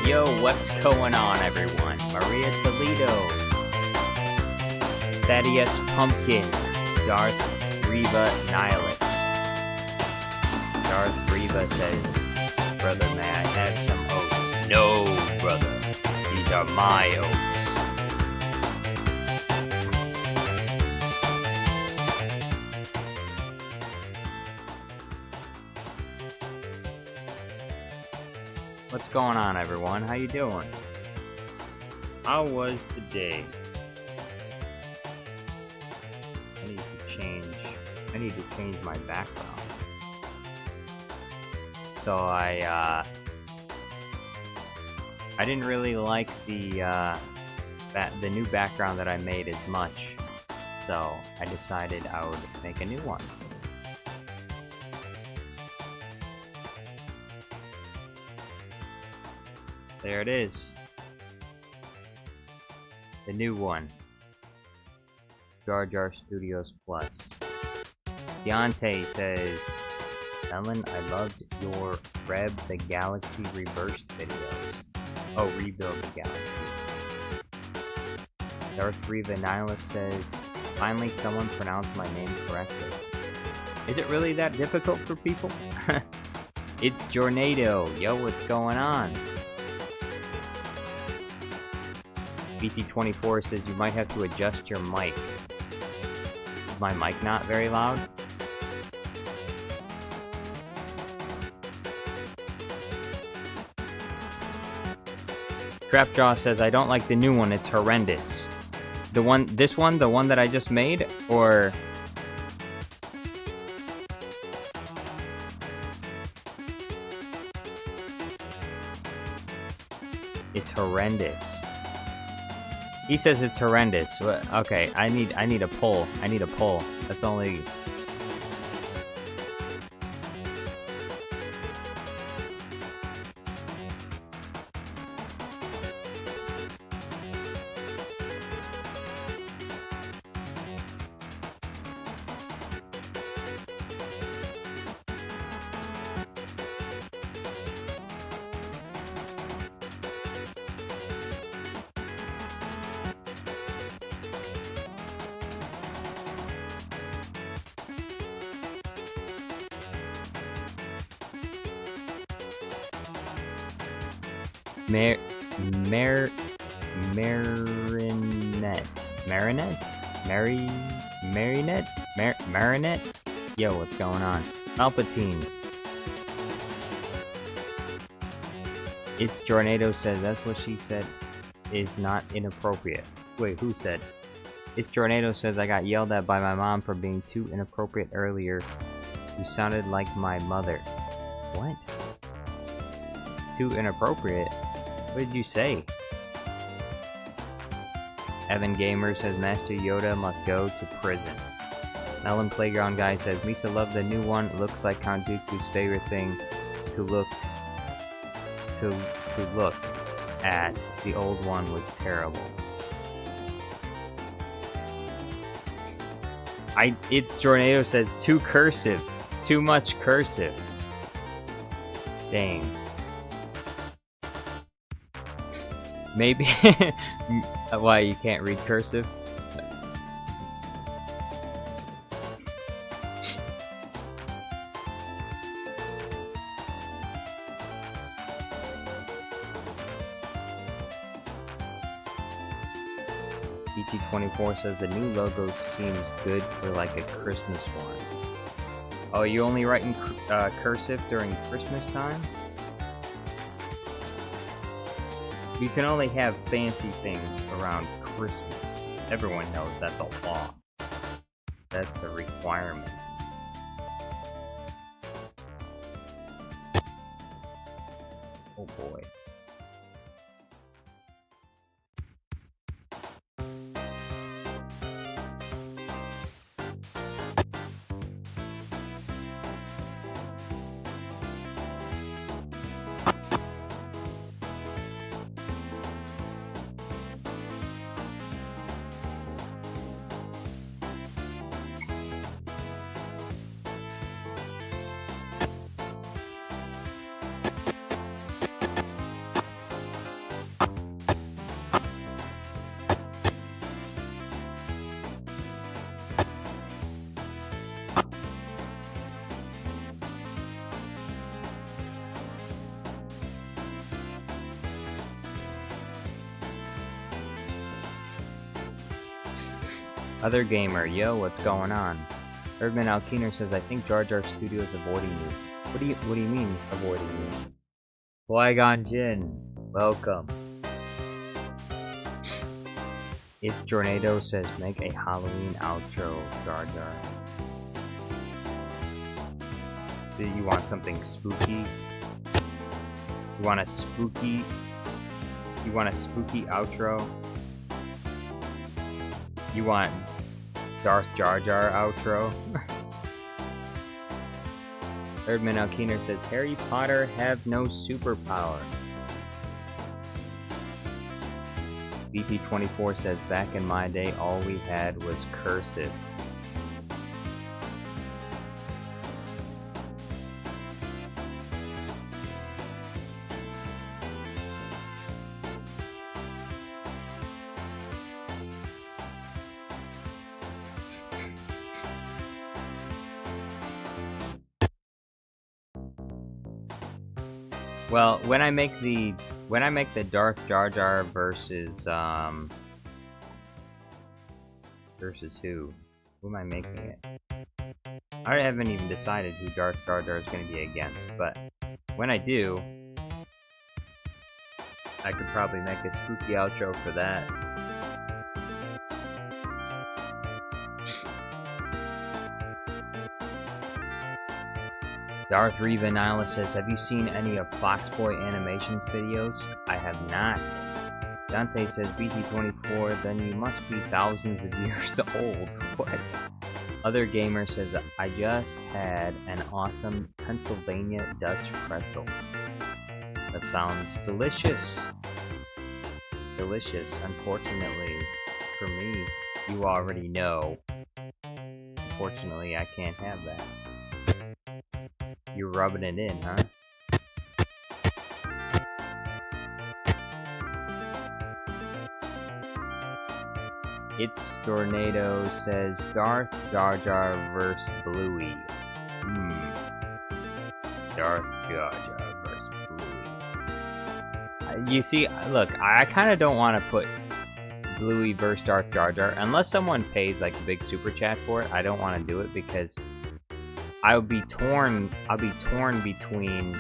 Yo, what's going on, everyone? Maria Toledo, Thaddeus Pumpkin, Darth Reva Nihilus. Darth Reva says, "Brother, may I have some oats?" No, brother. These are my oats. What's going on, everyone? How you doing? How was the day? I need to change my background. So I didn't really like the new background that I made as much, so I decided I would make a new one. There it is. The new one. Jar Jar Studios Plus. Deontay says, Ellen, I loved your Reb the Galaxy Reversed videos. Oh, Rebuild the Galaxy. Darth Reva Nihilus says, finally someone pronounced my name correctly. Is it really that difficult for people? It's Jornado. Yo, what's going on? BT24 says you might have to adjust your mic. Is my mic not very loud? Trapjaw says I don't like the new one, it's horrendous. The one that I just made, or it's horrendous. He says it's horrendous. Okay, I need a poll. I need a poll. That's only... Marinette? Yo, what's going on? Palpatine. It's Jornado says, that's what she said is not inappropriate. Wait, who said? It's Jornado says, I got yelled at by my mom for being too inappropriate earlier. You sounded like my mother. What? Too inappropriate? What did you say? Evan Gamer says Master Yoda must go to prison. Melon Playground Guy says Misa loved the new one. It looks like Count Dooku's favorite thing to look at. The old one was terrible. It's Jornado says too cursive. Too much cursive. Dang. Maybe why you can't read cursive? BT24 says the new logo seems good for like a Christmas one. Oh, you only write in cursive during Christmas time? You can only have fancy things around Christmas. Everyone knows that's a law. That's a requirement. Oh boy. Other gamer, yo, what's going on? Erdman Alkiner says, I think Jar Jar Studio is avoiding you. What do you mean, avoiding you? Qui-Gon Jinn, welcome. It's Jornado says, make a Halloween outro, Jar Jar. So you want something spooky? You want a spooky outro? You want Darth Jar Jar outro? Erdman Alkiner says, Harry Potter have no superpower. BT24 says, back in my day, all we had was cursive. Well, when I make the Darth Jar Jar versus versus who? Who am I making it? I haven't even decided who Darth Jar Jar is going to be against, but when I do, I could probably make a spooky outro for that. Darth Reva Nyla says, have you seen any of Foxboy Animations videos? I have not. Dante says, BT24, then you must be thousands of years old. What? Other Gamer says, I just had an awesome Pennsylvania Dutch pretzel. That sounds delicious. Delicious. Unfortunately, for me, you already know. Unfortunately, I can't have that. You're rubbing it in, huh? It's Tornado says Darth Jar Jar vs. Bluey. Darth Jar Jar vs. Bluey. You see, look, I kind of don't want to put Bluey versus Darth Jar Jar unless someone pays like a big super chat for it. I don't want to do it because I'll be torn between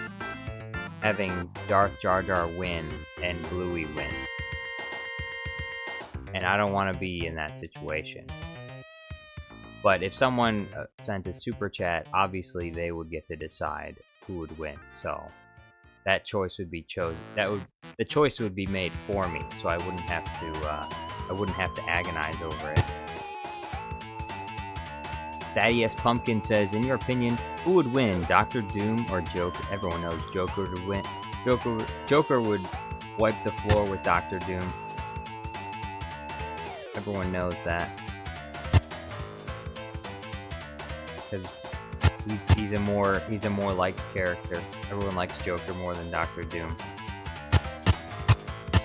having Darth Jar Jar win and Bluey win. And I don't want to be in that situation. But if someone sent a super chat, obviously they would get to decide who would win. So that choice would be chosen. The choice would be made for me, so I wouldn't have to agonize over it. Thaddeus Pumpkin says, in your opinion, who would win, Dr. Doom or Joker? Everyone knows Joker would win. Joker would wipe the floor with Dr. Doom. Everyone knows that. Because he's a more liked character. Everyone likes Joker more than Dr. Doom.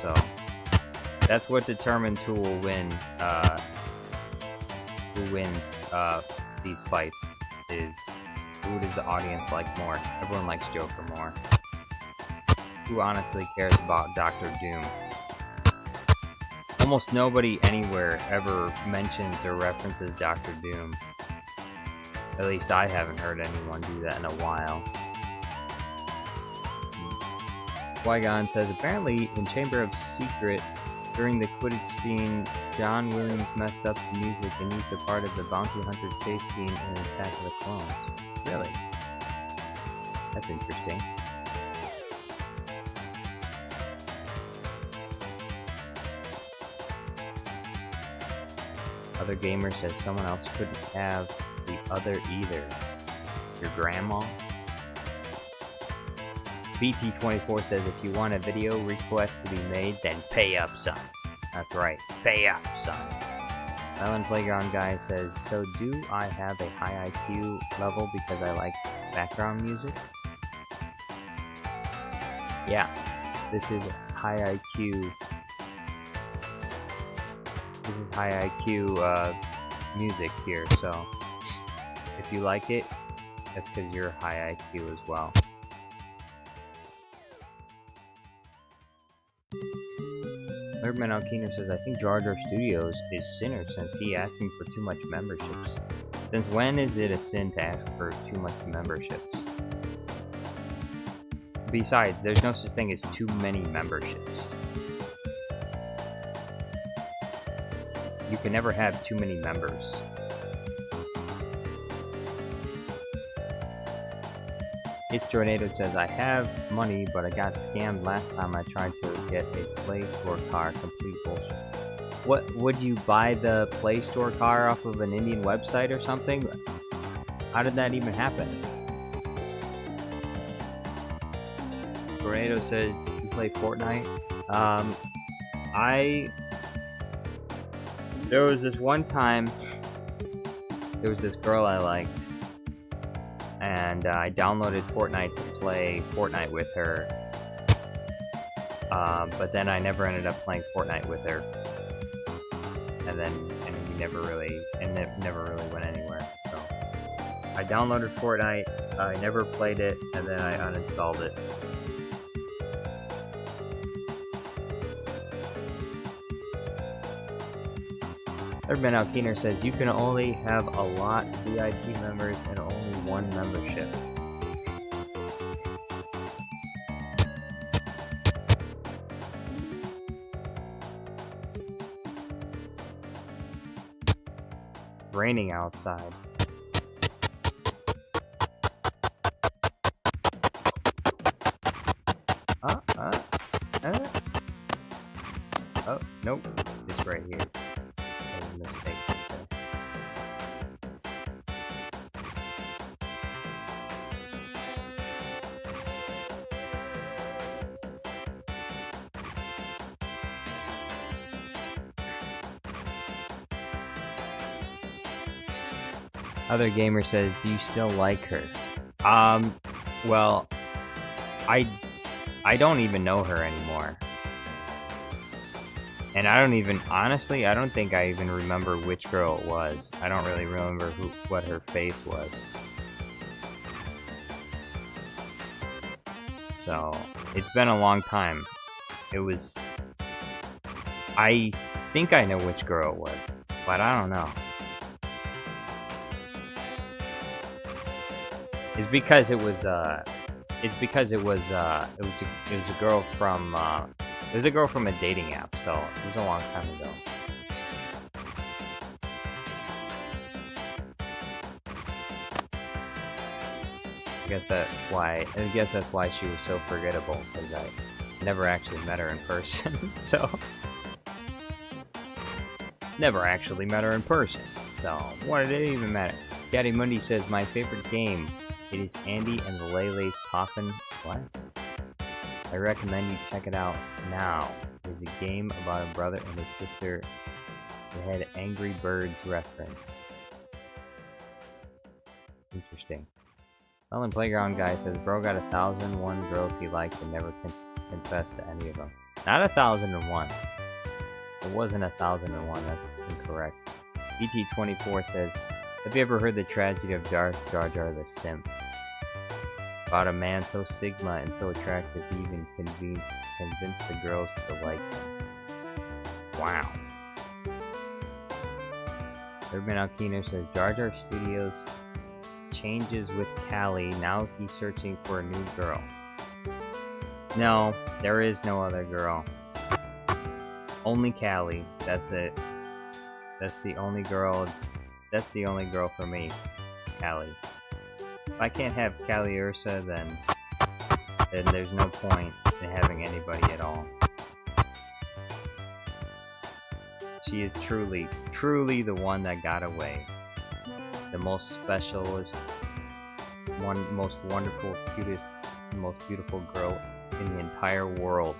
So that's what determines who will win. Who wins these fights is who does the audience like more. Everyone likes Joker more. Who honestly cares about Dr. Doom? Almost nobody anywhere ever mentions or references Dr. Doom. At least I haven't heard anyone do that in a while. Qui-Gon says, apparently in Chamber of Secret, during the Quidditch scene, John Williams messed up the music and used a part of the Bounty Hunter chase scene in Attack of the Clones. Really? That's interesting. Other Gamer says someone else couldn't have the other either. Your grandma? BT24 says if you want a video request to be made, then pay up, son. That's right, pay up, son. Island Playground Guy says, so do I have a high IQ level because I like background music? Yeah, this is high IQ. This is high IQ music here, so if you like it, that's because you're high IQ as well. Urban Alkiner says, I think Jar Jar Studios is sinner since he asking for too much memberships. Since when is it a sin to ask for too much memberships? Besides, there's no such thing as too many memberships. You can never have too many members. It's Tornado says, I have money, but I got scammed last time I tried to get a Play Store car. Complete bullshit. What, would you buy the Play Store car off of an Indian website or something? How did that even happen? Tornado says, you play Fortnite? There was this one time, there was this girl I liked, and I downloaded Fortnite to play Fortnite with her, but then I never ended up playing Fortnite with her, and we never really went anywhere. So I downloaded Fortnite, I never played it, and then I uninstalled it. Urban Alkiner says, you can only have a lot of VIP members and only one membership. It's raining outside. Oh, nope. This right here. Mistake. Other gamer says, do you still like her? Well, I don't even know her anymore. And honestly, I don't think I even remember which girl it was. I don't really remember what her face was. So, it's been a long time. I think I know which girl it was, but I don't know. It's because it was a girl from, it was a girl from a dating app, so it was a long time ago. I guess that's why she was so forgettable, because I never actually met her in person, so... Never actually met her in person, so what did it even matter? Daddy Mundi says, my favorite game, it is Andy and the Lele's Coffin. What? I recommend you check it out now. It is a game about a brother and his sister that had Angry Birds reference. Interesting. Melon Playground guy says, bro got 1,001 girls he liked and never confessed to any of them. Not 1,001. It wasn't 1,001, that's incorrect. BT24 says, have you ever heard the tragedy of Jar Jar the Simp? About a man so Sigma and so attractive he even convinced the girls to like him. Wow. Urban Alkiner says, Jar Jar Studios changes with Callie, now he's searching for a new girl. No, there is no other girl. Only Callie, that's it. That's the only girl for me, Callie. If I can't have Callie Ursa, then there's no point in having anybody at all. She is truly, truly the one that got away. The most specialist, most wonderful, cutest, most beautiful girl in the entire world.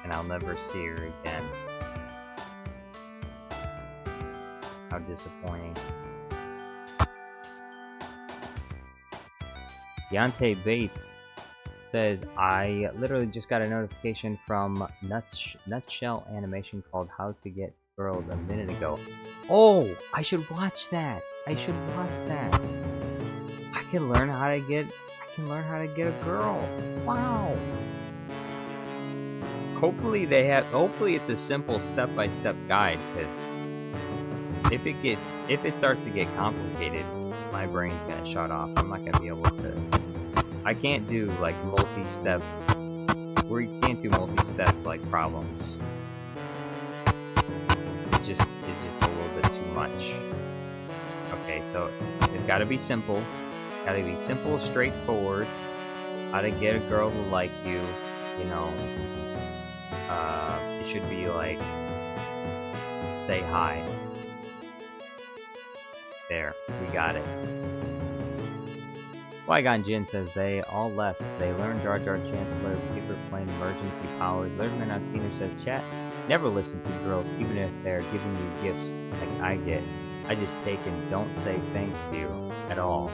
And I'll never see her again. How disappointing. Deontay Bates says, I literally just got a notification from Nutshell Animation called How to Get Girls a minute ago. Oh, I should watch that. I can learn how to get a girl. Wow. hopefully it's a simple step-by-step guide, because if it starts to get complicated, my brain's gonna shut off. I'm not gonna be able to. I can't do like multi-step. We can't do multi-step like problems. It's just a little bit too much. Okay, so it's got to be simple. Got to be simple, straightforward. How to get a girl to like you. You know. It should be like, say hi. There, we got it. Qui-Gon Jinn says they all left. They learned Jar Jar Chancellor, Paper Plane, Emergency Powers. Lerdman Alkiner says, chat, never listen to girls, even if they're giving you gifts like I get. I just take and don't say thanks you at all.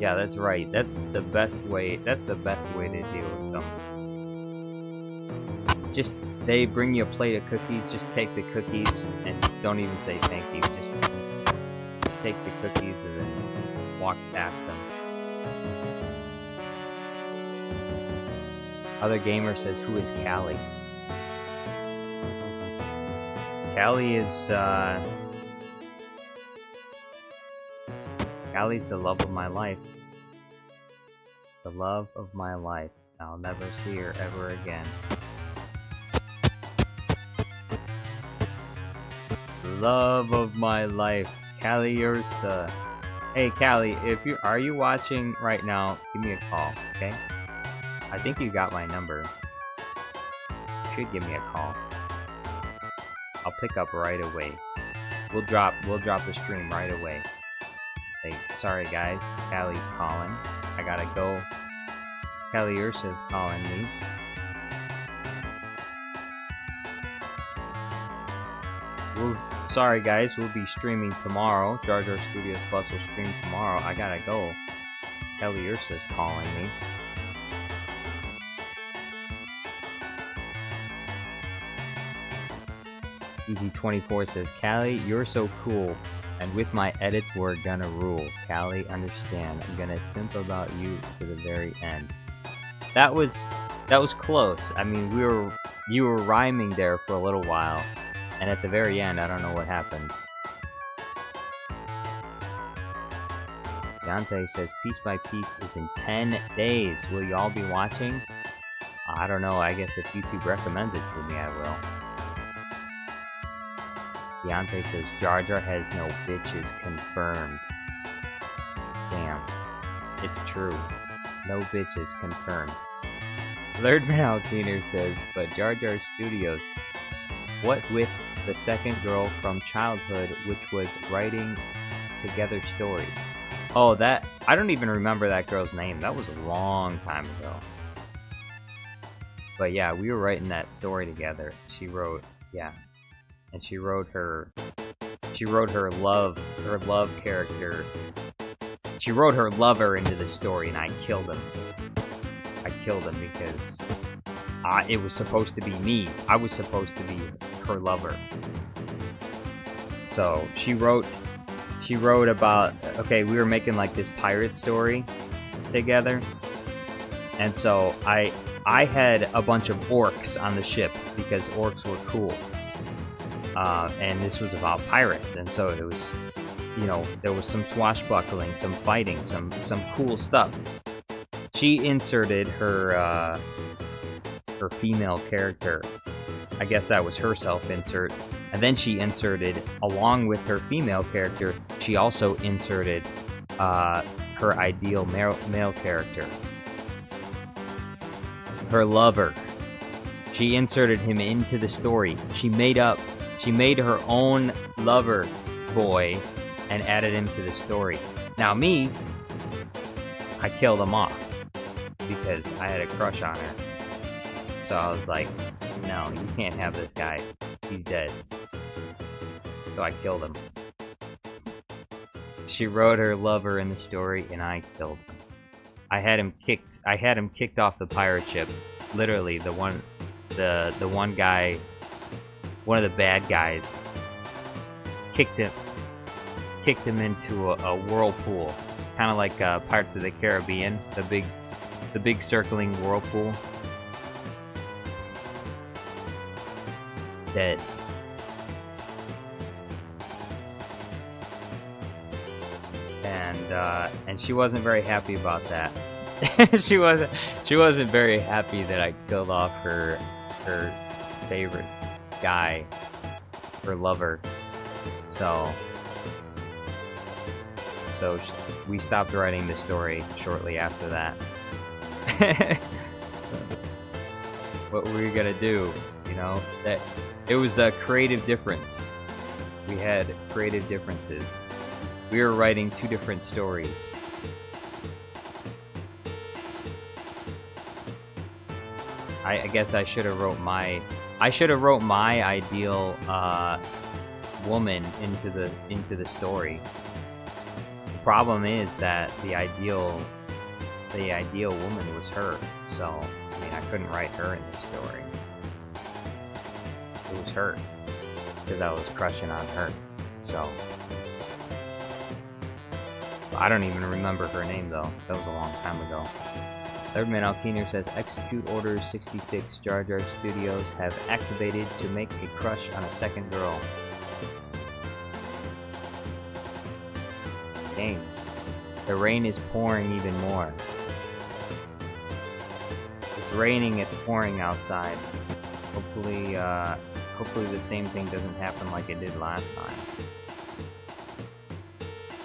Yeah, that's right. That's the best way. That's the best way to deal with them. Just, they bring you a plate of cookies, just take the cookies and don't even say thank you. Just take the cookies and then walk past them. Other gamer says, who is Callie? Callie is, Callie's the love of my life. The love of my life. I'll never see her ever again. Love of my life. Callie Ursa. Hey Callie, are you watching right now, give me a call, okay? I think you got my number. You should give me a call. I'll pick up right away. We'll drop the stream right away. Hey, sorry guys, Callie's calling. I gotta go. Callie Ursa's calling me. Sorry guys, we'll be streaming tomorrow. Jar Jar Studios Plus will stream tomorrow. I gotta go. Callie Ursa's calling me. EV24 says, Callie, you're so cool. And with my edits, we're gonna rule. Callie, understand. I'm gonna simp about you to the very end. That was close. I mean, you were rhyming there for a little while, and at the very end, I don't know what happened. Dante says, Piece by Piece is in 10 days. Will y'all be watching? I don't know. I guess if YouTube recommends it to me, I will. Deontay says, Jar Jar has no bitches confirmed. Damn. It's true. No bitches confirmed. Lerdman Alkiner says, but Jar Jar Studios, what with the second girl from childhood which was writing together stories? Oh, that, I don't even remember that girl's name. That was a long time ago. But yeah, we were writing that story together. She wrote, yeah. And she wrote her love character. She wrote her lover into the story, and I killed him. I killed him because it was supposed to be me. I was supposed to be her lover. So she wrote about, okay, we were making like this pirate story together, and so I had a bunch of orcs on the ship because orcs were cool. And this was about pirates, and so it was, you know, there was some swashbuckling, some fighting, some cool stuff. She inserted her female character. I guess that was her self-insert. And then she inserted, along with her female character, she also inserted her ideal male character. Her lover. She inserted him into the story. She made her own lover boy and added him to the story. Now me, I killed him off because I had a crush on her. So I was like, no, you can't have this guy. He's dead. So I killed him. She wrote her lover in the story and I killed him. I had him kicked off the pirate ship. Literally, the one guy, one of the bad guys, kicked him into a whirlpool, kind of like Pirates of the Caribbean, the big circling whirlpool. dead. And she wasn't very happy about that. she wasn't very happy that I killed off her favorite guy, her lover. So we stopped writing the story shortly after that. What were we gonna do? You know, that it was a creative difference. We had creative differences. We were writing two different stories. I guess I should have wrote my ideal woman into the story. The problem is that the ideal woman was her. So I mean, I couldn't write her in the story. It was her because I was crushing on her. So I don't even remember her name though. That was a long time ago. Thirdman Alkeener says, execute orders 66. Jar Jar Studios have activated to make a crush on a second girl. Dang. The rain is pouring even more. It's raining, it's pouring outside. Hopefully the same thing doesn't happen like it did last time.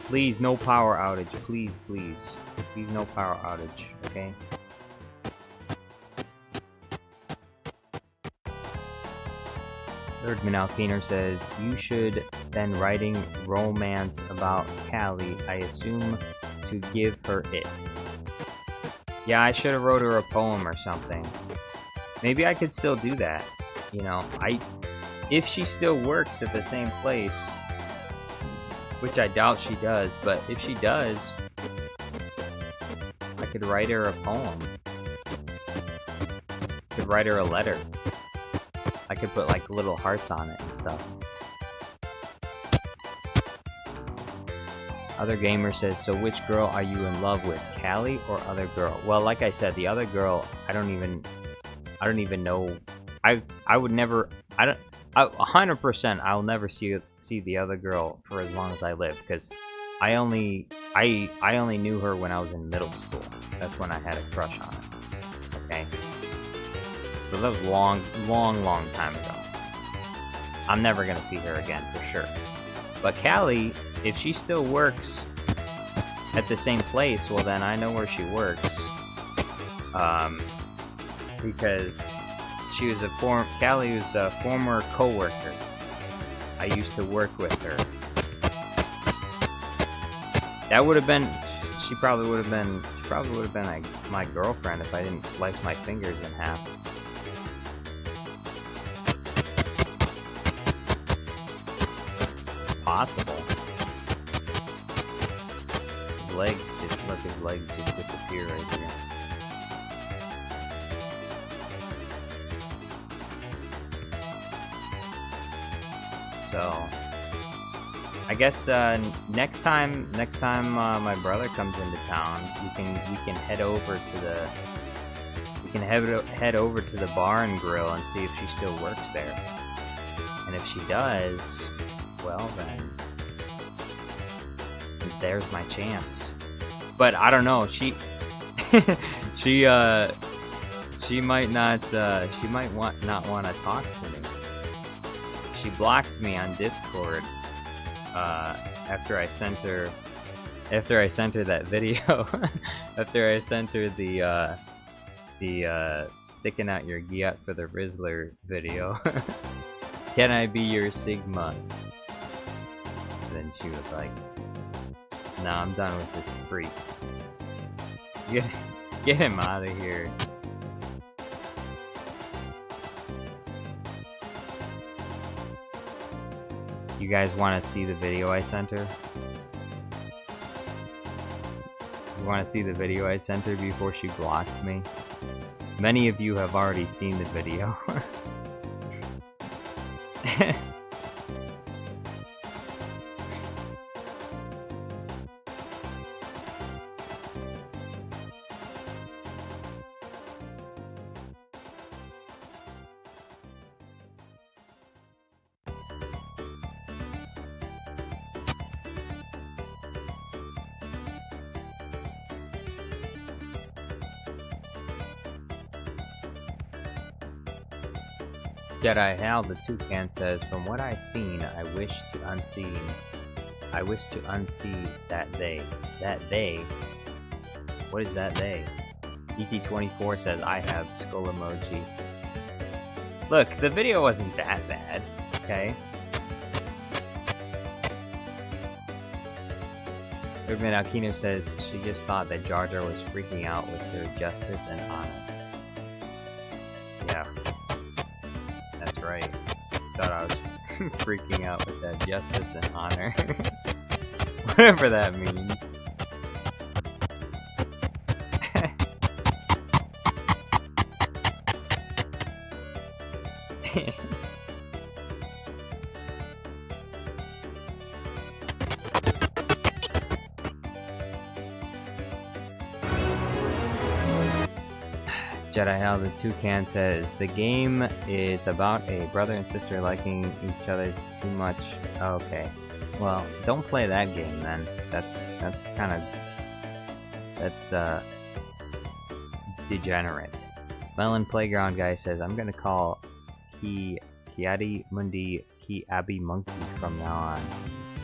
Please, no power outage. Please, please. Please, no power outage, okay? Erdman Alkeener says, you should been writing romance about Callie, I assume, to give her it. Yeah, I should have wrote her a poem or something. Maybe I could still do that. You know, if she still works at the same place, which I doubt she does, but if she does, I could write her a poem. I could write her a letter. I could put like little hearts on it and stuff. Other Gamer says, so which girl are you in love with, Callie or other girl? Well, like I said, the other girl, I don't even know. I would never, 100% I'll never see the other girl for as long as I live, because I only knew her when I was in middle school. That's when I had a crush on her. Okay? So that was long time ago. I'm never gonna see her again for sure. But Callie, if she still works at the same place, well then I know where she works. Because Callie was a former co-worker. I used to work with her. That would have been, she probably would have been like my girlfriend if I didn't slice my fingers in half. Possible. His legs just, look, his legs just disappear right here. So, I guess next time my brother comes into town, we can head over to the bar and grill and see if she still works there. And if she does, well then, there's my chance. But I don't know. She might not want to talk to me. She blocked me on Discord after I sent her that video. After I sent her the sticking out your gyat for the Rizzler video. Can I be your Sigma? And then she was like, "No, I'm done with this freak. Get him out of here." You guys want to see the video I sent her? You want to see the video I sent her before she blocked me? Many of you have already seen the video. Jedi Hal the Toucan says, from what I've seen, I wish to unsee that they. That they? What is that they? ET24 says, I have skull emoji. Look, the video wasn't that bad, okay? Urban Alkino says, she just thought that Jar Jar was freaking out with her justice and honor. Yeah. That's right. Thought I was freaking out with that justice and honor. Whatever that means. Jedi Hal the Toucan says, the game is about a brother and sister liking each other too much. Okay. Well, don't play that game then. That's kind of... That's, degenerate. Melon Playground Guy says, I'm gonna call Kiadi Mundi Ki Abi Monkey from now on.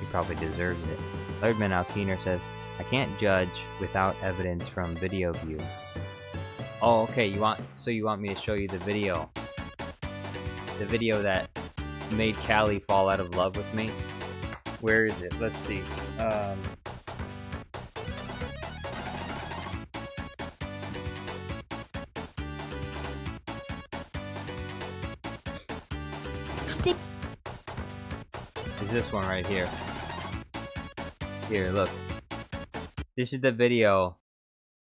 He probably deserves it. Thirdman Alkeener says, I can't judge without evidence from video view. Oh, okay, you want me to show you the video. The video that made Callie fall out of love with me? Where is it? Let's see. Is this one right here. Here, look. This is the video.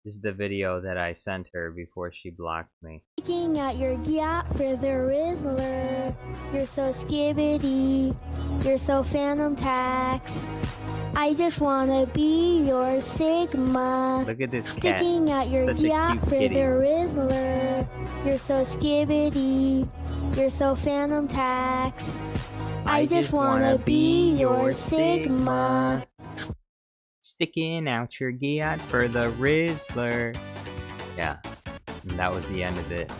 This is the video that I sent her before she blocked me. Looking at your yacht for the Rizzler. You're so skibbity. You're so Phantom Tax. I just wanna be your Sigma. Look at this Sticking cat. at your Such a yacht cute for kitty. the Rizzler. You're so skibbity. You're so Phantom Tax. I just wanna be your Sigma. Sticking out your giat for the Rizzler. Yeah, and that was the end of it.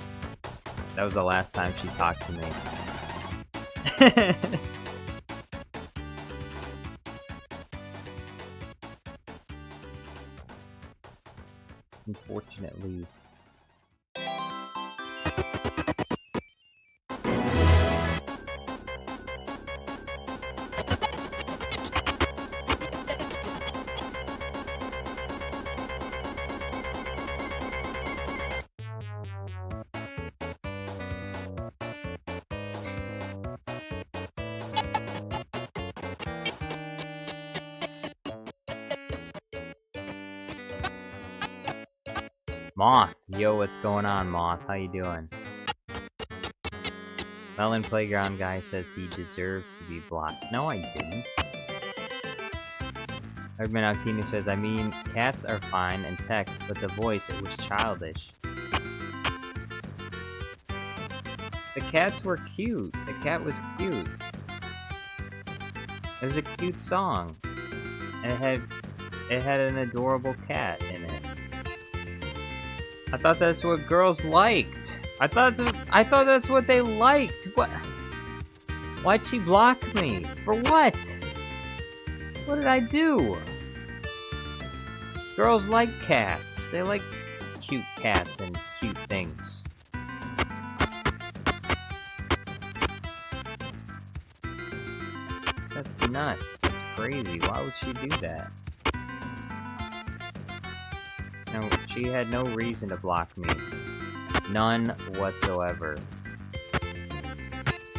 That was the last time she talked to me. Unfortunately. Moth, yo, what's going on, Moth? How you doing? Melon Playground Guy says he deserved to be blocked. No, I didn't. Erdman Alkino says, I mean, cats are fine and text, but the voice, it was childish. The cats were cute. The cat was cute. It was a cute song. And it had an adorable cat in it. I thought that's what girls liked. I thought that's what they liked. What? Why'd she block me? For what? What did I do? Girls like cats. They like cute cats and cute things. That's nuts. That's crazy. Why would she do that? No, she had no reason to block me. None whatsoever.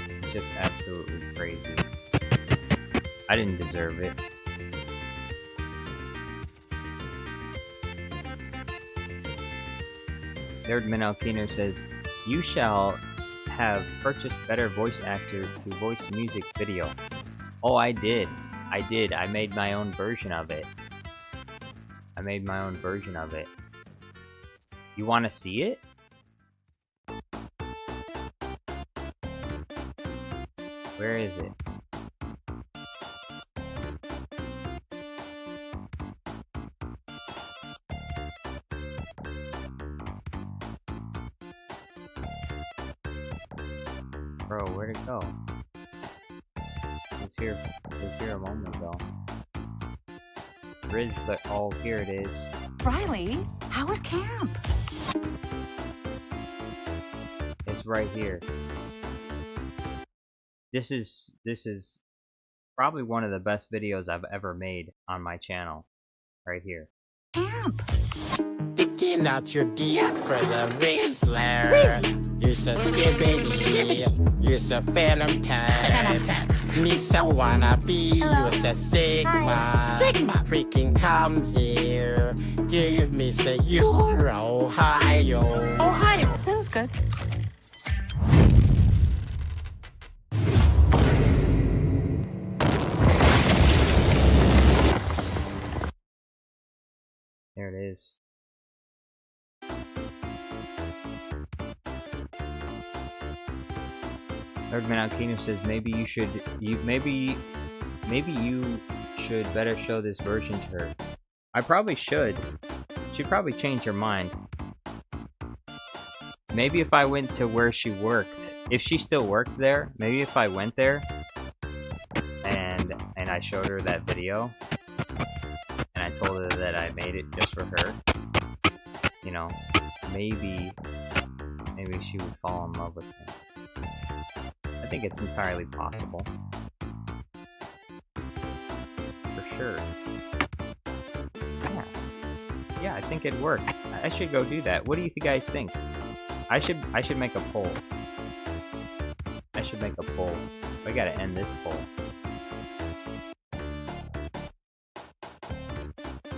It's just absolutely crazy. I didn't deserve it. Nerdman Alkiner says, you shall have purchased better voice actor to voice music video. Oh, I did. I did. I made my own version of it. You want to see it? Where is it? Bro, where'd it go? It was here a moment ago. Oh, here it is. Riley, how was camp? It's right here. This is probably one of the best videos I've ever made on my channel. Right here. Camp. Picking out your gear for the Rizzler. You're so skibbity. You're so phantom tax. Me so wanna be. You're so Sigma. Freaking come here. Give me say you're Ohio. That was good. There it is. Erdman Alkino says maybe you should better show this version to her. I probably should. She'd probably change her mind. Maybe if I went to where she worked, if she still worked there, maybe if I went there and I showed her that video and I told her that I made it just for her, you know, maybe she would fall in love with me. I think it's entirely possible. For sure. Yeah, I think it'd work. I should go do that. What do you guys think? I should make a poll. I should make a poll. I gotta end this poll.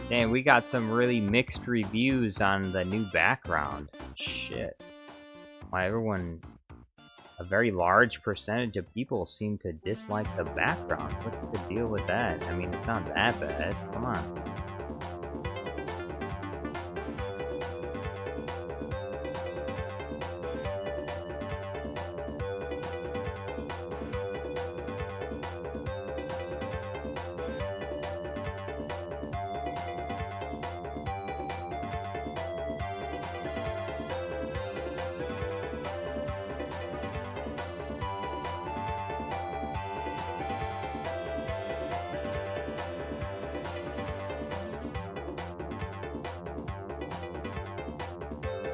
Damn, we got some really mixed reviews on the new background. Shit. Why everyone... A very large percentage of people seem to dislike the background. What's the deal with that? I mean, it's not that bad. Come on.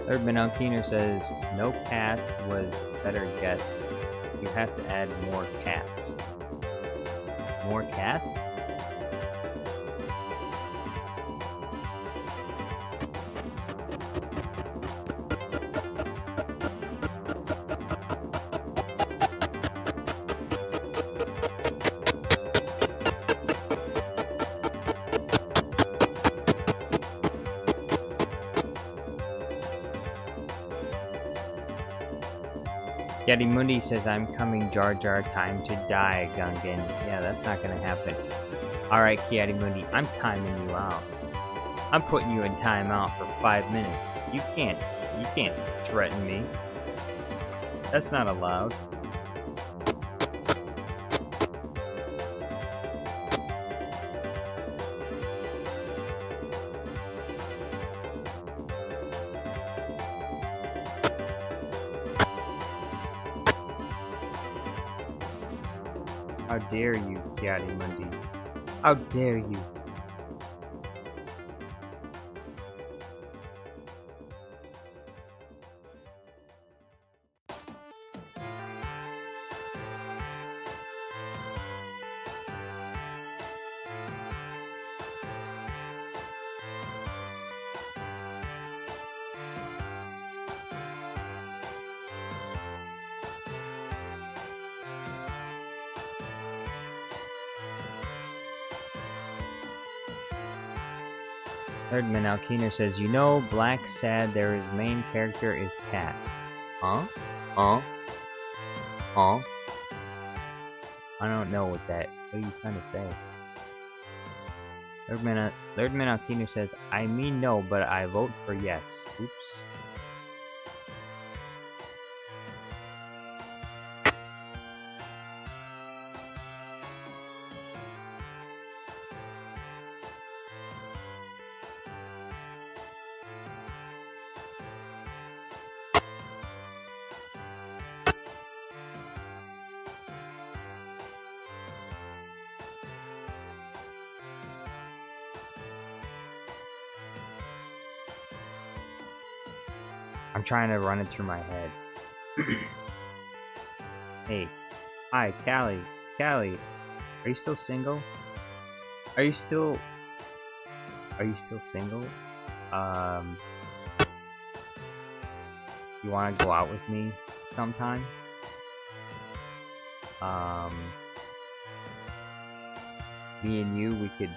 Erdman Alkino says, no cats was better guess. You have to add more cats. More cats? Yeti Mundi says, I'm coming, Jar Jar, time to die, Gungan. Yeah, that's not gonna happen. Alright, Kiati Mundi, I'm timing you out. I'm putting you in timeout for 5 minutes. You can't threaten me. That's not allowed. How dare you, Kiati Mundi? How dare you? Erdman Alkino says, you know, Black Sad, their main character is Cat. Huh? Huh? Huh? I don't know what that... What are you trying to say? Erdman Alkino says, I mean no, but I vote for yes. Oops. I'm trying to run it through my head. Hey. Hi, Callie. Callie. Are you still single? Are you still single? You wanna go out with me sometime? Me and you, we could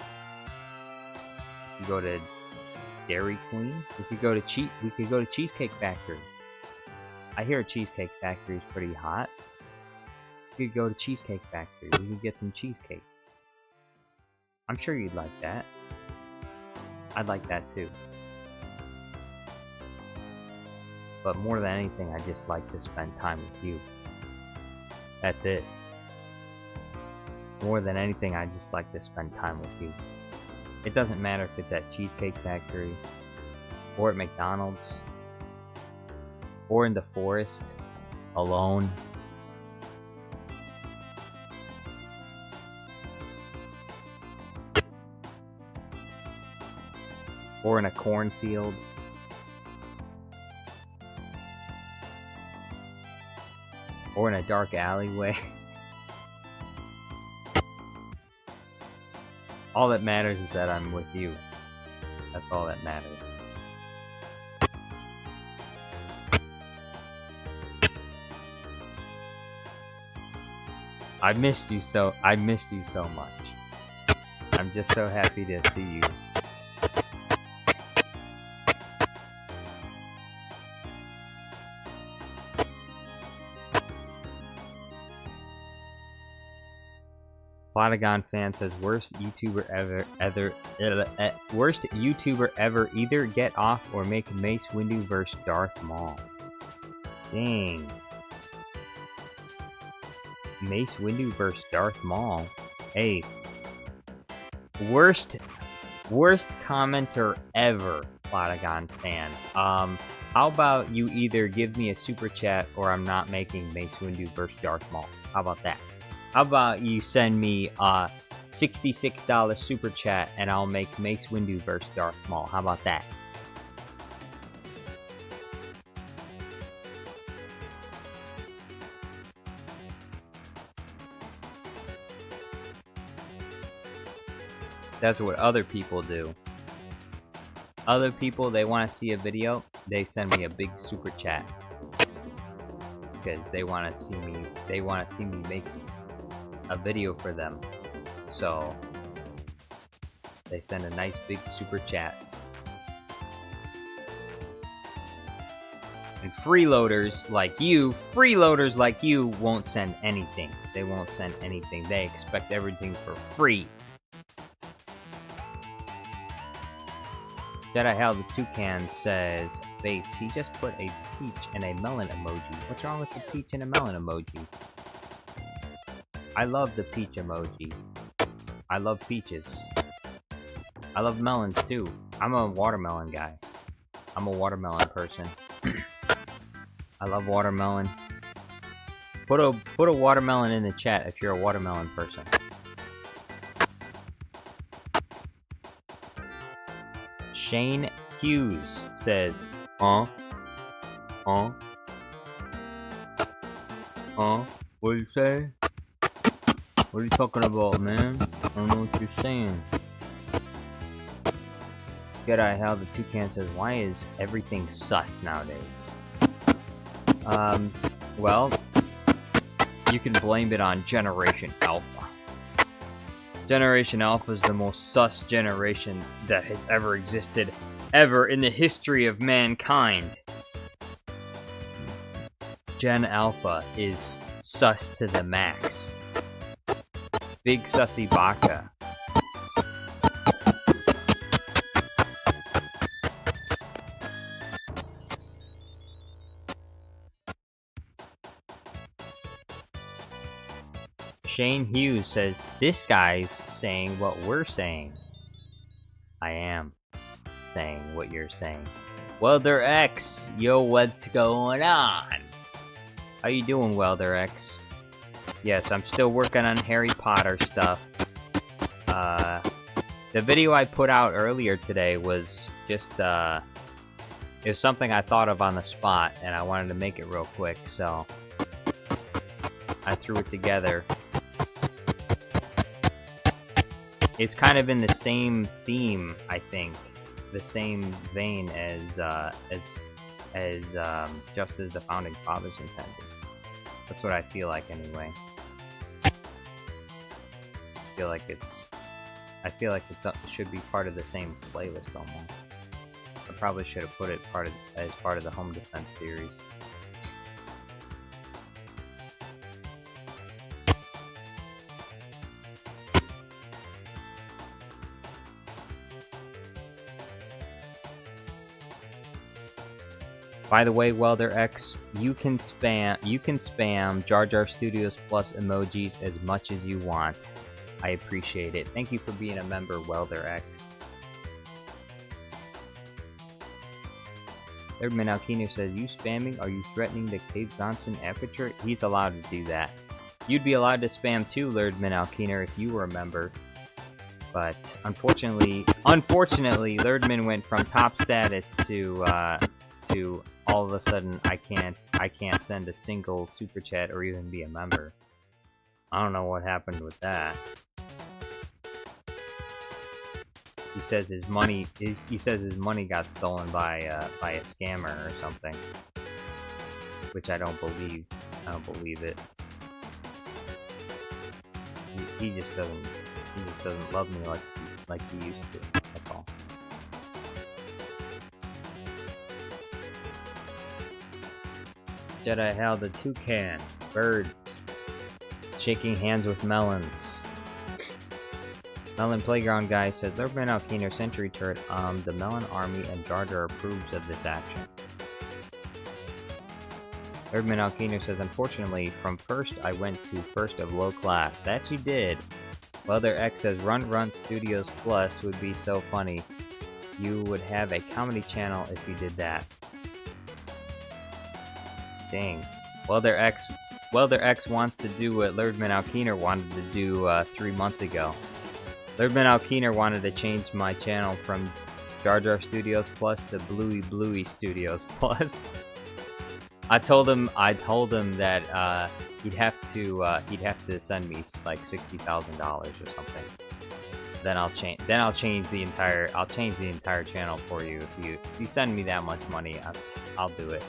go to Dairy Queen. We could go to Cheesecake Factory. I hear Cheesecake Factory is pretty hot. We could go to Cheesecake Factory. We could get some cheesecake. I'm sure you'd like that. I'd like that too. But more than anything, I just like to spend time with you. That's it. More than anything, I just like to spend time with you. It doesn't matter if it's at Cheesecake Factory, or at McDonald's, or in the forest, alone. Or in a cornfield. Or in a dark alleyway. All that matters is that I'm with you. That's all that matters. I missed you so much. I'm just so happy to see you. Plotagon fan says worst YouTuber ever either get off or make Mace Windu vs Darth Maul. Dang. Mace Windu vs Darth Maul. Hey. Worst commenter ever, Plotagon fan. How about you either give me a super chat or I'm not making Mace Windu vs Darth Maul. How about that? How about you send me a $66 super chat and I'll make Mace Windu vs Darth Maul. How about that? That's what other people do. Other people, they want to see a video, they send me a big super chat. Because they want to see me make a video for them. So they send a nice big super chat. And freeloaders like you won't send anything. They won't send anything. They expect everything for free. Jedi Hell the Toucan says, Bates, he just put a peach and a melon emoji. What's wrong with the peach and a melon emoji? I love the peach emoji. I love peaches. I love melons too. I'm a watermelon guy. I'm a watermelon person. I love watermelon. Put a watermelon in the chat if you're a watermelon person. Shane Hughes says, What do you say? What are you talking about, man? I don't know what you're saying. Jedi Hell the Toucan says, why is everything sus nowadays? Well, you can blame it on Generation Alpha. Generation Alpha is the most sus generation that has ever existed, ever in the history of mankind. Gen Alpha is sus to the max. Big Sussy Baka. Shane Hughes says, this guy's saying what we're saying. I am saying what you're saying. Welder X, yo, what's going on? How you doing, Welder X? Yes, I'm still working on Harry Potter stuff. The video I put out earlier today was just It was something I thought of on the spot, and I wanted to make it real quick, so I threw it together. It's kind of in the same theme, I think, the same vein as just as the founding fathers intended. That's what I feel like, anyway. I feel like it should be part of the same playlist almost. I probably should have put it as part of the home defense series. By the way, Welder X, you can spam Jar Jar Studios Plus emojis as much as you want. I appreciate it. Thank you for being a member, Welder X. Erdman Alkino says, you spamming? Are you threatening the Cave Johnson aperture? He's allowed to do that. You'd be allowed to spam too, Erdman Alkino, if you were a member. But unfortunately, Lerdman went from top status to all of a sudden I can't send a single super chat or even be a member. I don't know what happened with that. He says his money got stolen by a scammer or something, which I don't believe. I don't believe it. He just doesn't love me like he used to. That's all. Jedi Hell the Toucan, birds, shaking hands with melons. Melon Playground Guy says, Lurban Alkino Sentry Turret, the Melon Army and Jar Jar approves of this action. Lurban Alkino says, unfortunately, from first I went to first of low class. That you did. Weather X says, Run Studios Plus would be so funny. You would have a comedy channel if you did that. Dang. Welder X wants to do what Lerdman Alkiner wanted to do 3 months ago. Lerdman Alkiner wanted to change my channel from Jar Jar Studios Plus to Bluey Studios Plus. I told him that he'd have to send me like $60,000 or something. Then I'll change the entire channel for you. If you send me that much money, I'll do it.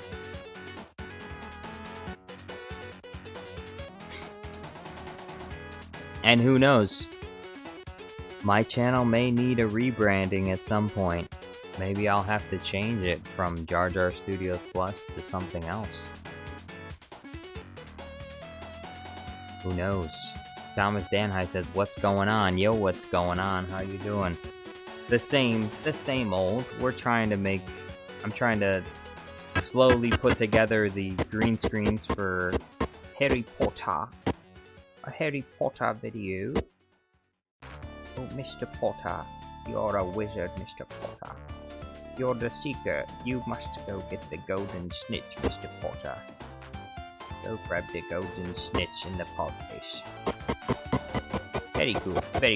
And who knows? My channel may need a rebranding at some point. Maybe I'll have to change it from Jar Jar Studios Plus to something else. Who knows? Thomas Danhai says, what's going on? Yo, what's going on? How you doing? The same old. I'm trying to slowly put together the green screens for Harry Potter. A Harry Potter video. Oh, Mr. Potter, you're a wizard, Mr. Potter. You're the seeker. You must go get the golden snitch, Mr. Potter. Go grab the golden snitch in the pod case. Very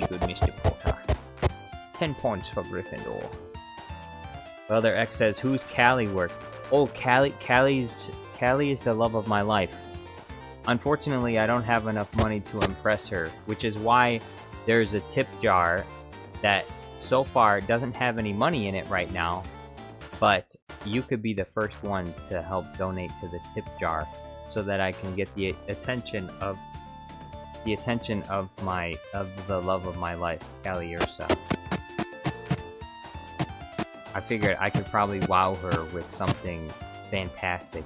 good, Mr. Potter. 10 points for Gryffindor. Brother X says, who's Callie worth? Oh, Callie is the love of my life. Unfortunately, I don't have enough money to impress her, which is why there's a tip jar that so far doesn't have any money in it right now, but you could be the first one to help donate to the tip jar so that I can get the attention of the love of my life, Callie Ursa. I figured I could probably wow her with something fantastic.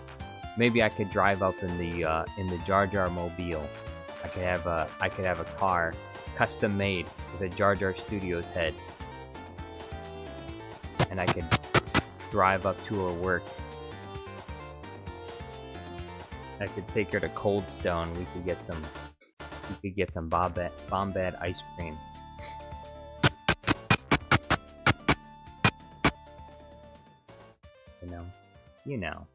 Maybe I could drive up in the Jar Jar mobile. I could have a car custom made with a Jar Jar Studios head, and I could drive up to her work. I could take her to Cold Stone. We could get some Bombad ice cream. You know.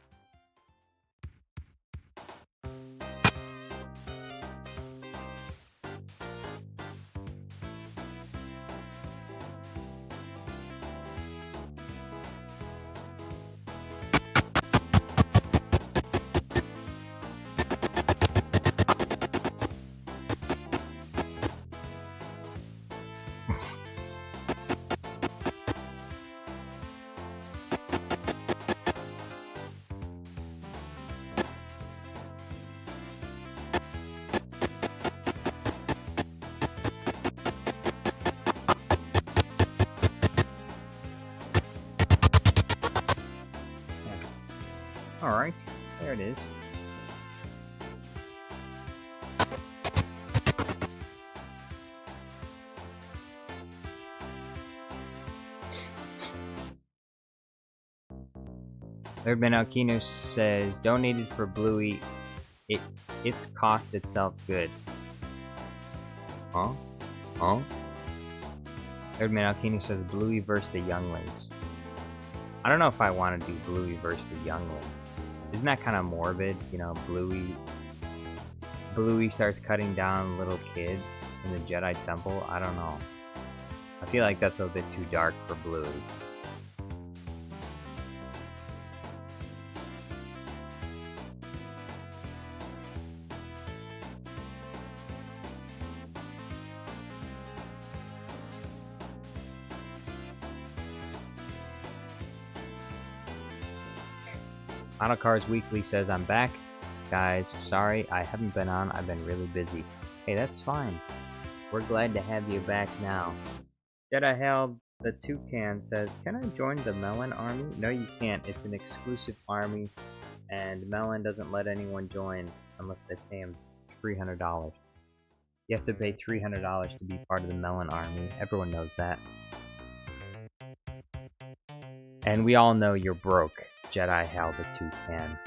There it is. Erdman Alkino says, donated for Bluey. Its cost itself good. Huh? Huh? Erdman Alkino says, Bluey versus the Younglings. I don't know if I want to do Bluey versus the Younglings. Isn't that kind of morbid? You know, Bluey starts cutting down little kids in the Jedi Temple. I don't know. I feel like that's a bit too dark for Bluey. Final Cars Weekly says, I'm back. Guys, sorry I haven't been on. I've been really busy. Hey, that's fine. We're glad to have you back now. Jedi Hail the Toucan says, can I join the Melon Army? No, you can't. It's an exclusive army, and Melon doesn't let anyone join unless they pay him $300. You have to pay $300 to be part of the Melon Army. Everyone knows that. And we all know you're broke. Jedi Hail the Toucan.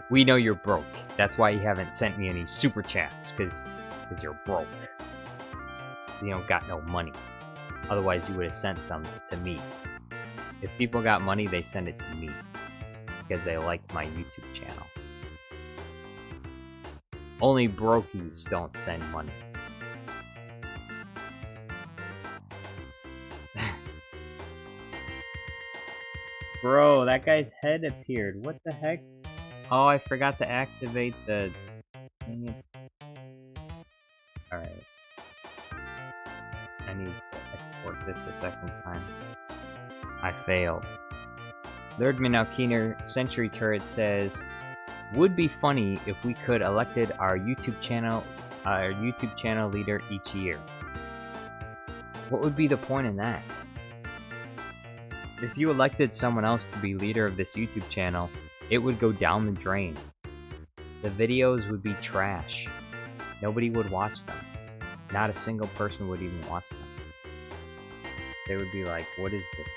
We know you're broke. That's why you haven't sent me any super chats, because you're broke. You don't got no money. Otherwise you would have sent some to me. If people got money, they send it to me. Because they like my YouTube channel. Only brokies don't send money. Bro, that guy's head appeared. What the heck? Oh, I forgot to activate the... Dang it. Alright. I need to export this a second time. I failed. Lerdman Alkiner Century Turret says, would be funny if we could elected our YouTube channel leader each year. What would be the point in that? If you elected someone else to be leader of this YouTube channel, it would go down the drain. The videos would be trash. Nobody would watch them. Not a single person would even watch them. They would be like, what is this?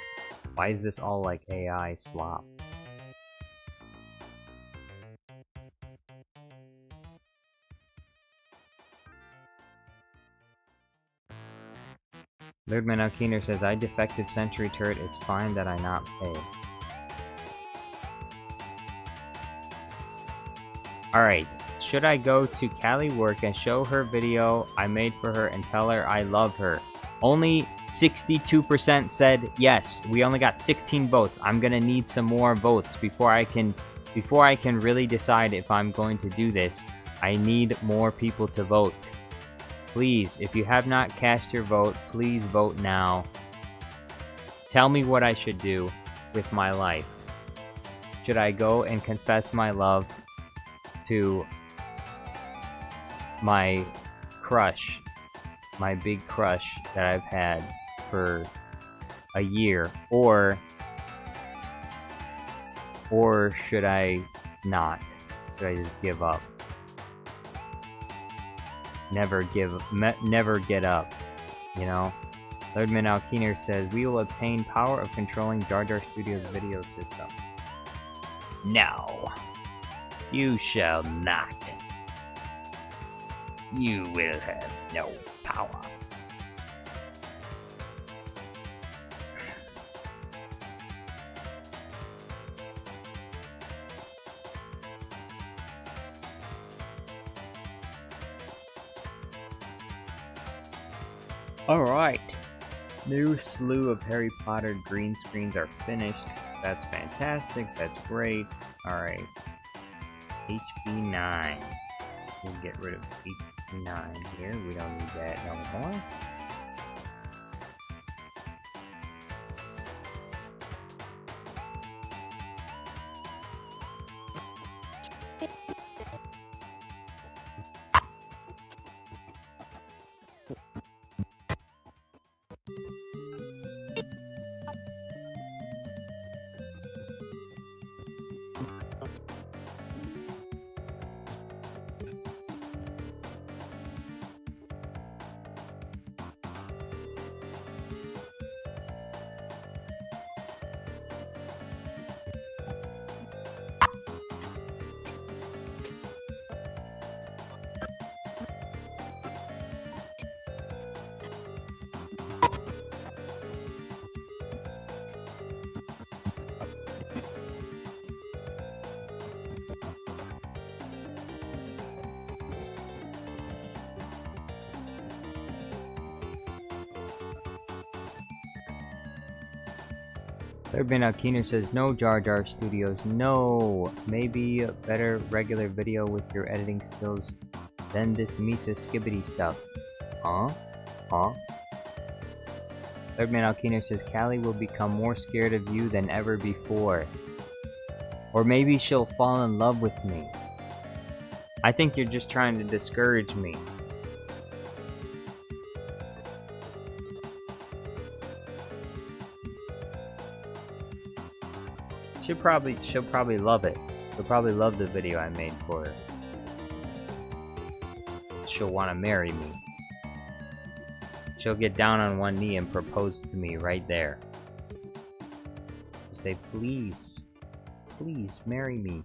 Why is this all like AI slop? Lerdman Alkiner says, I defected Century Turret, it's fine that I not pay. Alright, should I go to Callie work and show her video I made for her and tell her I love her? Only 62% said yes. We only got 16 votes. I'm gonna need some more votes before I can really decide if I'm going to do this. I need more people to vote. Please, if you have not cast your vote, please vote now. Tell me what I should do with my life. Should I go and confess my love to my crush, my big crush that I've had for a year, or should I not? Should I just give up? Never get up, you know? Lerdman Alkiner says, we will obtain power of controlling Jar Jar Studios' video system. No. You shall not. You will have no power. Alright. New slew of Harry Potter green screens are finished. That's fantastic. That's great. Alright. HP9. We'll get rid of HP9 here. We don't need that no more. Thirdman Alkiner says, no Jar Jar Studios, no! Maybe a better regular video with your editing skills than this Misa Skibbity stuff. Huh? Huh? Thirdman Alkiner says, Callie will become more scared of you than ever before. Or maybe she'll fall in love with me. I think you're just trying to discourage me. She'll probably love it. She'll probably love the video I made for her. She'll want to marry me. She'll get down on one knee and propose to me right there. She'll say, please, please marry me.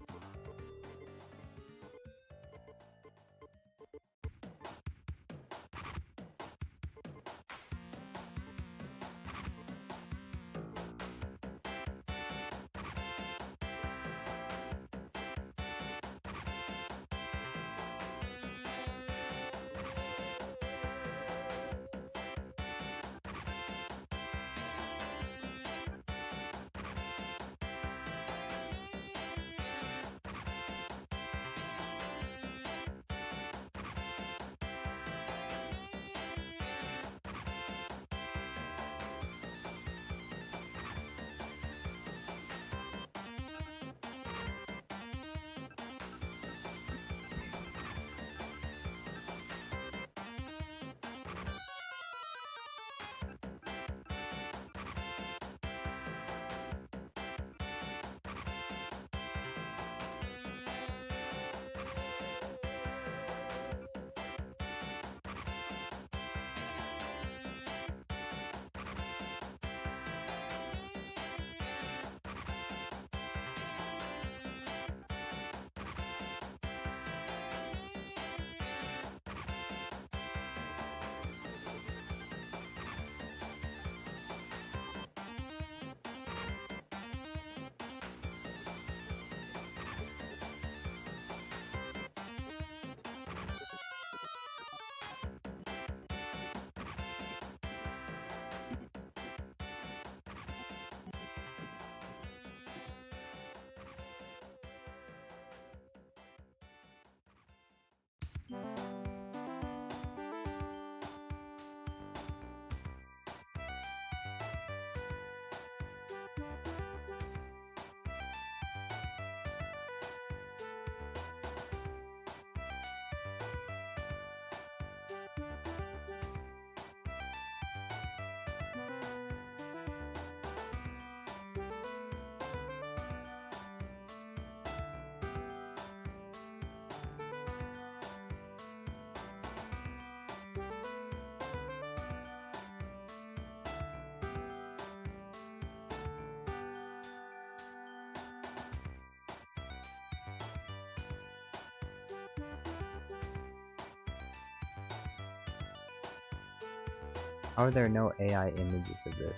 How are there no AI images of this?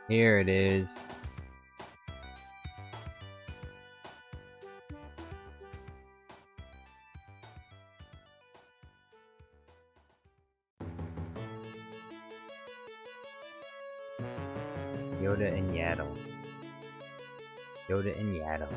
Here it is. Yoda and Yaddle. Yoda and Yaddle.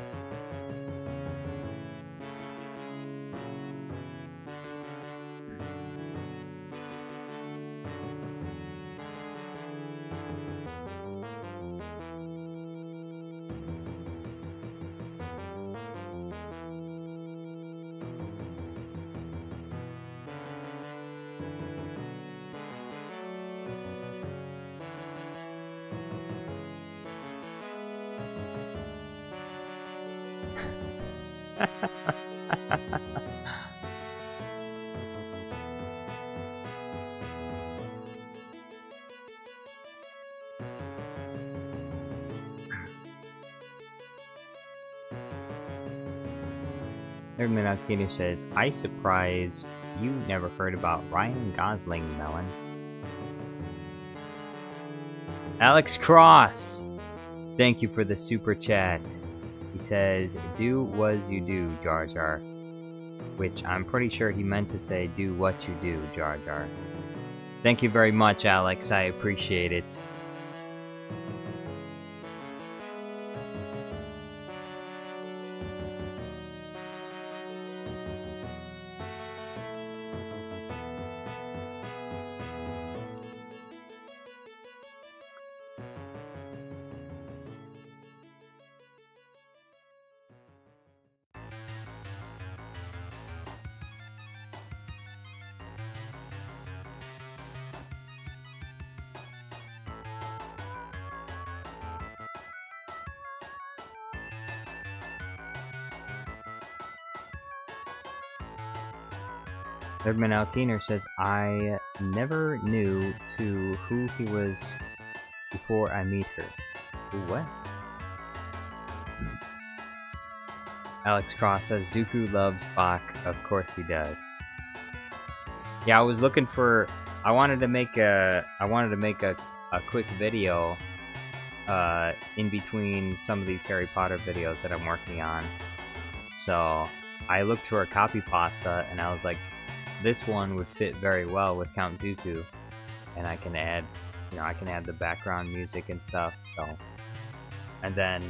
Erdman Alkino says, I surprise you never heard about Ryan Gosling, Melon. Alex Cross! Thank you for the super chat. He says, do what you do, Jar Jar. Which I'm pretty sure he meant to say, do what you do, Jar Jar. Thank you very much, Alex. I appreciate it. Erdman Alkiner says, I never knew to who he was before I meet her. Who, what? Alex Cross says, Dooku loves Bach. Of course he does. Yeah, I was looking for... I wanted to make a quick video in between some of these Harry Potter videos that I'm working on. So I looked for a copy pasta and I was like, this one would fit very well with Count Dooku, and I can add, I can add the background music and stuff. So, and then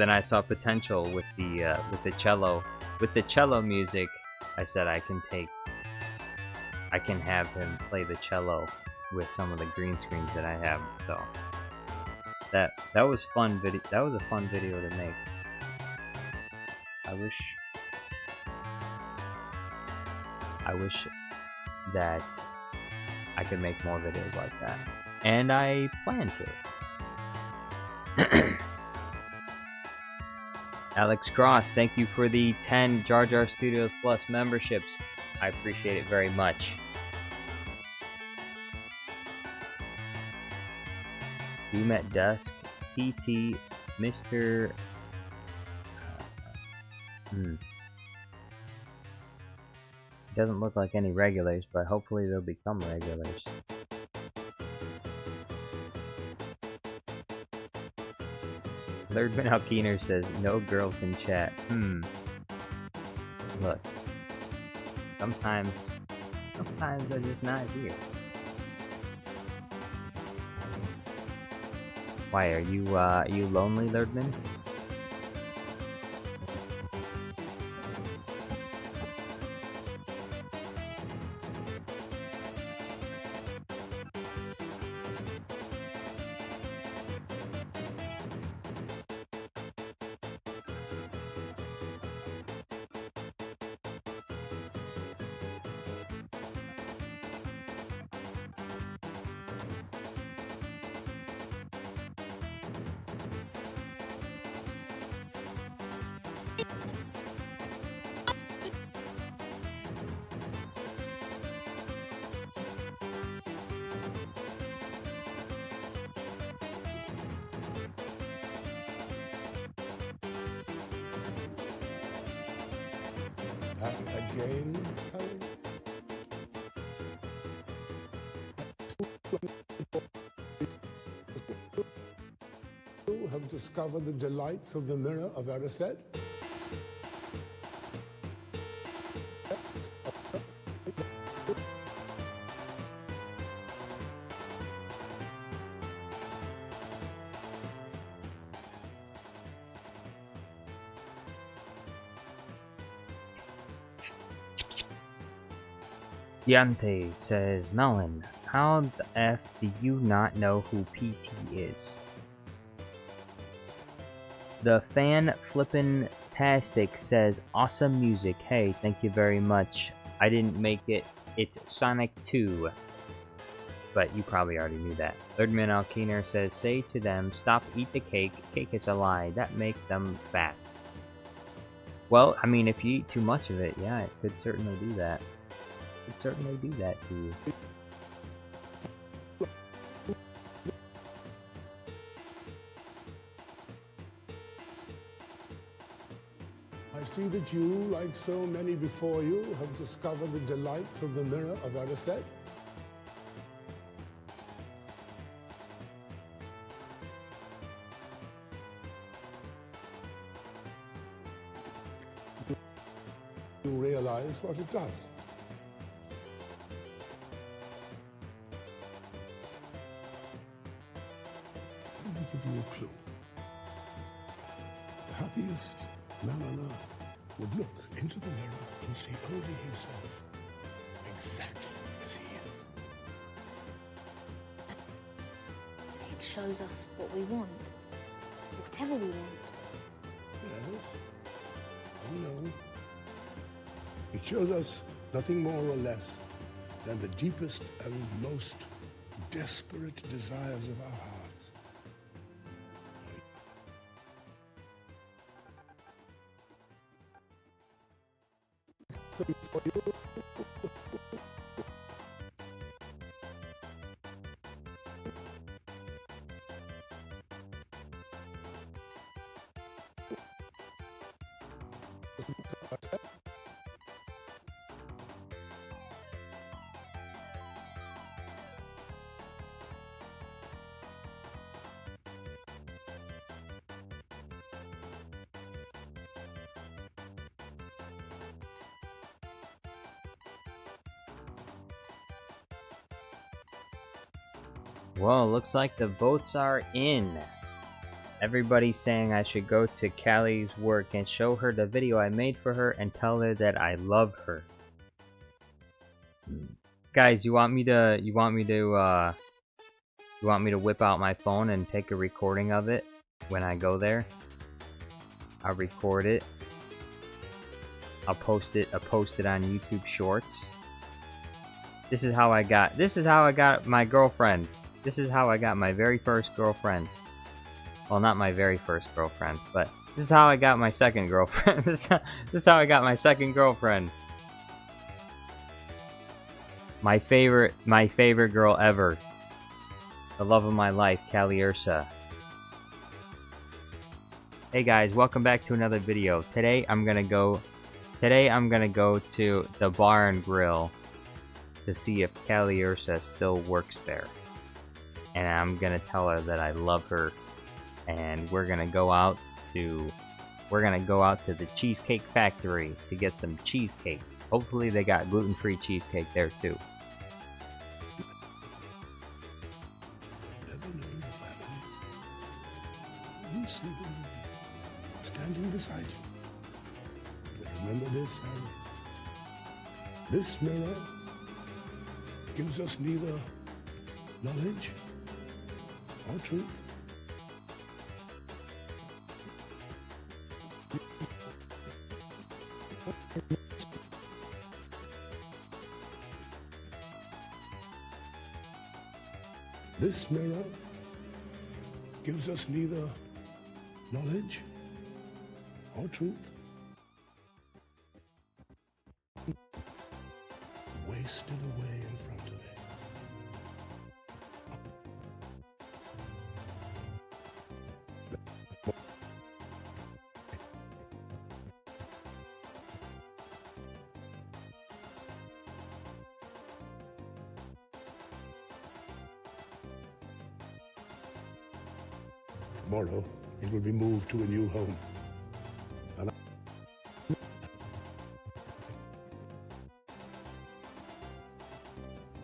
I saw potential with the cello. With the cello music, I said I can have him play the cello with some of the green screens that I have. So that was fun video. That was a fun video to make. I wish that I could make more videos like that. And I plan to. Alex Cross, thank you for the 10 Jar Jar Studios Plus memberships. I appreciate it very much. Doom at Dusk, PT, Mr. Doesn't look like any regulars, but hopefully they'll become regulars. Lerdman Alkiner says, no girls in chat. Look. Sometimes they're just not here. Why, are you lonely, Lerdman? Back again, Harry? You have discovered the delights of the mirror of Erised? Yante says, Melon, how the F do you not know who PT is? The fan flippin' tastic says, awesome music. Hey, thank you very much. I didn't make it. It's Sonic 2. But you probably already knew that. Thirdman Alkiner says, say to them, stop, eat the cake. Cake is a lie. That makes them fat. Well, I mean, if you eat too much of it, yeah, it could certainly do that. Could certainly do that to you. I see that you, like so many before you, have discovered the delights of the mirror of Erised. You realize what it does. Let me give you a clue. The happiest man on earth would look into the mirror and see only himself, exactly as he is. It shows us what we want, whatever we want. Yes, I know. It shows us nothing more or less than the deepest and most desperate desires of our hearts. Well, looks like the votes are in. Everybody's saying I should go to Callie's work and show her the video I made for her and tell her that I love her. Guys, you want me to whip out my phone and take a recording of it when I go there? I'll record it. I'll post it on YouTube Shorts. This is how I got my girlfriend. This is how I got my very first girlfriend. Well, not my very first girlfriend, but this is how I got my second girlfriend. This is how I got my second girlfriend. My favorite girl ever. The love of my life, Callie Ursa. Hey guys, welcome back to another video. Today I'm gonna go to the bar and grill to see if Callie Ursa still works there. And I'm gonna tell her that I love her, and we're gonna go out to the Cheesecake Factory to get some cheesecake. Hopefully they got gluten-free cheesecake there too. Never know the family. You see them standing beside you. But remember this, Harry. This mirror gives us neither knowledge or truth. This mirror gives us neither knowledge or truth. Wasted away in front of it. Tomorrow, it will be moved to a new home. And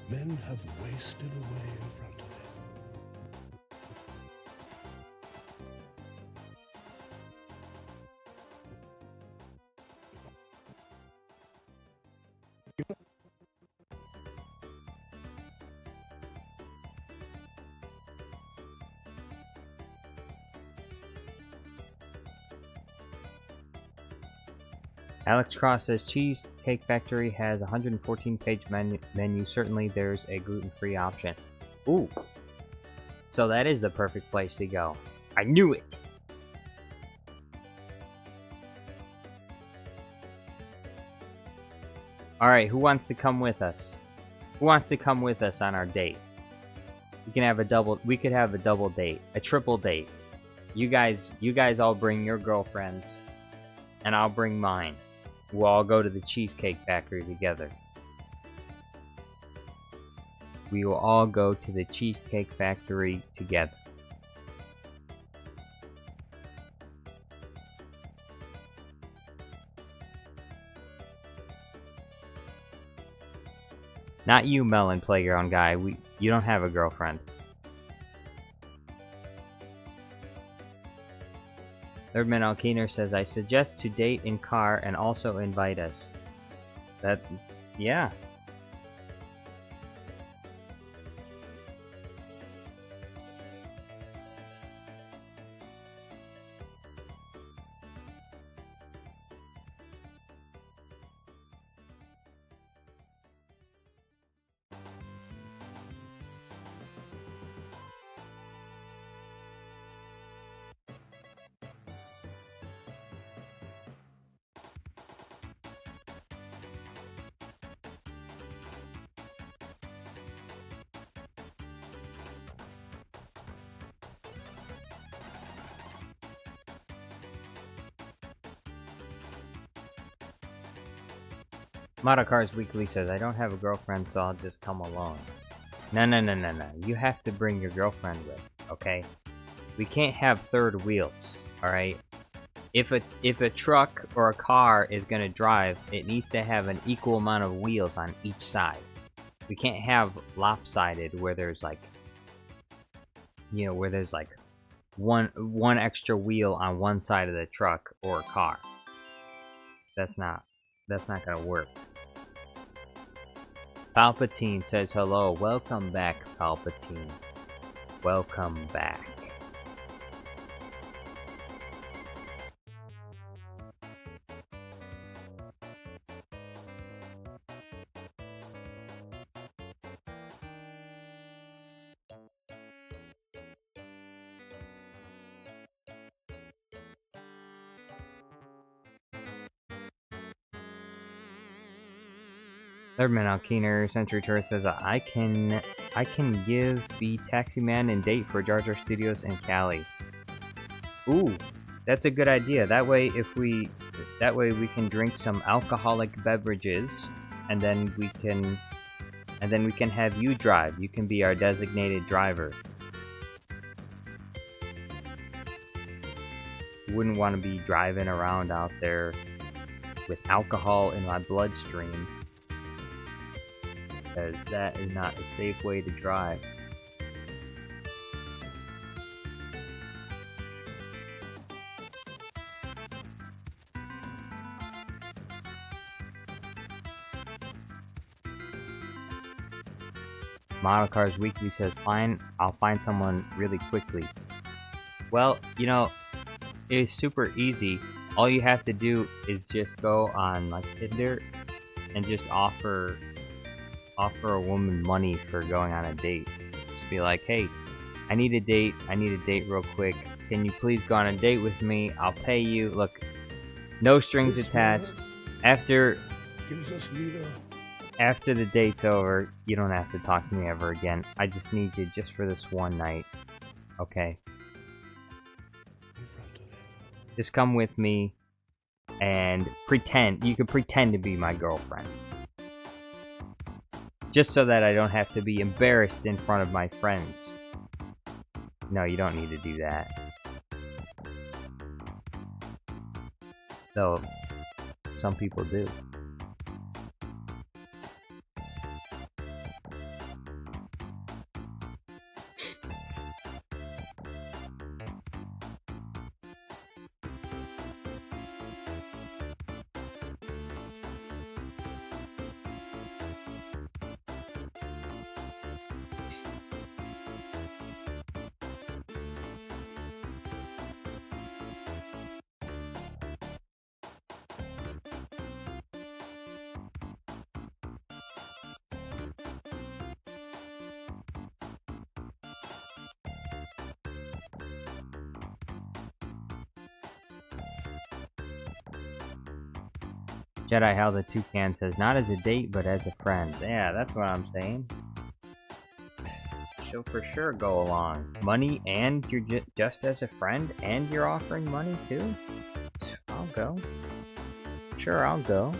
men have wasted away in front of it. Alex Cross says Cheesecake Factory has a 114-page menu. Certainly there's a gluten-free option. Ooh. So that is the perfect place to go. I knew it! Alright, who wants to come with us? Who wants to come with us on our date? We could have a double date. A triple date. You guys all bring your girlfriends. and I'll bring mine. We'll all go to the Cheesecake Factory together. We will all go to the Cheesecake Factory together. Not you, Melon Playground guy. You don't have a girlfriend. Thirdman Alkeener says, I suggest to date in car and also invite us. Yeah. Modocars Weekly says, I don't have a girlfriend, so I'll just come alone. No. You have to bring your girlfriend with, okay? We can't have third wheels, alright? If a truck or a car is gonna drive, it needs to have an equal amount of wheels on each side. We can't have lopsided where there's like, you know, where there's like one extra wheel on one side of the truck or car. That's not gonna work. Palpatine says hello. Welcome back, Palpatine. Welcome back. Thirdman Alkeener Century Turret says I can give the Taxi Man and date for Jar Jar Studios in Cali. Ooh, that's a good idea. That way we can drink some alcoholic beverages, and then we can have you drive. You can be our designated driver. Wouldn't want to be driving around out there with alcohol in my bloodstream, because that is not a safe way to drive. Model Cars Weekly says, fine, I'll find someone really quickly. Well, you know, it's super easy. All you have to do is just go on like Tinder and just offer a woman money for going on a date. Just be like, hey, I need a date real quick. Can you please go on a date with me? I'll pay you. Look, no strings attached. After the date's over, you don't have to talk to me ever again. I just need you just for this one night. Okay? Just come with me and pretend. You can pretend to be my girlfriend. Just so that I don't have to be embarrassed in front of my friends. No, you don't need to do that. Though, some people do. Jedi Hal the Toucan says, not as a date, but as a friend. Yeah, that's what I'm saying. She'll for sure go along. Money, and you're just as a friend, and you're offering money too? I'll go. Sure, I'll go.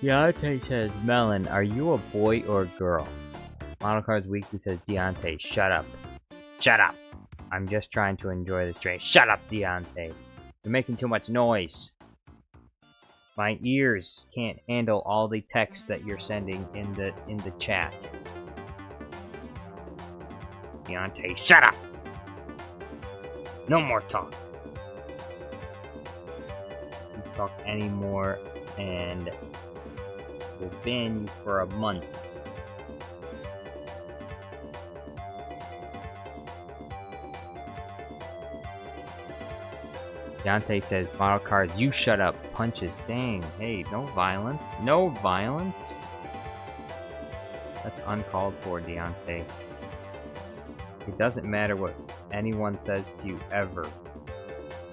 Deontay says, Melon, are you a boy or a girl? Model Cars Weekly says, Deontay, shut up. Shut up! I'm just trying to enjoy this train. Shut up, Deontay! You're making too much noise. My ears can't handle all the text that you're sending in the chat. Deontay, shut up! No more talk. You talk anymore and we'll ban you for a month. Deontay says, Model Cars, you shut up. Punches. Dang. Hey, no violence. No violence. That's uncalled for, Deontay. It doesn't matter what anyone says to you ever.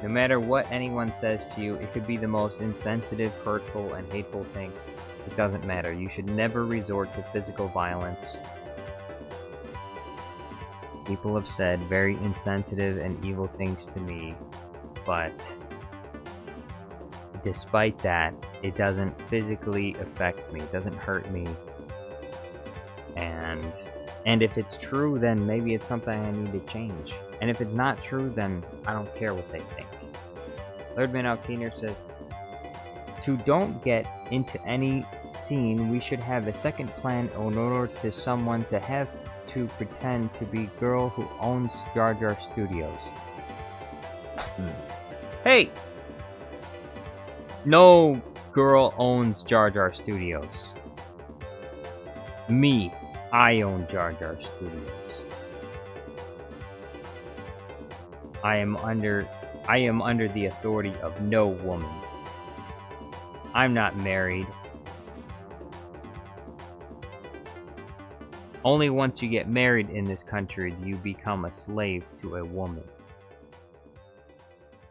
No matter what anyone says to you, it could be the most insensitive, hurtful, and hateful thing. It doesn't matter. You should never resort to physical violence. People have said very insensitive and evil things to me, but despite that, it doesn't physically affect me. It doesn't hurt me. And if it's true, then maybe it's something I need to change. And if it's not true, then I don't care what they think. Thirdman Alkeener says, to don't get into any scene, we should have a second plan in order to someone to have to pretend to be girl who owns Jar Jar Studios. Hey! No girl owns Jar Jar Studios. Me. I own Jar Jar Studios. I am under the authority of no woman. I'm not married. Only once you get married in this country do you become a slave to a woman.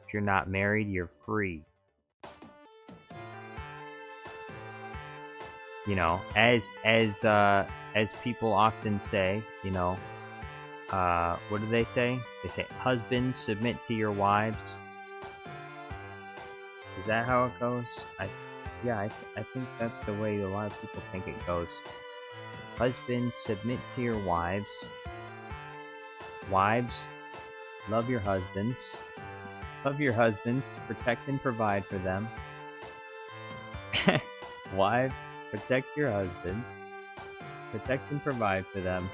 If you're not married, you're free. You know, as people often say, you know, what do they say? They say, husbands, submit to your wives. Is that how it goes? I think that's the way a lot of people think it goes. Husbands, submit to your wives. Wives, love your husbands. Love your husbands, protect and provide for them. Wives, protect your husbands. Protect and provide for them.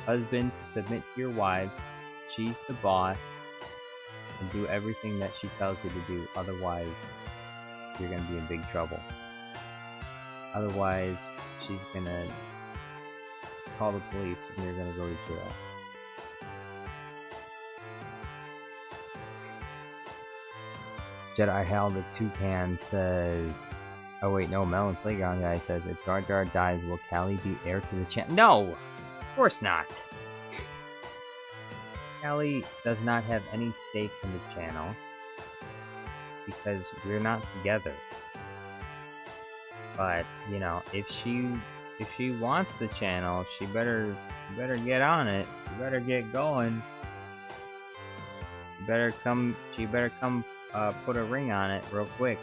Husbands, submit to your wives. She's the boss. And do everything that she tells you to do. Otherwise, you're going to be in big trouble. Otherwise, she's going to call the police and you're going to go to jail. Jedi Hal the Toucan says... Oh wait, no, Melon Playground guy says, if Jar Jar dies, will Callie be heir to the channel? No! Of course not! Callie does not have any stake in the channel. Because we're not together. But, you know, if she wants the channel, she better get on it. She better get going. She better come put a ring on it real quick.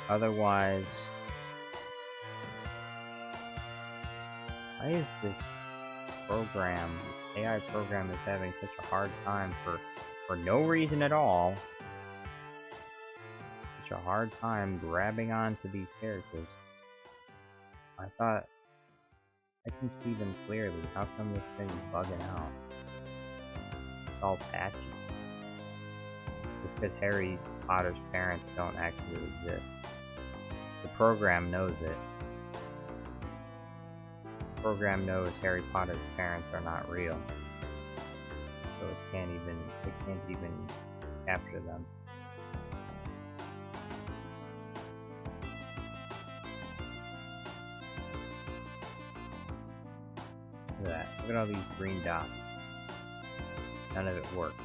Otherwise, why is this program, this AI program, is having such a hard time for no reason at all? Such a hard time grabbing onto these characters. I thought I can see them clearly. How come this thing is bugging out? It's all patchy. It's because Harry Potter's parents don't actually exist. The program knows it. The program knows Harry Potter's parents are not real. So it can't even capture them. Look at that. Look at all these green dots. None of it worked.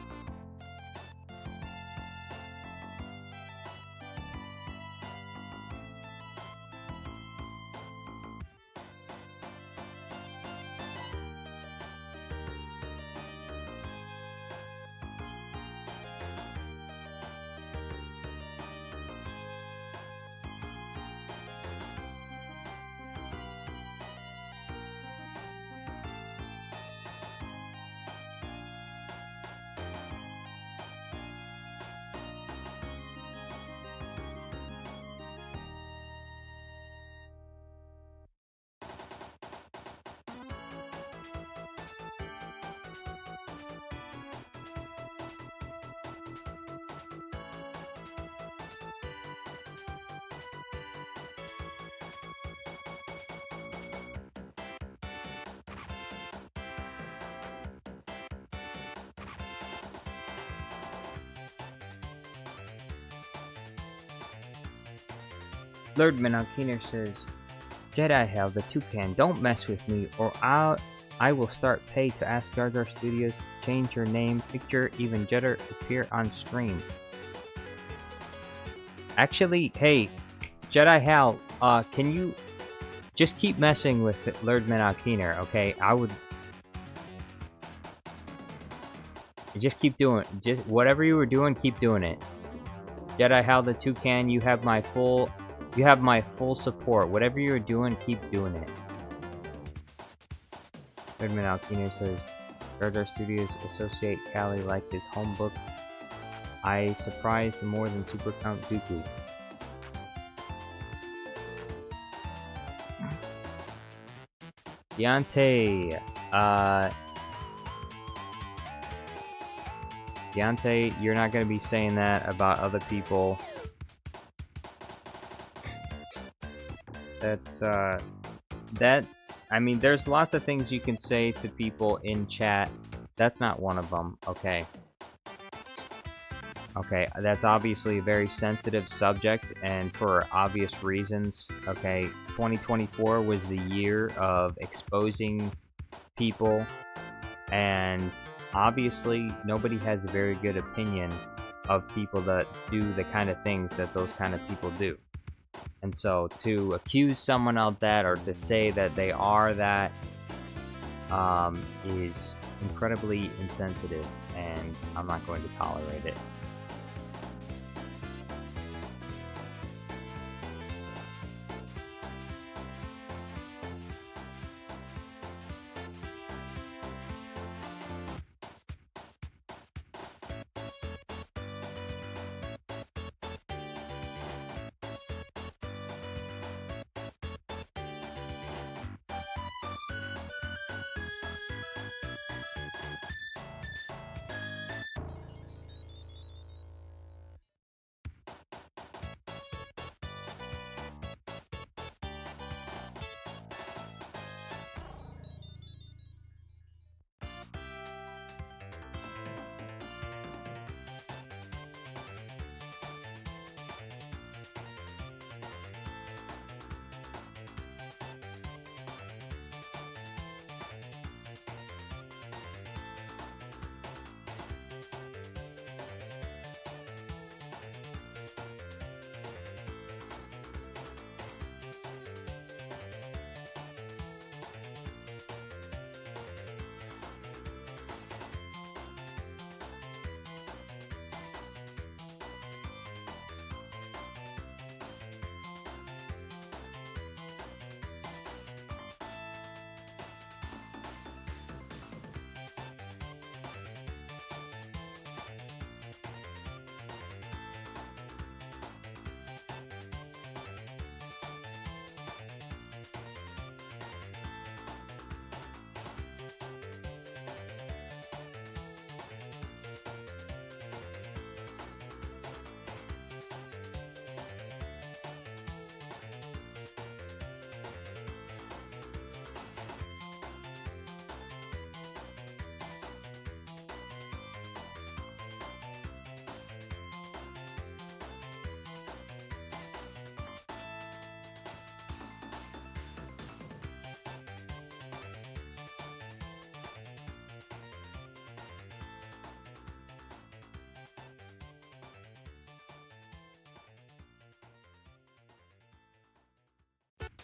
Lordman Alkiner says, Jedi Hell, the Toucan, don't mess with me, or I will start pay to ask Jar Jar Studios to change your name, picture, even Jeddah appear on stream. Actually, hey, Jedi Hell, can you just keep messing with Lordman Alkiner, okay? I would just keep doing just whatever you were doing, keep doing it. Jedi Hell the Toucan, you have my full support. Whatever you're doing, keep doing it. Lordman Alkiner says, Jar Jar Studios associate Callie like his home book. I surprised more than Super Count Dooku. Deontay, Deontay, you're not gonna be saying that about other people. That's, I mean, there's lots of things you can say to people in chat. That's not one of them, okay? Okay, that's obviously a very sensitive subject, and for obvious reasons, okay? 2024 was the year of exposing people, and obviously nobody has a very good opinion of people that do the kind of things that those kind of people do. And so to accuse someone of that, or to say that they are that, is incredibly insensitive, and I'm not going to tolerate it.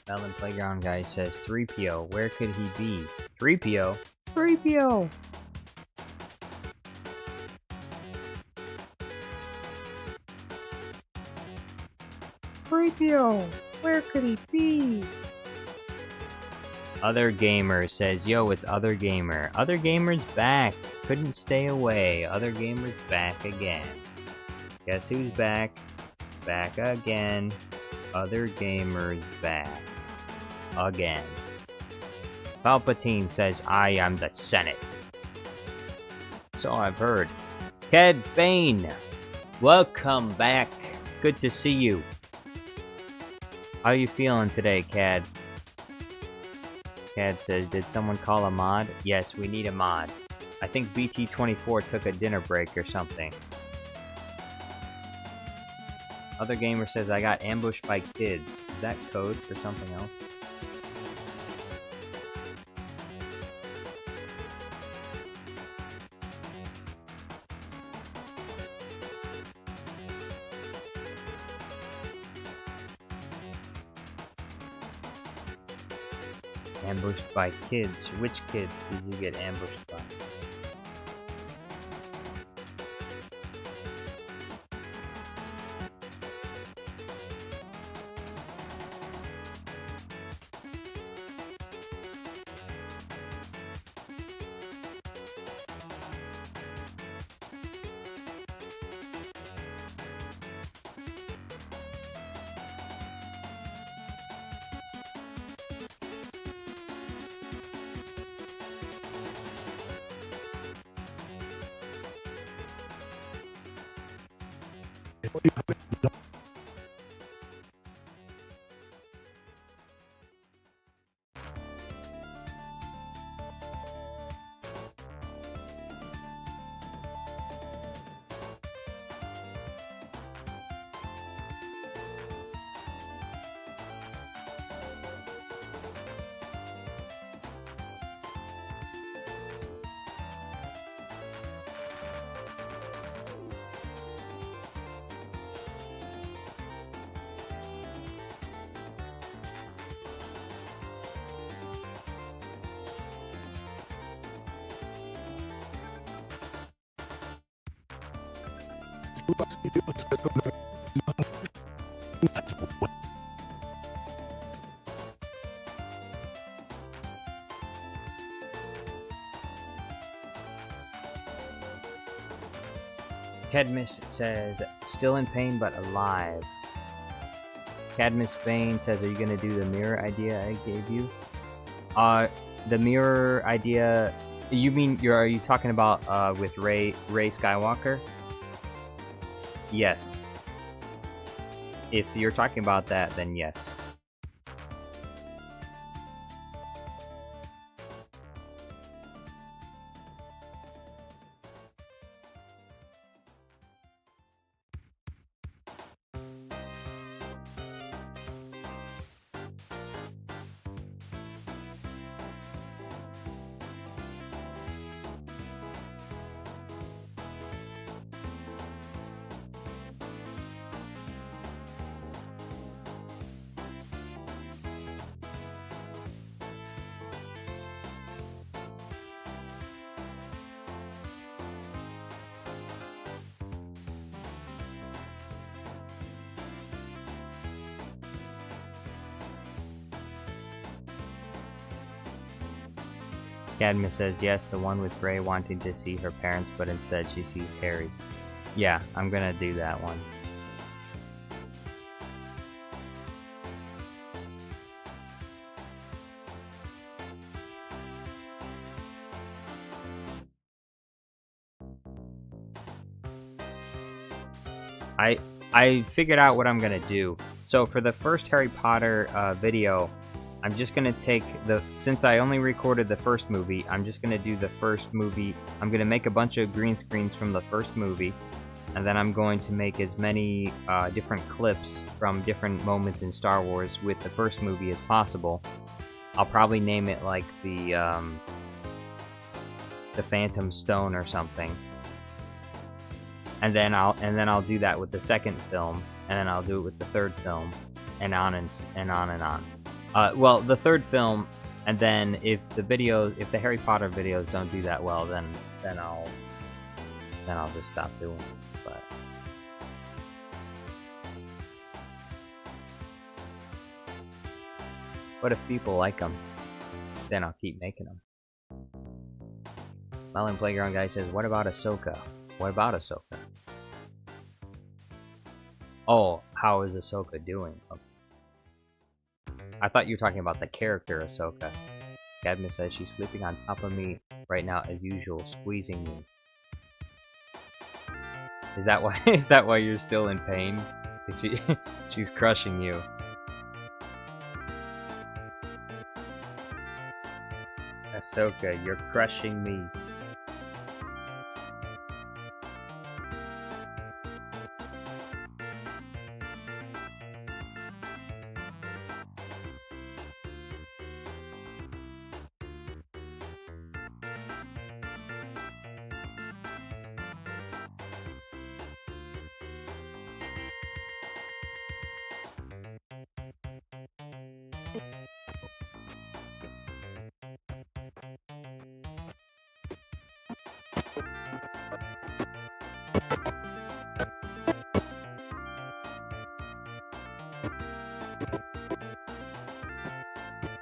Melon Playground guy says 3PO, where could he be? 3PO? 3PO! Where could he be? Other Gamer says, yo, it's Other Gamer. Other Gamer's back. Couldn't stay away. Other Gamer's back again. Guess who's back? Back again. Other Gamer's back. Again. Palpatine says, I am the Senate. So I've heard. Cad Bane, welcome back. Good to see you. How you feeling today, Cad? Cad says, did someone call a mod? Yes, we need a mod. I think BT24 took a dinner break or something. Other gamer says I got ambushed by kids. Is that code for something else? Ambushed by kids. Which kids did you get ambushed by? Cadmus says, still in pain but alive. Cadmus Bane says, are you gonna do the mirror idea I gave you? The mirror idea, you mean, are you talking about with Rey Skywalker? Yes. If you're talking about that, then yes. Cadmus says, yes, the one with Rey wanting to see her parents, but instead she sees Harry's. Yeah, I'm gonna do that one. I figured out what I'm gonna do. So for the first Harry Potter video, I'm just gonna take since I only recorded the first movie, I'm just gonna do the first movie. I'm gonna make a bunch of green screens from the first movie, and then I'm going to make as many different clips from different moments in Star Wars with the first movie as possible. I'll probably name it like the Phantom Stone or something. And then I'll do that with the second film, and then I'll do it with the third film, and on and on. Well, the third film, and then if the Harry Potter videos don't do that well, then I'll just stop doing it. But what if people like them? Then I'll keep making them. Melon Playground Guy says, "What about Ahsoka? What about Ahsoka?" Oh, how is Ahsoka doing? Okay. I thought you were talking about the character Ahsoka. Cadmus says she's sleeping on top of me right now as usual, squeezing me. Is that why? Is that why you're still in pain? She's crushing you. Ahsoka, you're crushing me.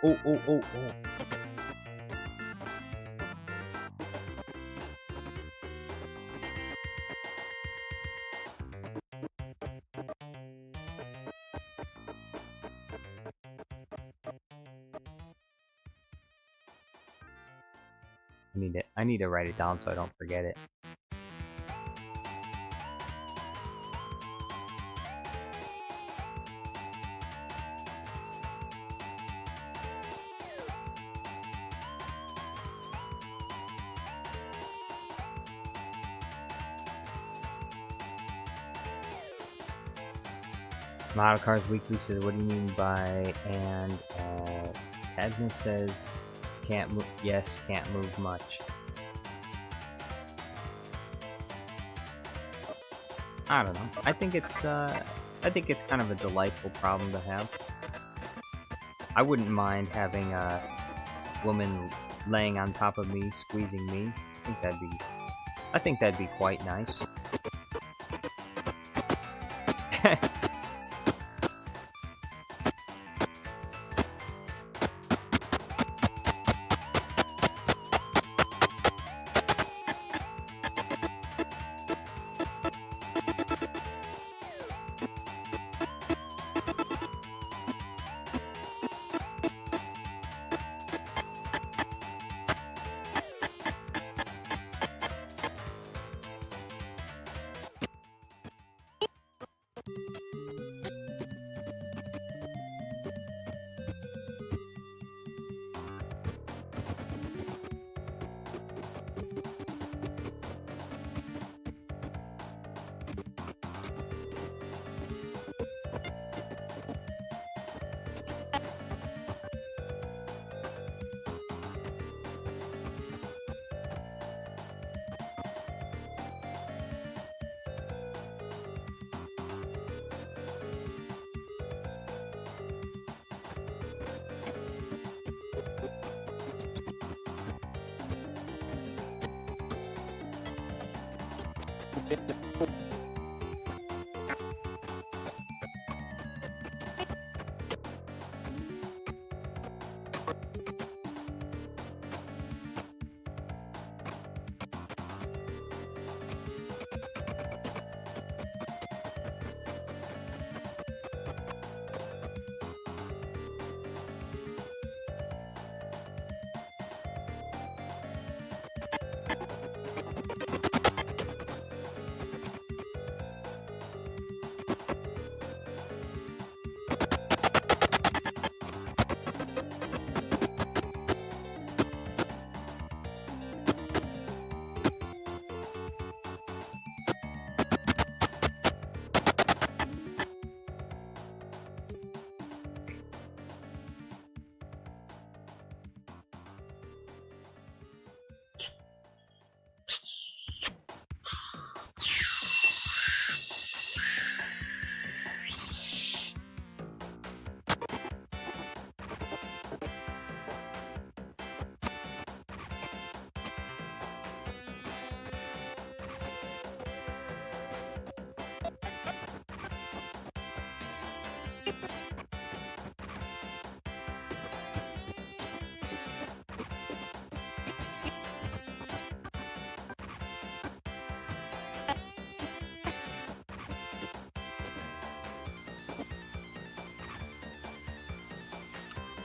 Oh, oh, oh, oh. I need to write it down so I don't forget it. Model Cars Weekly says, what do you mean by and Cadmus says can't move, yes, can't move much. I don't know. I think it's kind of a delightful problem to have. I wouldn't mind having a woman laying on top of me, squeezing me. I think that'd be quite nice.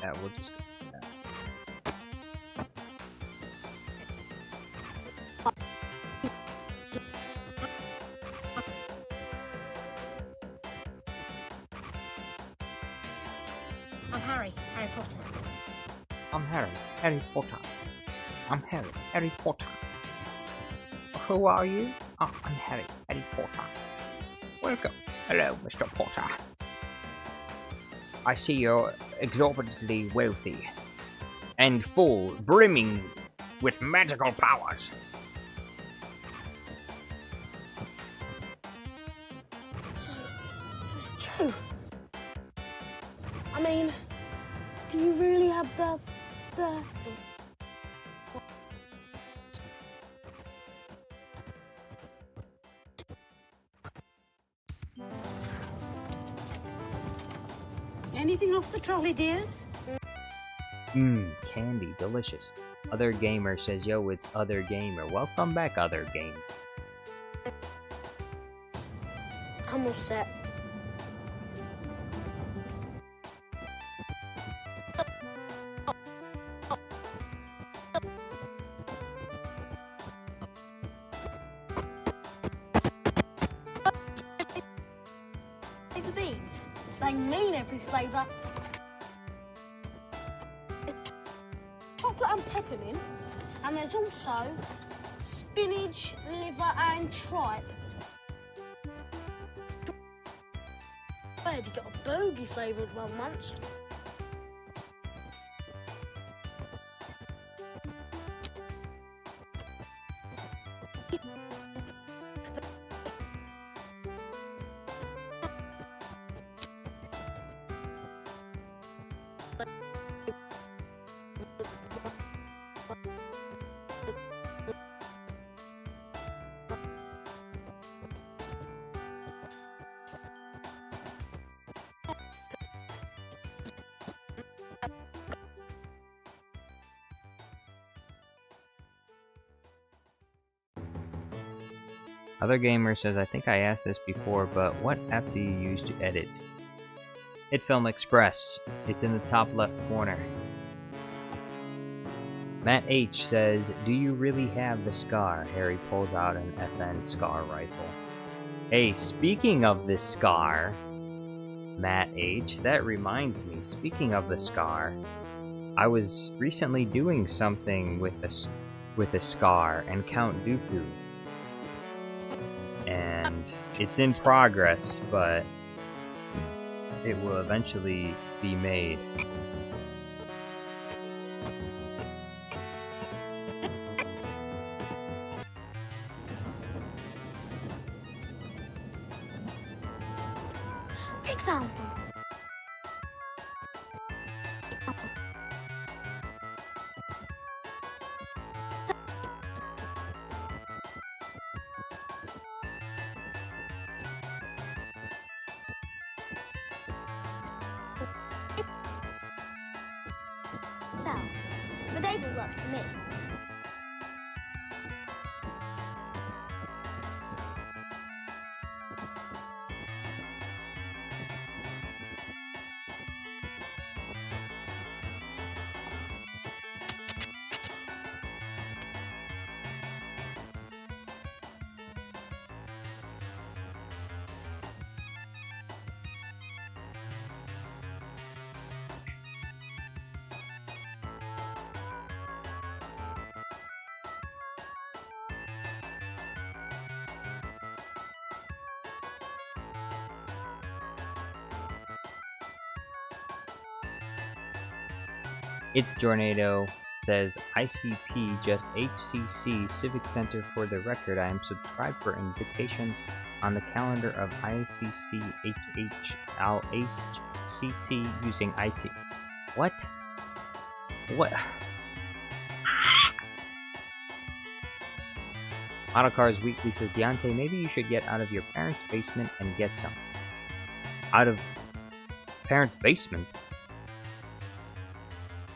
Yeah, we'll just do that. I'm Harry Potter. I'm Harry Potter. I'm Harry Potter. Who are you? Oh, I'm Harry Potter. Welcome. Hello, Mr. Potter. I see you're exorbitantly wealthy and full, brimming with magical powers. So it's true. I mean, do you really have the Anything off the trolley, dears? Mmm, candy, delicious. Other Gamer says, yo, it's Other Gamer. Welcome back, Other Gamer. I'm all set. Flavor beans. They mean every flavour. Chocolate and peppermint, and there's also spinach, liver, and tripe. I heard you got a bogey flavoured one once. Other Gamer says, I think I asked this before, but what app do you use to edit? HitFilm Express. It's in the top left corner. Matt H says, do you really have the SCAR? Harry pulls out an FN SCAR rifle. Hey, speaking of this SCAR, Matt H, that reminds me, speaking of the SCAR, I was recently doing something with a SCAR and Count Dooku. And it's in progress, but it will eventually be made. Example. South, but they've all worked for me. It's Jornado says, ICP just HCC Civic Center for the record. I am subscribed for invitations on the calendar of ICC HHLHCC using IC. What? What? Model Cars Weekly says, Deontay, maybe you should get out of your parents' basement and get some. Out of parents' basement?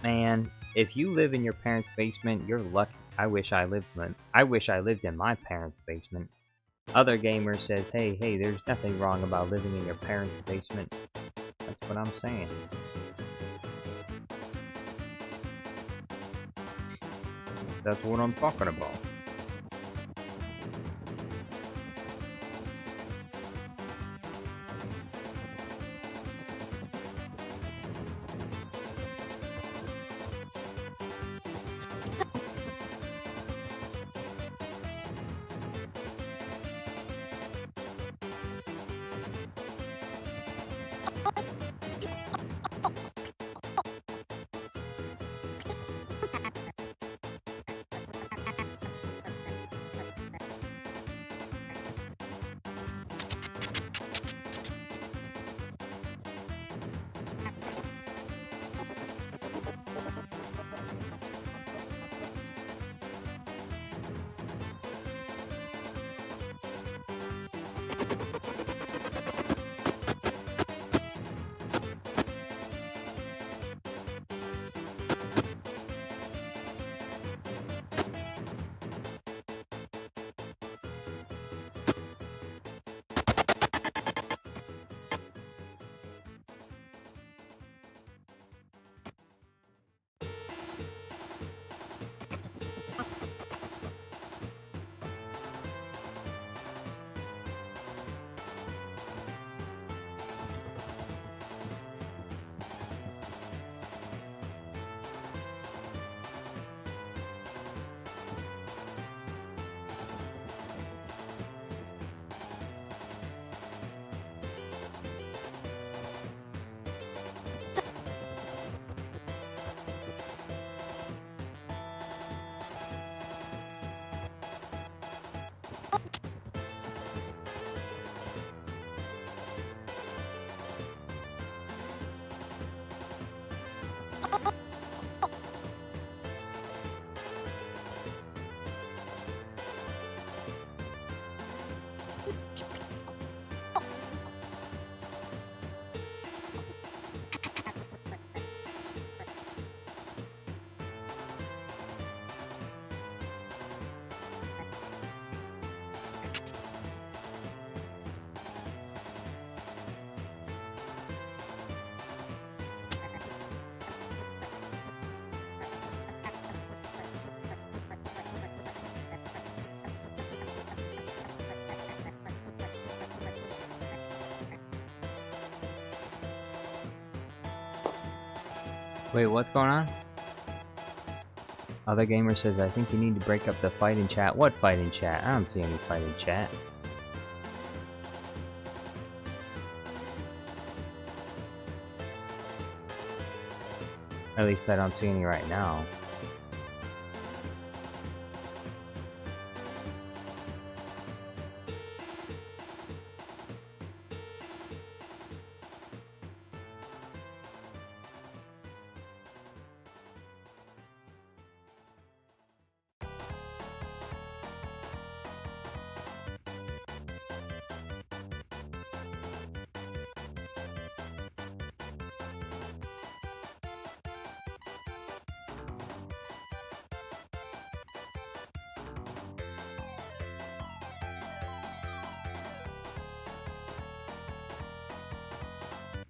Man, if you live in your parents' basement, you're lucky. I wish I lived in my parents' basement. Other Gamer says, hey, there's nothing wrong about living in your parents' basement. That's what I'm saying. That's what I'm talking about. Wait, what's going on? Other gamer says, I think you need to break up the fight in chat. What fight in chat? I don't see any fight in chat. At least I don't see any right now.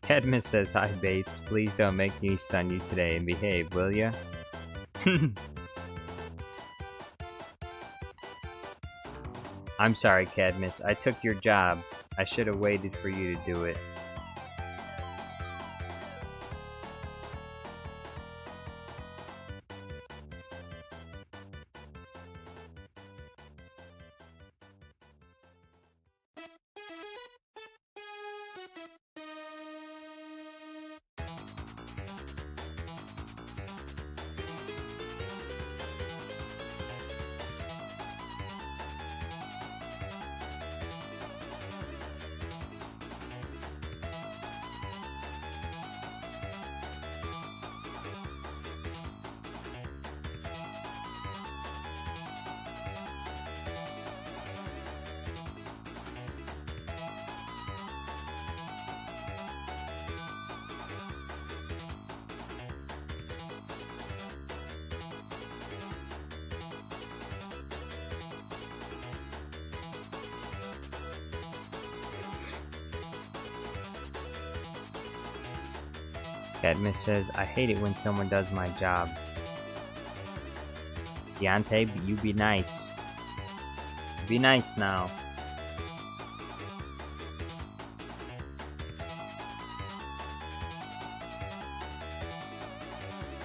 Cadmus says, hi Bates, please don't make me stun you today and behave, will ya? I'm sorry, Cadmus, I took your job. I should have waited for you to do it. Cadmus says, I hate it when someone does my job. Deontay, you be nice. Be nice now.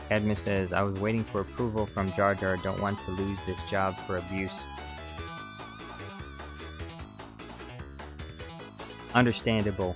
Cadmus says, I was waiting for approval from Jar Jar. Don't want to lose this job for abuse. Understandable.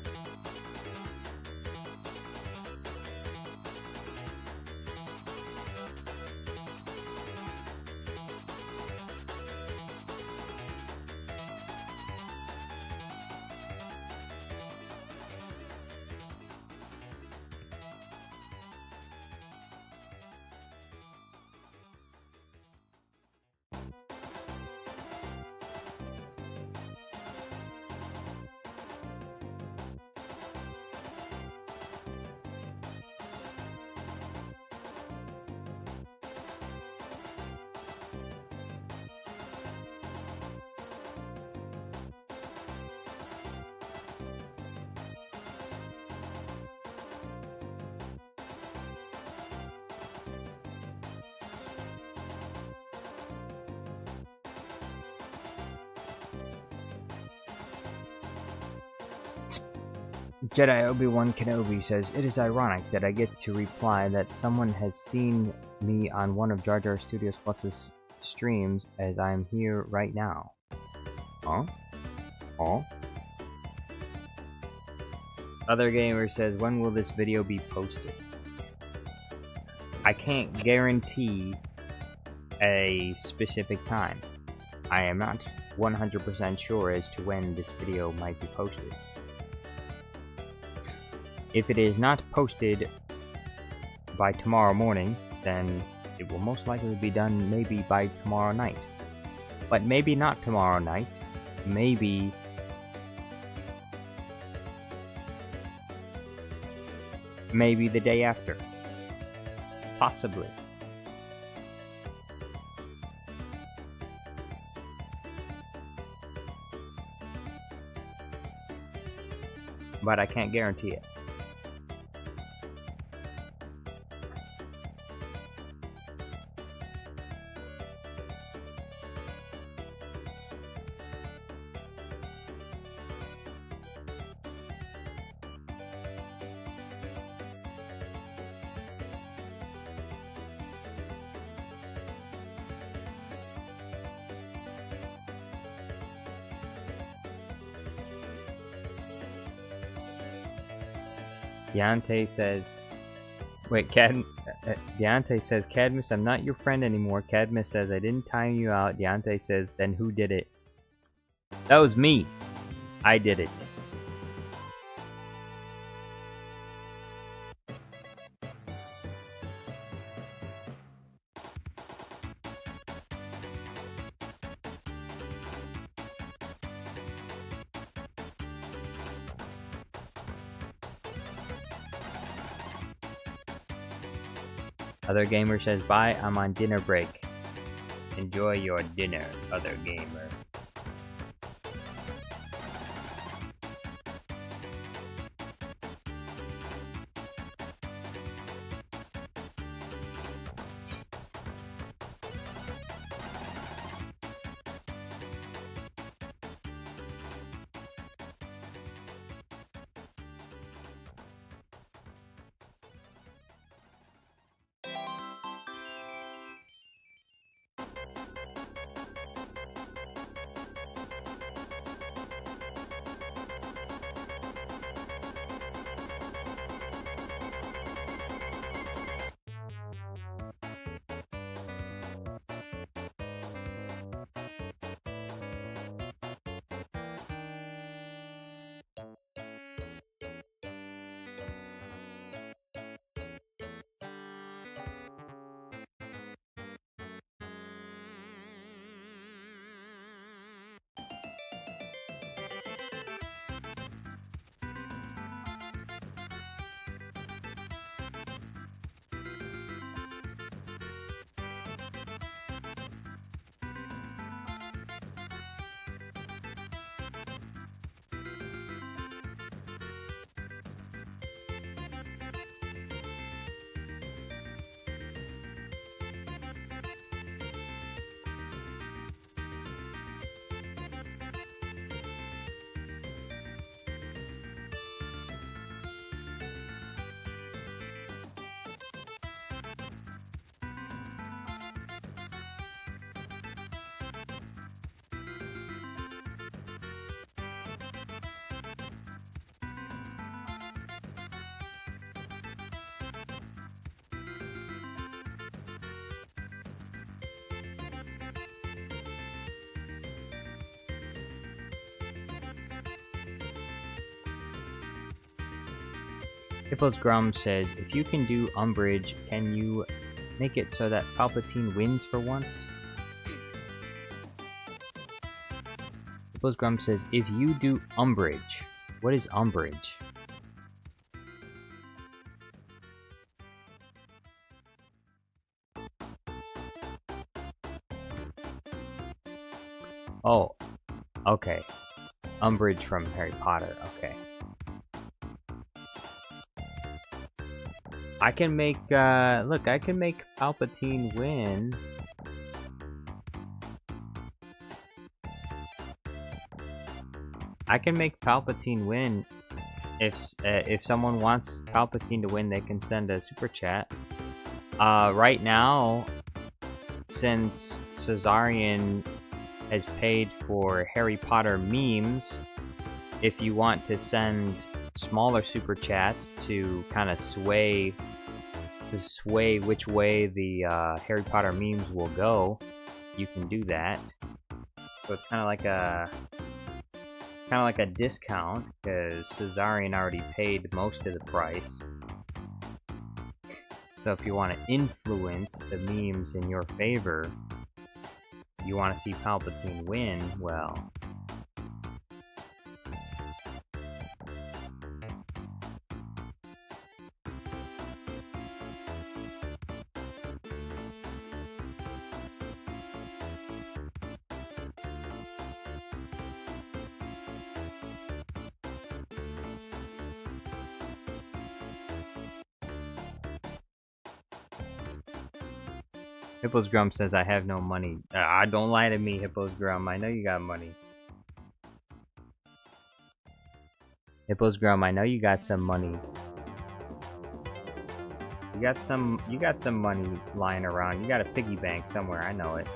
Jedi Obi-Wan Kenobi says, it is ironic that I get to reply that someone has seen me on one of Jar Jar Studios Plus's streams as I am here right now. Huh? Huh? Other gamer says, when will this video be posted? I can't guarantee a specific time. I am not 100% sure as to when this video might be posted. If it is not posted by tomorrow morning, then it will most likely be done maybe by tomorrow night. But maybe not tomorrow night, maybe the day after. Possibly. But I can't guarantee it. Deontay says, wait, Deontay says, Cadmus, I'm not your friend anymore. Cadmus says, I didn't time you out. Deontay says, then who did it? That was me. I did it. Other gamer says, bye, I'm on dinner break. Enjoy your dinner, other gamer. Hippos Grum says, if you can do Umbridge, can you make it so that Palpatine wins for once? Hippos Grum says, if you do Umbridge, what is Umbridge? Oh, okay. Umbridge from Harry Potter, okay. I can make, look, I can make Palpatine win. I can make Palpatine win. If someone wants Palpatine to win, they can send a super chat. Right now, since Cesarian has paid for Harry Potter memes, if you want to send smaller super chats to kind of sway which way the Harry Potter memes will go, you can do that. So it's kind of like a discount because Cesarian already paid most of the price. So if you want to influence the memes in your favor, you want to see Palpatine win, well, Hippos Grum says, I have no money. Don't lie to me, Hippos Grum. I know you got money. Hippos Grum, I know you got some money. You got some money lying around. You got a piggy bank somewhere, I know it.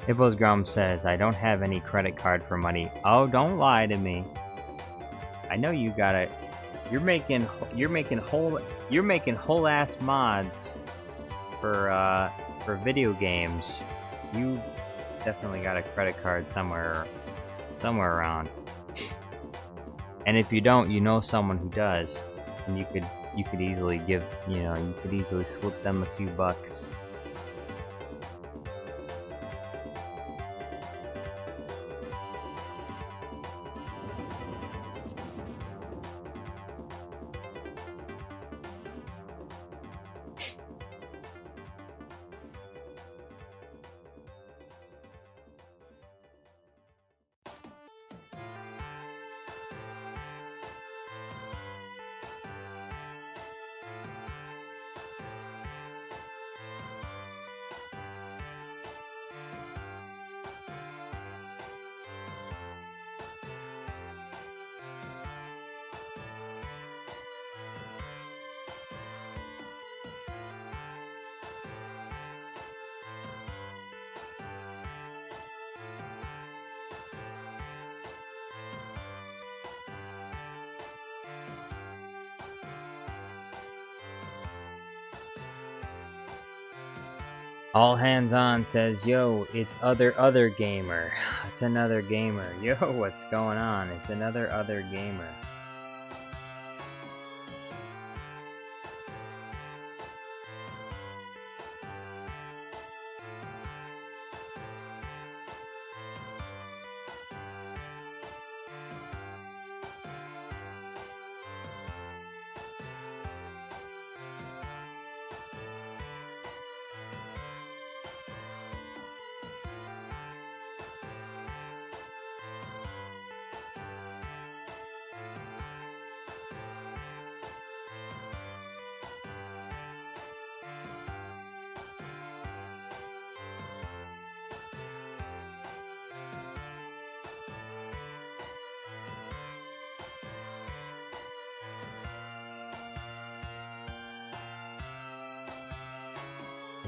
Hippos Grum says, I don't have any credit card for money. Oh, don't lie to me. I know you got it. You're making whole ass mods for video games. You definitely got a credit card somewhere around. And if you don't, you know someone who does, and you could easily give, you could easily slip them a few bucks. All Hands On says, yo, it's other gamer. It's another gamer. Yo, what's going on? It's other gamer.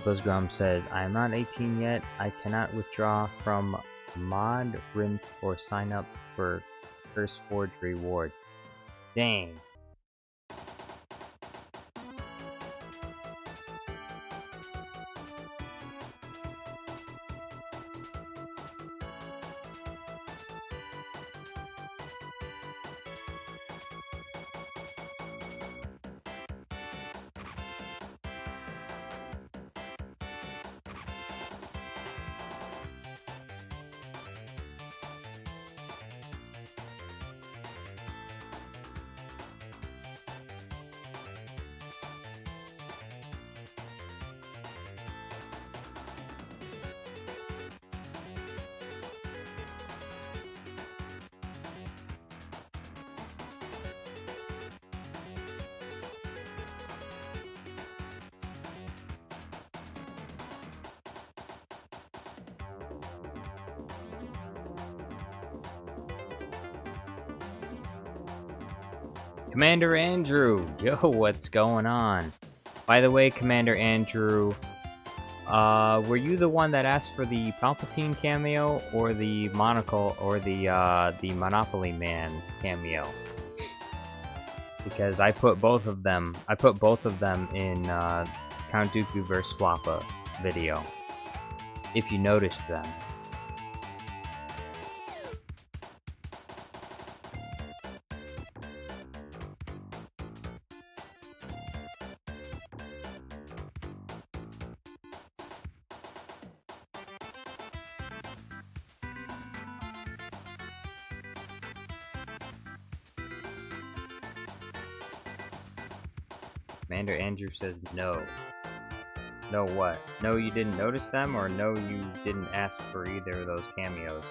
Buzzgrum says, I am not 18 yet. I cannot withdraw from ModRimp or sign up for CurseForge reward. Dang. Commander Andrew, yo, what's going on? By the way, Commander Andrew, were you the one that asked for the Palpatine cameo or the Monocle or the Monopoly Man cameo? Because I put both of them. In Count Dooku vs. Floppa video. If you noticed them. Commander Andrew says no. No what? No, you didn't notice them, or no, you didn't ask for either of those cameos?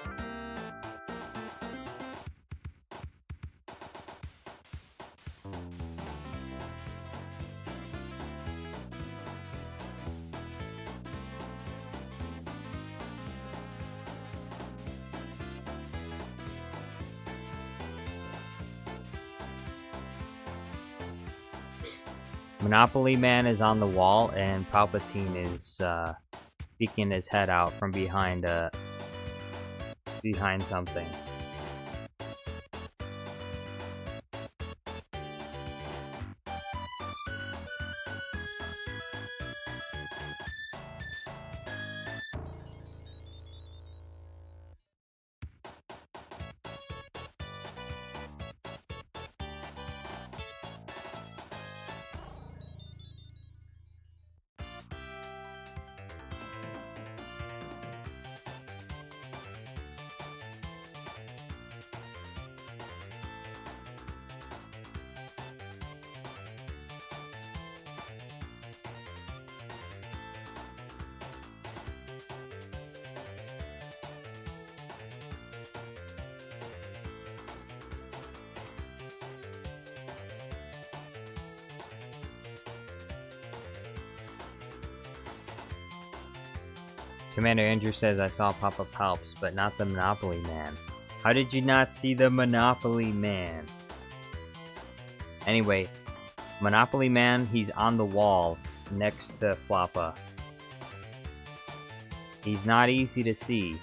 Monopoly Man is on the wall, and Palpatine is peeking his head out from behind something. Commander Andrew says, I saw pop-up helps, but not the Monopoly Man. How did you not see the Monopoly Man? Anyway, Monopoly Man, he's on the wall next to Floppa. He's not easy to see.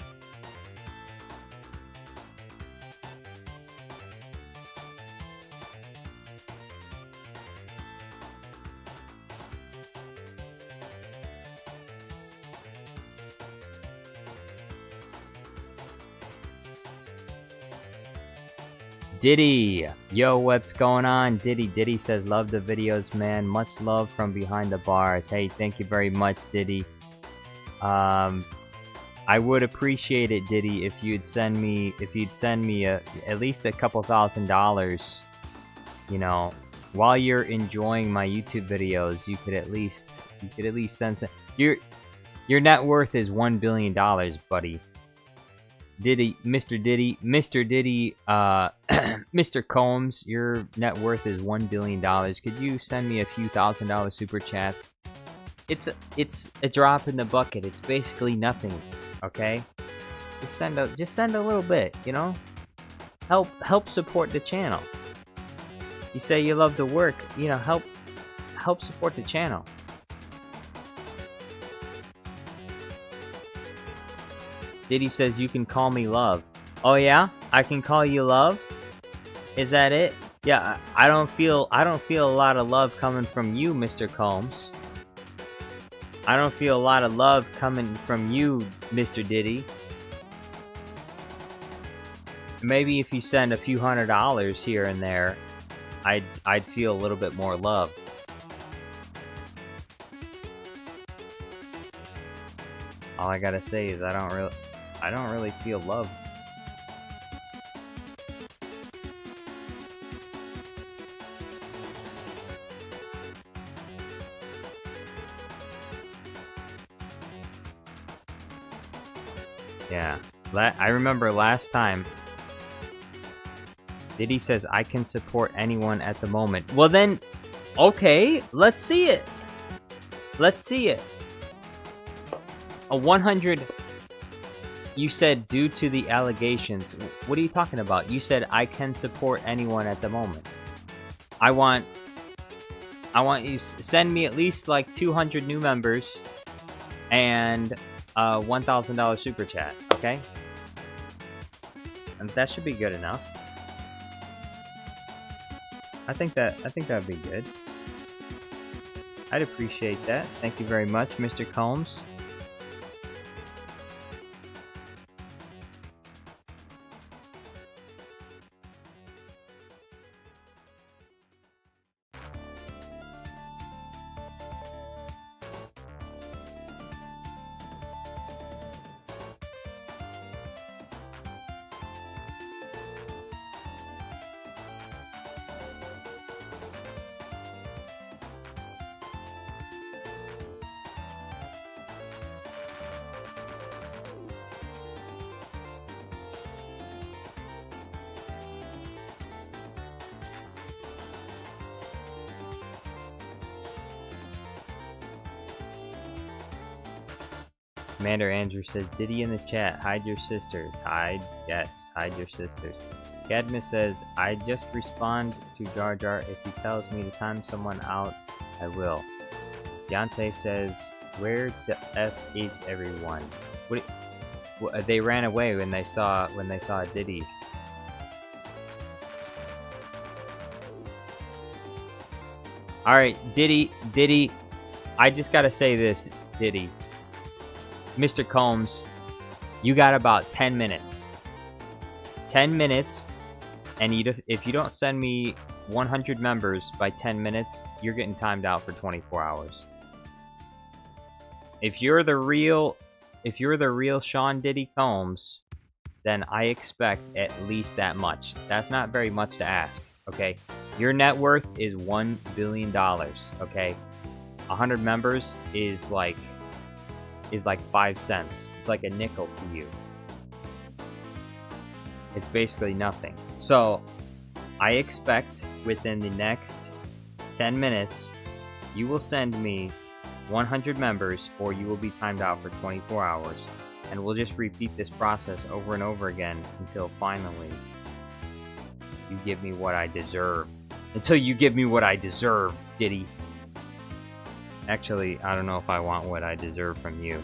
Diddy! Yo, what's going on? Diddy says, love the videos, man. Much love from behind the bars. Hey, thank you very much, Diddy. I would appreciate it, Diddy, if you'd send me at least a couple $1,000s. You know, while you're enjoying my YouTube videos, you could at least send some. Your net worth is $1 billion, buddy. Diddy, Mr. Diddy, Mr. Combs, your net worth is $1 billion. Could you send me a few $1,000 super chats? It's a drop in the bucket. It's basically nothing. Okay, just send a little bit. You know, help support the channel. You say you love the work. You know, help support the channel. Diddy says, you can call me love. Oh yeah? I can call you love? Is that it? Yeah, I don't feel a lot of love coming from you, Mr. Combs. I don't feel a lot of love coming from you, Mr. Diddy. Maybe if you send a few $100s here and there, I'd feel a little bit more love. All I gotta say is I don't really feel love. Yeah, I remember last time Diddy says I can support anyone at the moment. Well then, okay, let's see it. Let's see it. A 100. You said due to the allegations. What are you talking about? You said I can support anyone at the moment. I want you to send me at least like 200 new members and a $1,000 super chat, okay? And that should be good enough. I think that'd be good. I'd appreciate that. Thank you very much, Mr. Combs. Commander Andrew says, Diddy in the chat, hide your sisters. Yes, hide your sisters. Cadmus says, I just respond to Jar Jar. If he tells me to time someone out, I will. Deontay says, Where the F is everyone? They ran away when they saw Diddy. All right, Diddy. I just gotta say this, Diddy. Mr. Combs, you got about 10 minutes. 10 minutes, and if you don't send me 100 members by 10 minutes, you're getting timed out for 24 hours. If you're the real Sean Diddy Combs, then I expect at least that much. That's not very much to ask, okay? Your net worth is $1 billion, okay? 100 members is like 5 cents. It's like a nickel to you. It's basically nothing. So, I expect within the next 10 minutes, you will send me 100 members or you will be timed out for 24 hours. And we'll just repeat this process over and over again until finally you give me what I deserve. Until you give me what I deserve, Diddy. Actually, I don't know if I want what I deserve from you.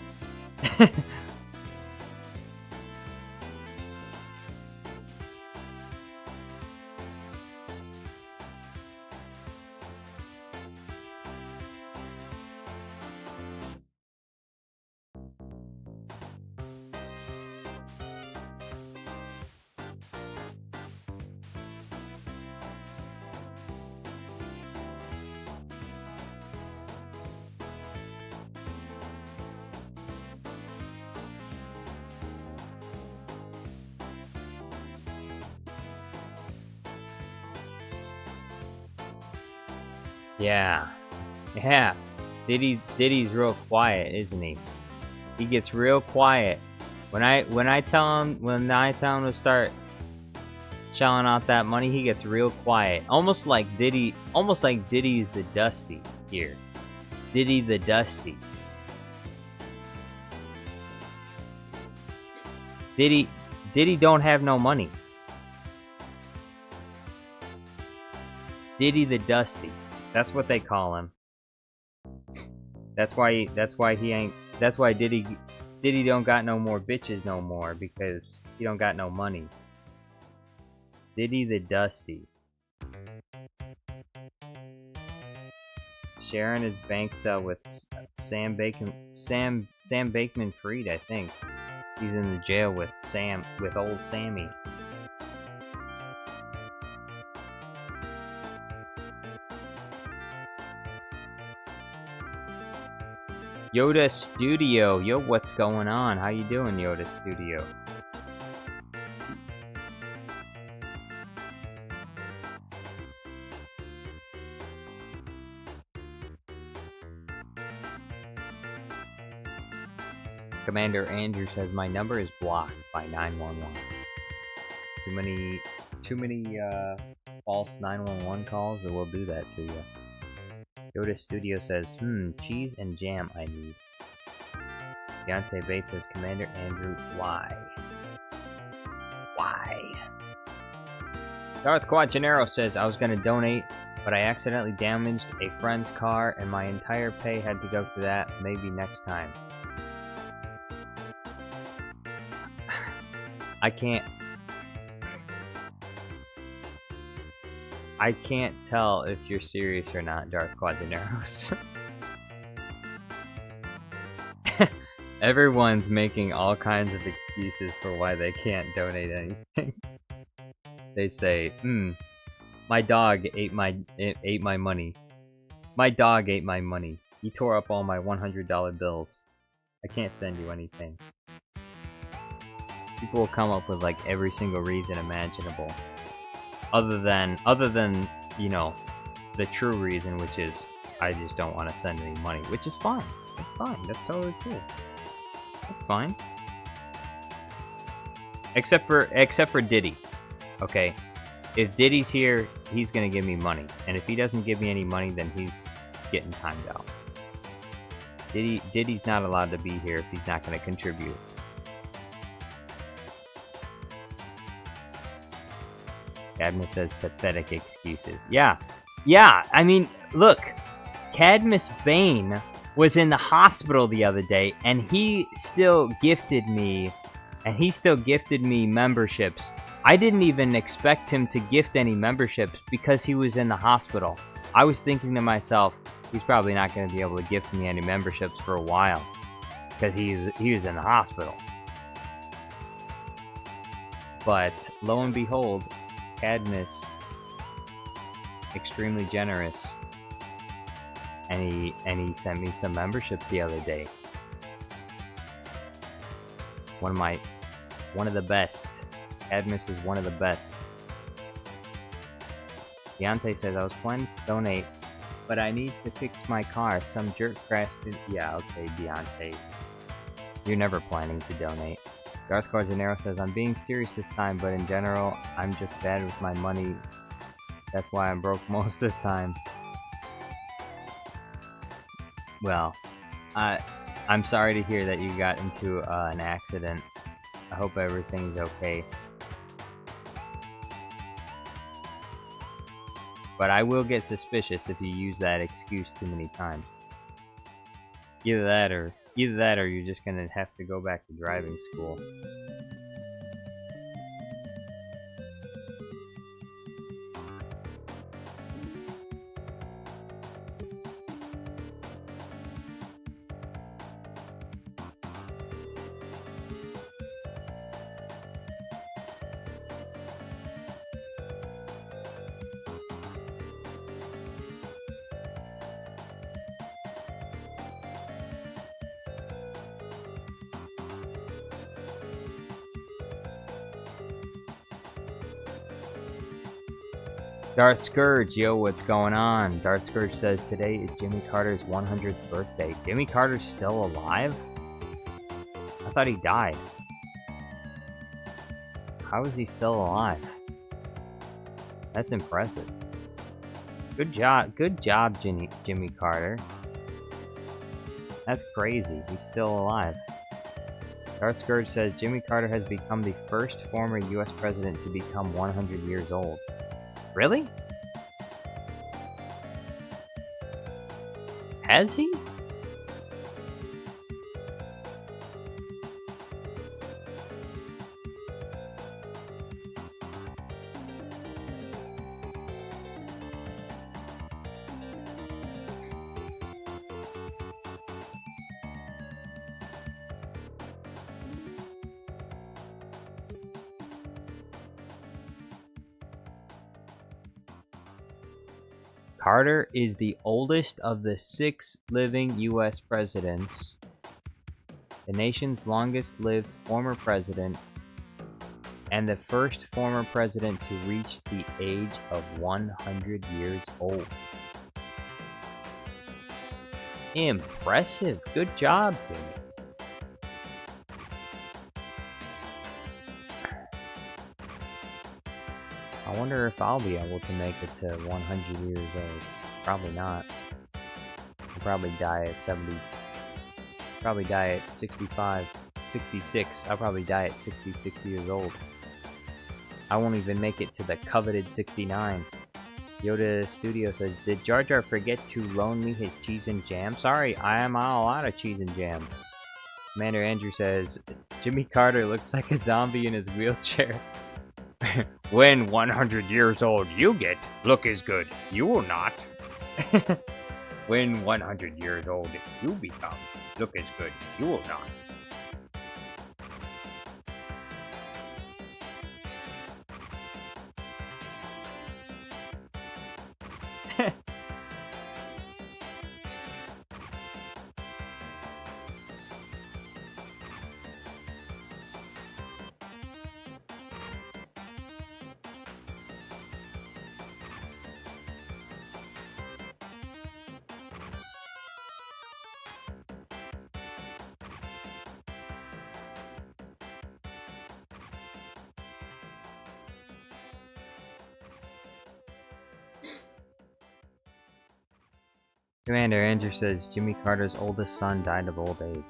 Yeah. Diddy's real quiet, isn't he? He gets real quiet. When I tell him to start shelling out that money, he gets real quiet. Almost like Diddy is the Dusty here. Diddy the Dusty. Diddy don't have no money. Diddy the Dusty. That's what they call him. That's why Diddy don't got no more bitches no more, because he don't got no money. Diddy the Dusty. Sharing his bank cell with Sam Bankman-Fried, I think. He's in the jail with old Sammy. Yoda Studio, yo, what's going on? How you doing, Yoda Studio? Commander Andrew says my number is blocked by 911. Too many false 911 calls, it will do that to you. Yoda Studio says, cheese and jam I need. Deontay Bates says, Commander Andrew, why? Why? Darth Quad Gennaro says, I was gonna donate, but I accidentally damaged a friend's car and my entire pay had to go to that. Maybe next time. I can't tell if you're serious or not, Darth Quadraneros. Everyone's making all kinds of excuses for why they can't donate anything. They say, my dog ate my money. My dog ate my money. He tore up all my $100 bills. I can't send you anything. People will come up with like every single reason imaginable. Other than, you know, the true reason, which is I just don't want to send any money, which is fine. That's fine. That's totally cool. That's fine. Except for Diddy. Okay. If Diddy's here, he's gonna give me money. And if he doesn't give me any money, then he's getting timed out. Diddy's not allowed to be here if he's not gonna contribute. Cadmus says pathetic excuses. Yeah, I mean, look, Cadmus Bane was in the hospital the other day, and he still gifted me memberships. I didn't even expect him to gift any memberships because he was in the hospital. I was thinking to myself, he's probably not going to be able to gift me any memberships for a while because he was in the hospital. But lo and behold, Cadmus, extremely generous, and he sent me some memberships the other day. One of the best. Cadmus is one of the best. Deontay says, I was planning to donate, but I need to fix my car. Some jerk crashed it. Yeah, okay, Deontay. You're never planning to donate. Darth Corjanero says, I'm being serious this time, but in general, I'm just bad with my money. That's why I'm broke most of the time. Well, I'm sorry to hear that you got into an accident. I hope everything's okay. But I will get suspicious if you use that excuse too many times. Either that or you're just gonna have to go back to driving school. Darth Scourge, yo, what's going on? Darth Scourge says, today is Jimmy Carter's 100th birthday. Jimmy Carter's still alive? I thought he died. How is he still alive? That's impressive. Good job, Jimmy Carter. That's crazy, he's still alive. Darth Scourge says, Jimmy Carter has become the first former US president to become 100 years old. Really? Has he? Carter is the oldest of the 6 living U.S. presidents, the nation's longest-lived former president, and the first former president to reach the age of 100 years old. Impressive. Good job, Jimmy. I wonder if I'll be able to make it to 100 years old. Probably not. I'll probably die at 70. Probably die at 65, 66. I'll probably die at 66 years old. I won't even make it to the coveted 69. Yoda Studio says, did Jar Jar forget to loan me his cheese and jam? Sorry, I am all out of cheese and jam. Commander Andrew says, Jimmy Carter looks like a zombie in his wheelchair. When 100 years old you get, look as good. You will not. When 100 years old you become, look as good. You will not. Commander Andrew says Jimmy Carter's oldest son died of old age.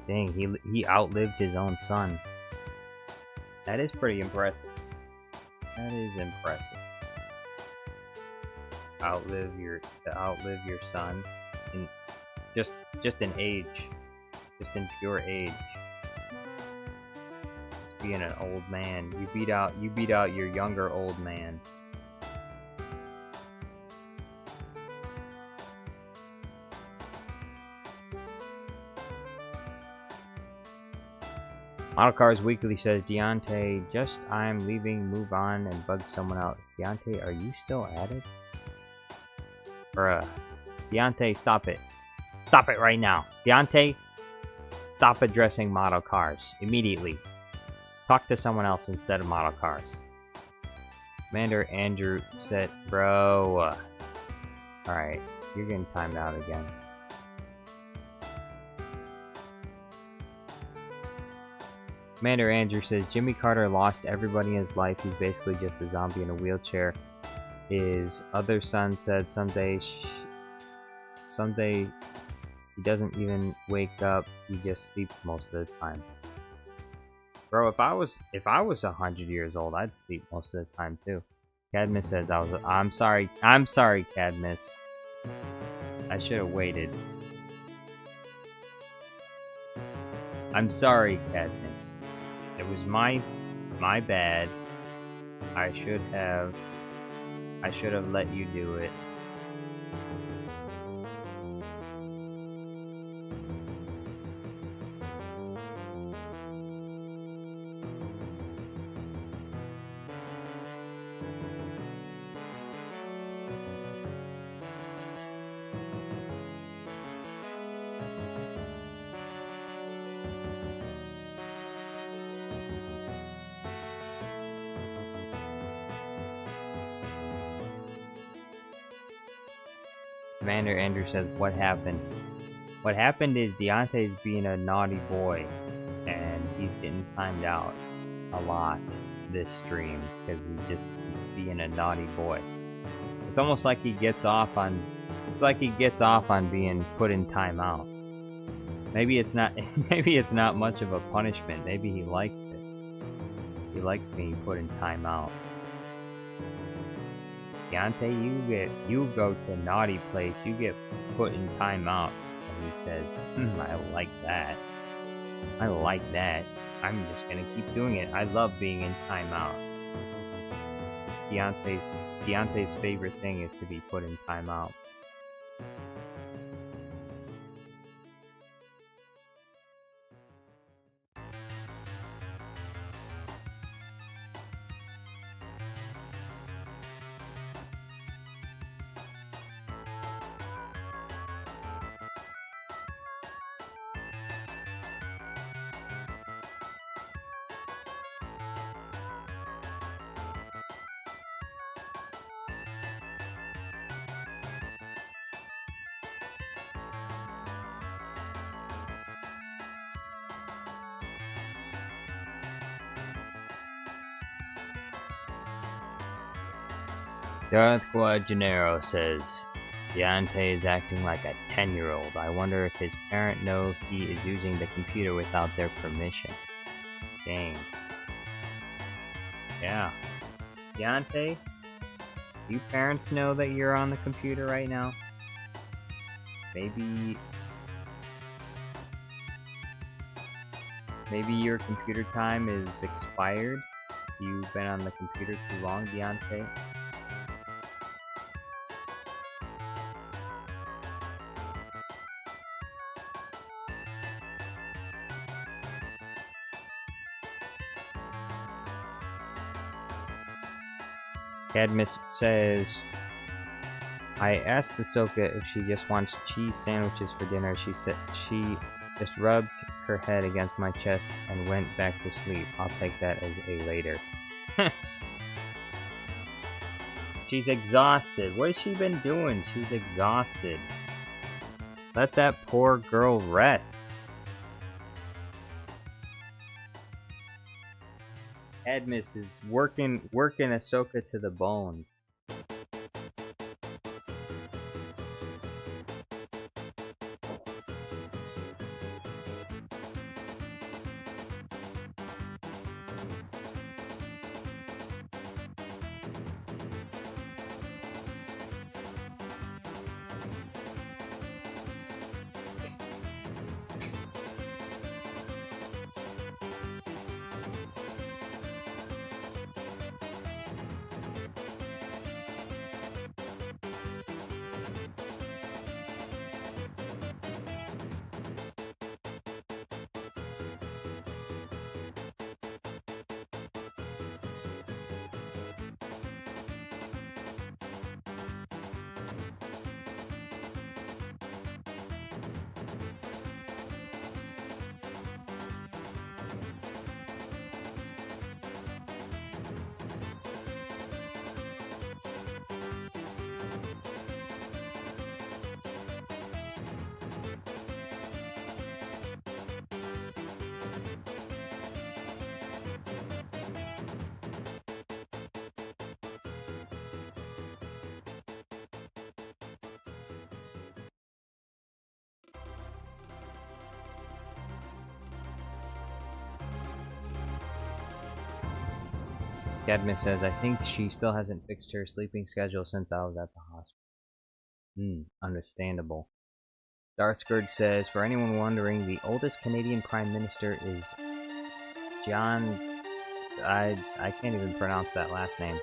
Dang, he outlived his own son. That is pretty impressive. That is impressive. To outlive your son. And Just in age. Just in pure age. Just being an old man. You beat out your younger old man. Model Cars Weekly says, Deontay, just I'm leaving, move on, and bug someone out. Deontay, are you still at it? Bruh. Deontay, stop it. Stop it right now. Deontay, stop addressing Model Cars. Immediately. Talk to someone else instead of Model Cars. Commander Andrew said, bro. Alright, you're getting timed out again. Commander Andrew says, Jimmy Carter lost everybody in his life. He's basically just a zombie in a wheelchair. His other son said someday he doesn't even wake up. He just sleeps most of the time. Bro, if I was 100 years old, I'd sleep most of the time too. Cadmus says I'm sorry, Cadmus. I should have waited. I'm sorry, Cadmus. It was my bad. I should have let you do it. Commander Andrew says, what happened? What happened is Deontay's being a naughty boy, and he's getting timed out a lot this stream because he's just being a naughty boy. It's almost like he gets off on. It's like he gets off on being put in timeout. Maybe it's not. Maybe it's not much of a punishment. Maybe he likes it. He likes being put in timeout. Deontay, you go to naughty place, you get put in timeout. And he says, I like that. I like that. I'm just gonna keep doing it. I love being in timeout. It's Deontay's favorite thing is to be put in timeout. Darth Guajanero says, Deontay is acting like a 10-year-old. I wonder if his parent knows he is using the computer without their permission. Dang. Yeah. Deontay, do parents know that you're on the computer right now? Maybe your computer time is expired? You've been on the computer too long, Deontay? Cadmus says, I asked Ahsoka if she just wants cheese sandwiches for dinner. She said she just rubbed her head against my chest and went back to sleep. I'll take that as a later. She's exhausted. What has she been doing? She's exhausted. Let that poor girl rest. Cadmus is working Ahsoka to the bone. Cadmus says, I think she still hasn't fixed her sleeping schedule since I was at the hospital. Understandable. Darkscourge says, for anyone wondering, the oldest Canadian Prime Minister is John... I can't even pronounce that last name.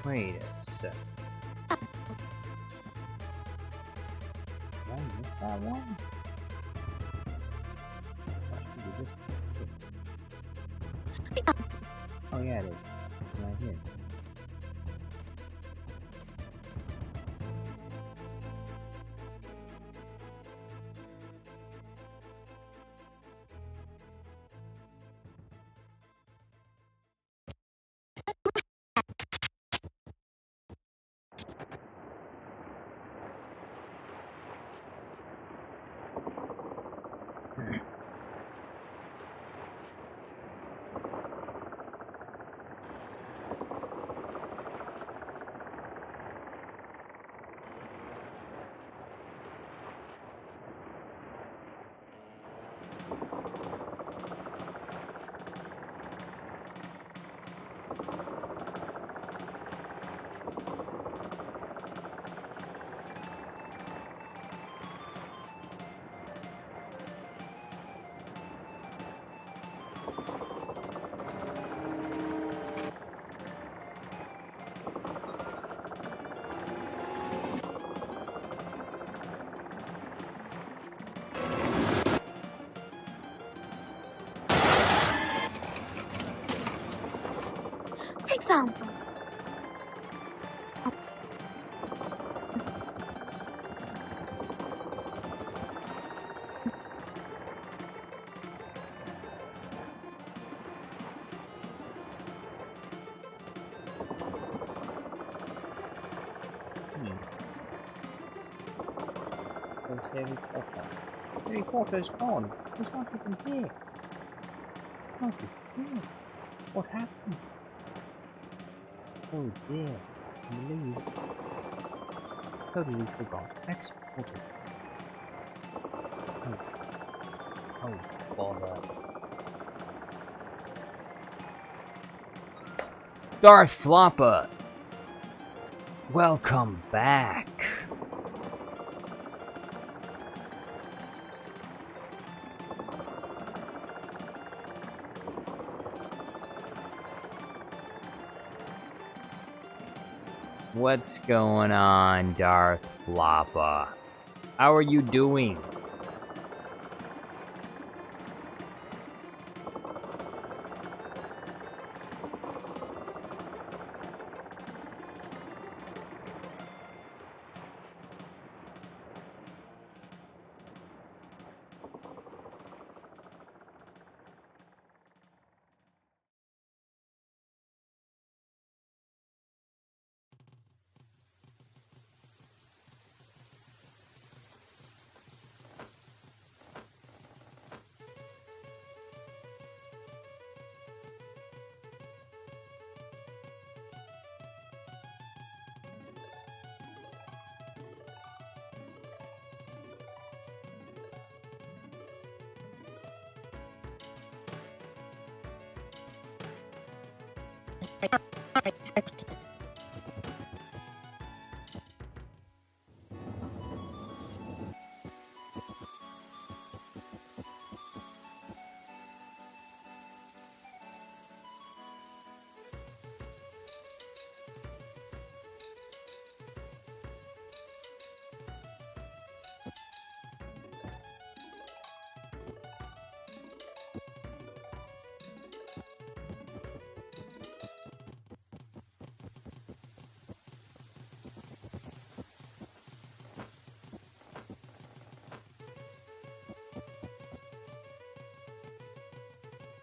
Wait a sec. Did I miss that one? Oh yeah, it is. Right here. For example, Harry Potter's gone. He's not even here. Not even here. What happened? Oh dear. Leave. Totally forgot. Exported. Oh, bother. Darth Floppa! Welcome back! What's going on, Darth Floppa? How are you doing?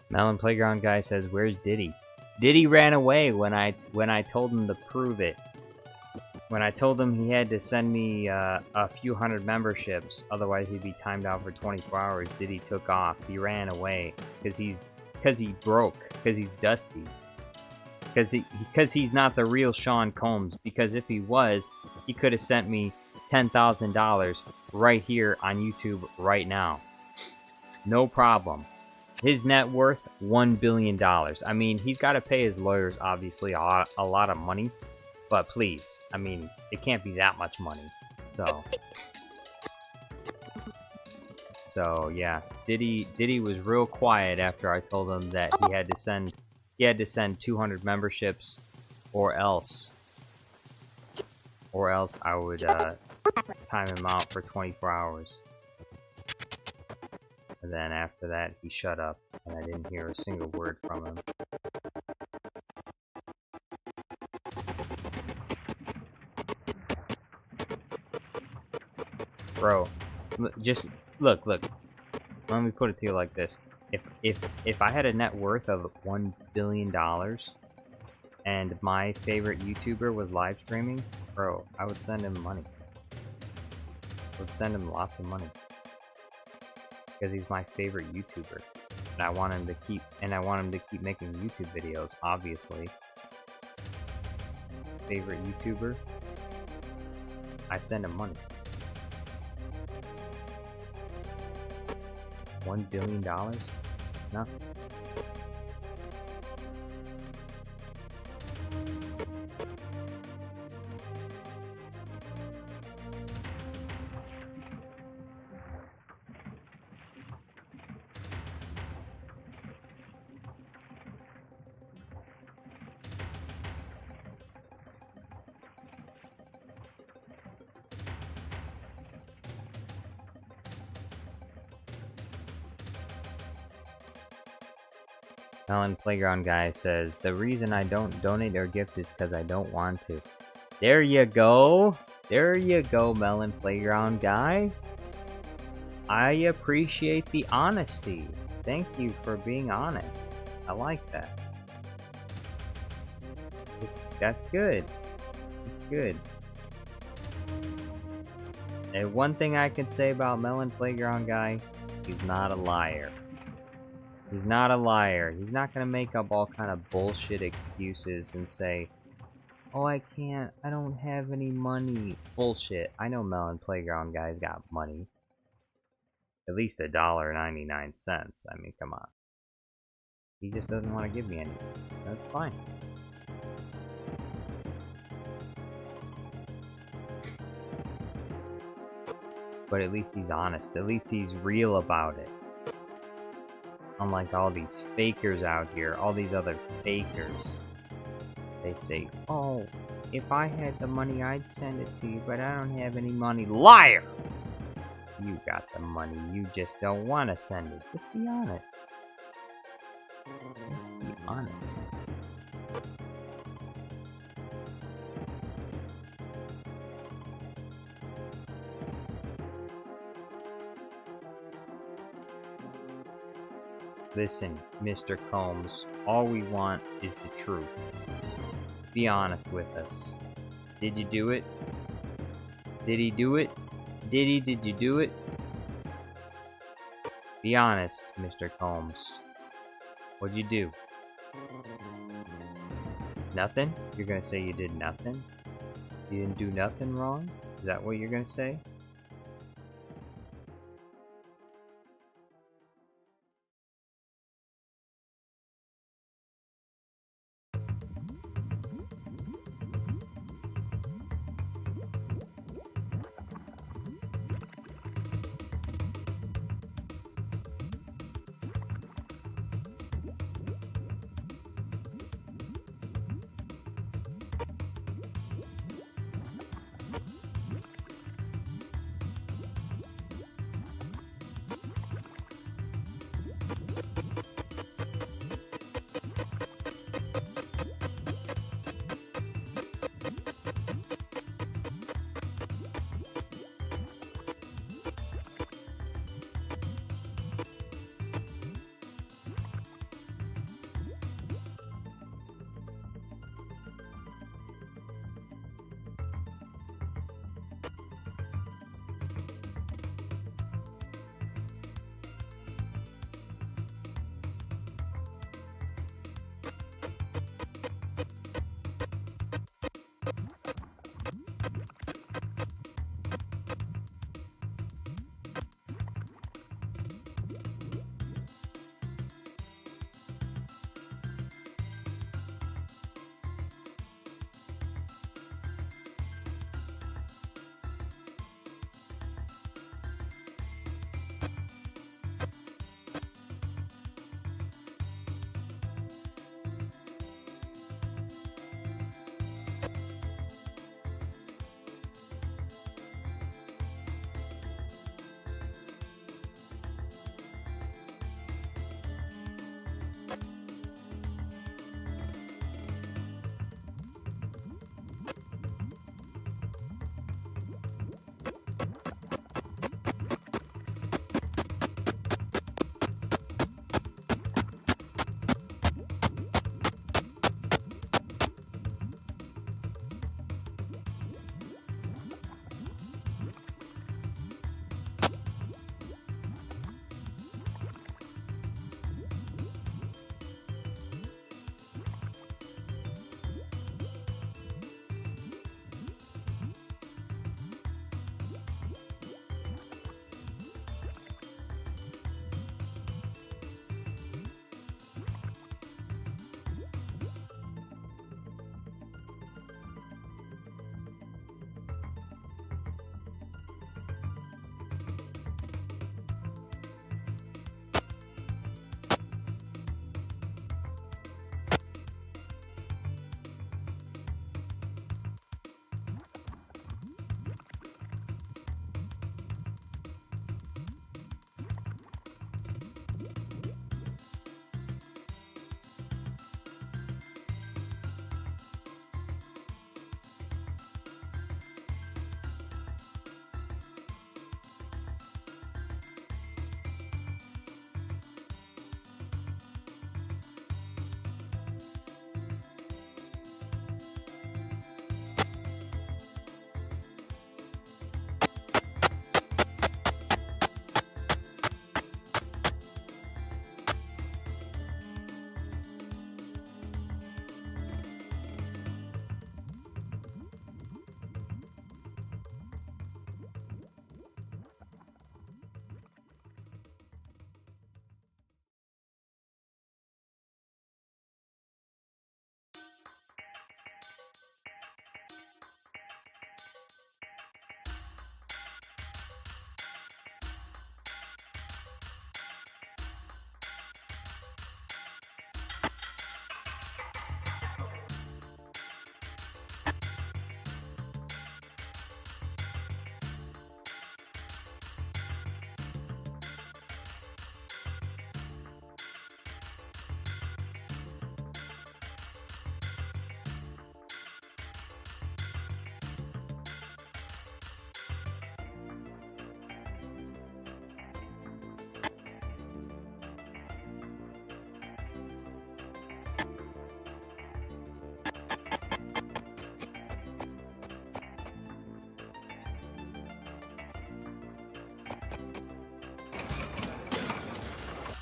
Melon Playground guy says, "Where's Diddy?" Diddy ran away when I told him to prove it. When I told him he had to send me a few hundred memberships, otherwise he'd be timed out for 24 hours. Diddy took off. He ran away because he's broke. Because he's dusty. Because he's not the real Sean Combs. Because if he was, he could have sent me $10,000 right here on YouTube right now. No problem. His net worth, $1 billion. I mean, he's got to pay his lawyers, obviously, a lot of money. But please, I mean, it can't be that much money. So yeah, Diddy was real quiet after I told him that he had to send 200 memberships, or else I would time him out for 24 hours. And then after that, he shut up, and I didn't hear a single word from him. Bro, just look. Let me put it to you like this: if I had a net worth of $1 billion, and my favorite YouTuber was live streaming, bro, I would send him money. I would send him lots of money. Because he's my favorite YouTuber, and I want him to keep making YouTube videos. Obviously, favorite YouTuber, I send him money. $1 billion? It's nothing. Melon Playground guy says, "The reason I don't donate or gift is because I don't want to." There you go. There you go, Melon Playground guy. I appreciate the honesty. Thank you for being honest. I like that. That's good. It's good. And one thing I can say about Melon Playground guy, he's not a liar. He's not a liar. He's not gonna make up all kind of bullshit excuses and say, Oh, I can't. I don't have any money. Bullshit. I know Melon Playground guys got money. At least $1.99. I mean, come on. He just doesn't want to give me any. That's fine. But at least he's honest. At least he's real about it. Unlike all these fakers out here, all these other fakers. They say, oh, if I had the money, I'd send it to you, but I don't have any money. Liar! You got the money, you just don't want to send it. Just be honest. Just be honest. Listen, Mr. Combs, all we want is the truth. Be honest with us. Did you do it? Did he do it? Did you do it? Be honest, Mr. Combs. What'd you do? Nothing? You're gonna say you did nothing? You didn't do nothing wrong? Is that what you're gonna say?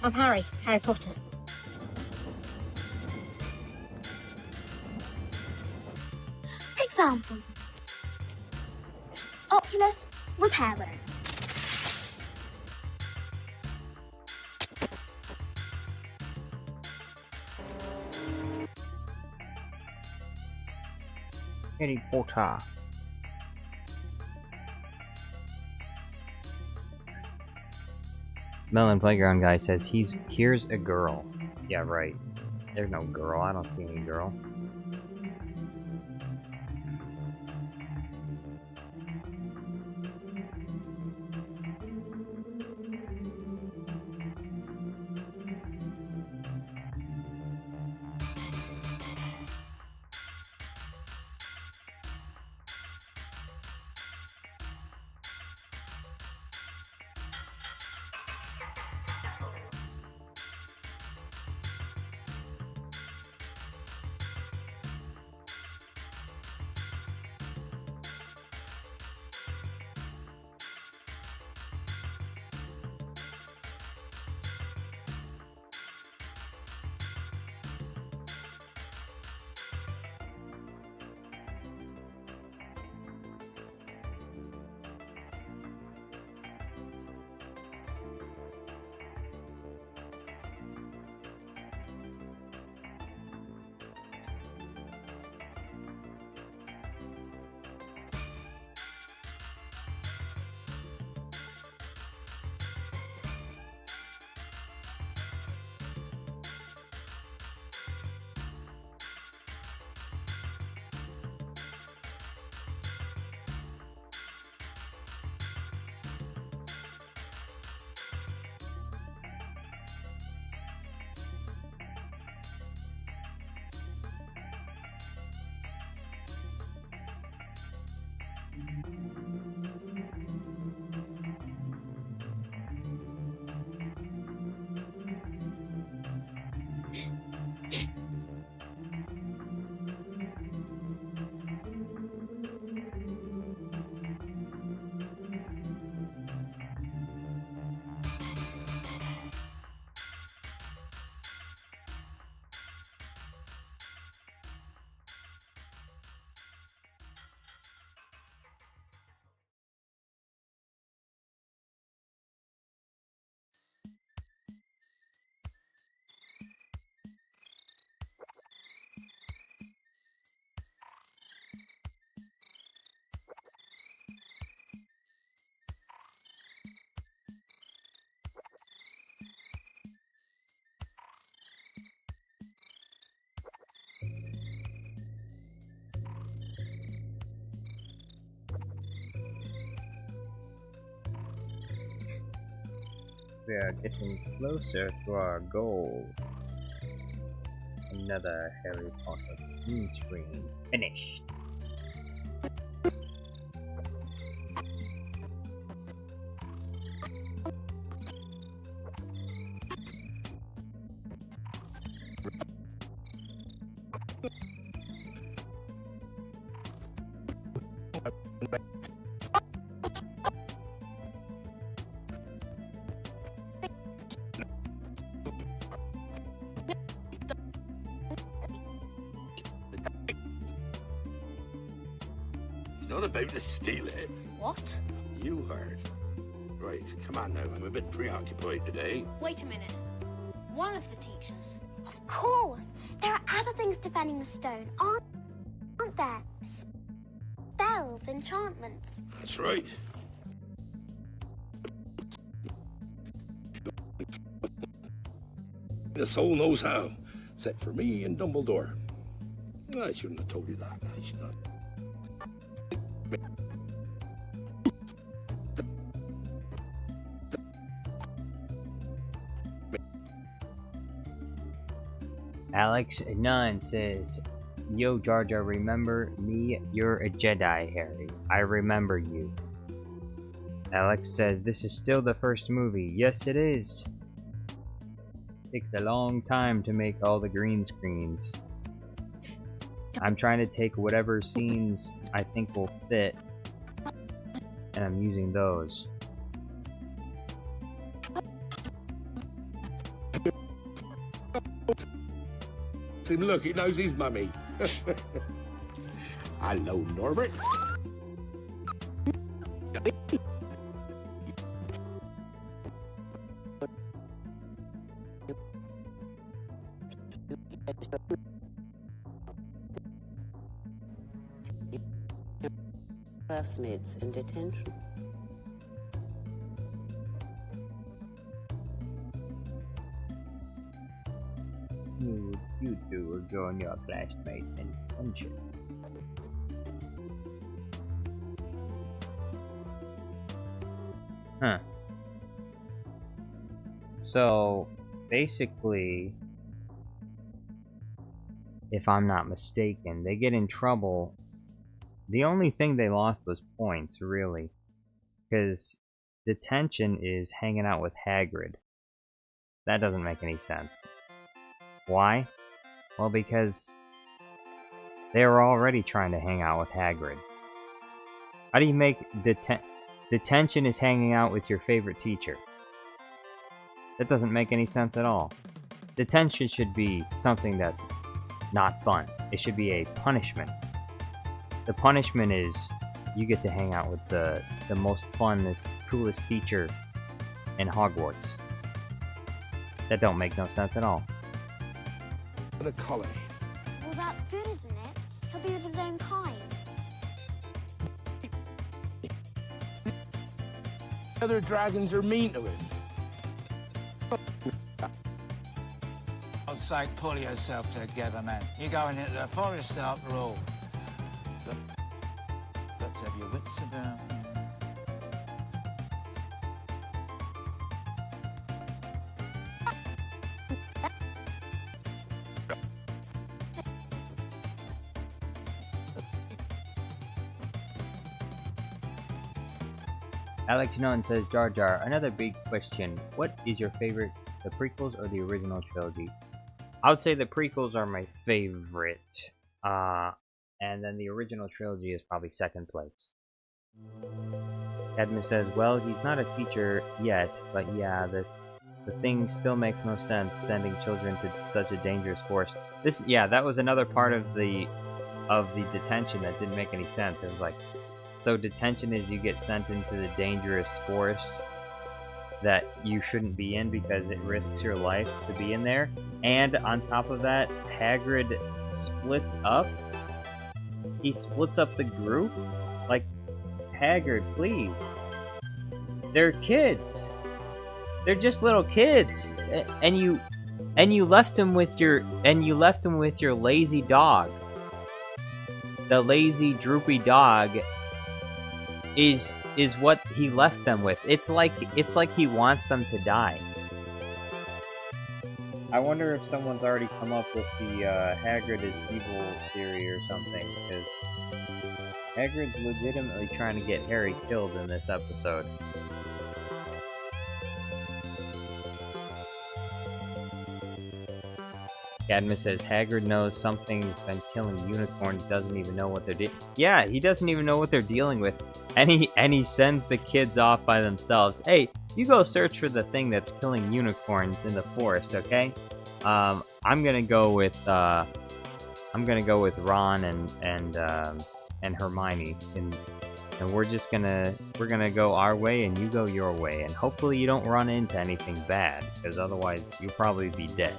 I'm Harry Potter. For example, Oculus Reparo. Harry Potter. Melon Playground guy says here's a girl. Yeah, right. There's no girl. I don't see any girl. We are getting closer to our goal. Another Harry Potter green screen finished. Not about to steal it. What? You heard. Right, come on now. I'm a bit preoccupied today. Wait a minute. One of the teachers. Of course. There are other things defending the stone, aren't there? Spells, enchantments. That's right. The soul knows how. Except for me and Dumbledore. I shouldn't have told you that. I should not. Alex Nunn says, Yo Jar Jar, remember me? You're a Jedi, Harry. I remember you. Alex says, this is still the first movie. Yes, it is. Takes a long time to make all the green screens. I'm trying to take whatever scenes I think will fit, and I'm using those. makes him look. He knows his mummy. Hello, Norbert. Classmates in detention. You two will join your classmates in detention. Huh. So, basically, if I'm not mistaken, they get in trouble. The only thing they lost was points, really. Because detention is hanging out with Hagrid. That doesn't make any sense. Why? Well, because they were already trying to hang out with Hagrid. How do you make detention is hanging out with your favorite teacher? That doesn't make any sense at all. Detention should be something that's not fun. It should be a punishment. The punishment is you get to hang out with the most funnest, coolest teacher in Hogwarts. That don't make no sense at all. The colony. Well, that's good, isn't it? He'll be with his own kind. Other dragons are mean to him. God's sake, pull yourself together, man. You're going into the forest after all. Got to have your wits about. Alex Nunn says, Jar Jar, another big question. What is your favorite, the prequels or the original trilogy? I would say the prequels are my favorite. And then the original trilogy is probably second place. Edmund says, well, he's not a teacher yet, but yeah, the thing still makes no sense, sending children to such a dangerous forest. That was another part of the detention that didn't make any sense. It was like, so detention is you get sent into the dangerous forest that you shouldn't be in because it risks your life to be in there. And on top of that, Hagrid splits up. He splits up the group. Like, Hagrid, please. They're kids. They're just little kids. And you left them with your lazy dog. The lazy, droopy dog is what he left them with. It's like he wants them to die. I wonder if someone's already come up with the Hagrid is evil theory or something, because Hagrid's legitimately trying to get Harry killed in this episode. Cadmus says Hagrid knows something's been killing unicorns, doesn't even know what they're doing. Yeah, he doesn't even know what they're dealing with. And he sends the kids off by themselves. Hey, you go search for the thing that's killing unicorns in the forest, okay? I'm gonna go with Ron and Hermione, and we're gonna go our way and you go your way, and hopefully you don't run into anything bad, because otherwise you'll probably be dead.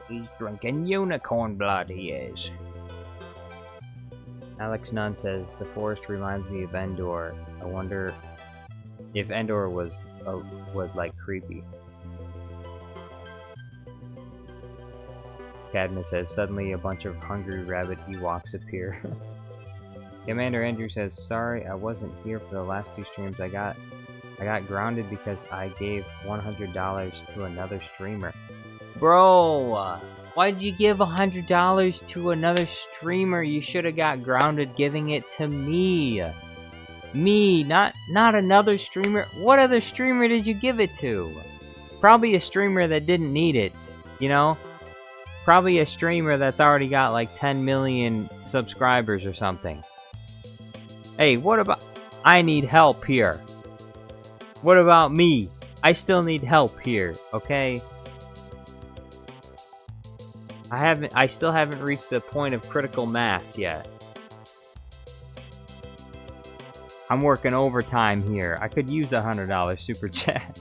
He's drinking unicorn blood, he is. Alex Nunn says, the forest reminds me of Endor. I wonder if Endor was like creepy. Cadmus says, suddenly a bunch of hungry rabbit Ewoks appear. Commander Andrew says, sorry, I wasn't here for the last 2 streams. I got grounded because I gave $100 to another streamer. Bro, why'd you give $100 to another streamer? You should have got grounded giving it to me. Me, not another streamer. What other streamer did you give it to? Probably a streamer that didn't need it, you know? Probably a streamer that's already got like 10 million subscribers or something. Hey, what about... I need help here. What about me? I still need help here, okay? I still haven't reached the point of critical mass yet. I'm working overtime here. I could use a $100 super chat.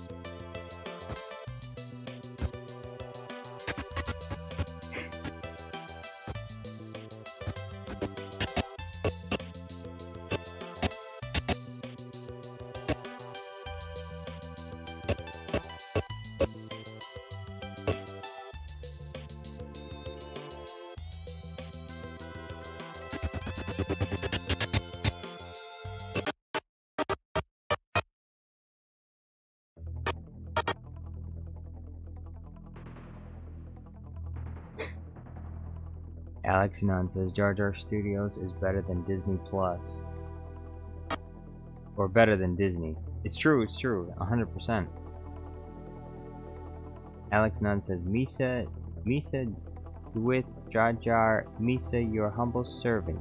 Alex Nunn says Jar Jar Studios is better than Disney Plus. Or better than Disney. It's true, 100%. Alex Nunn says Misa with Jar Jar, Misa your humble servant.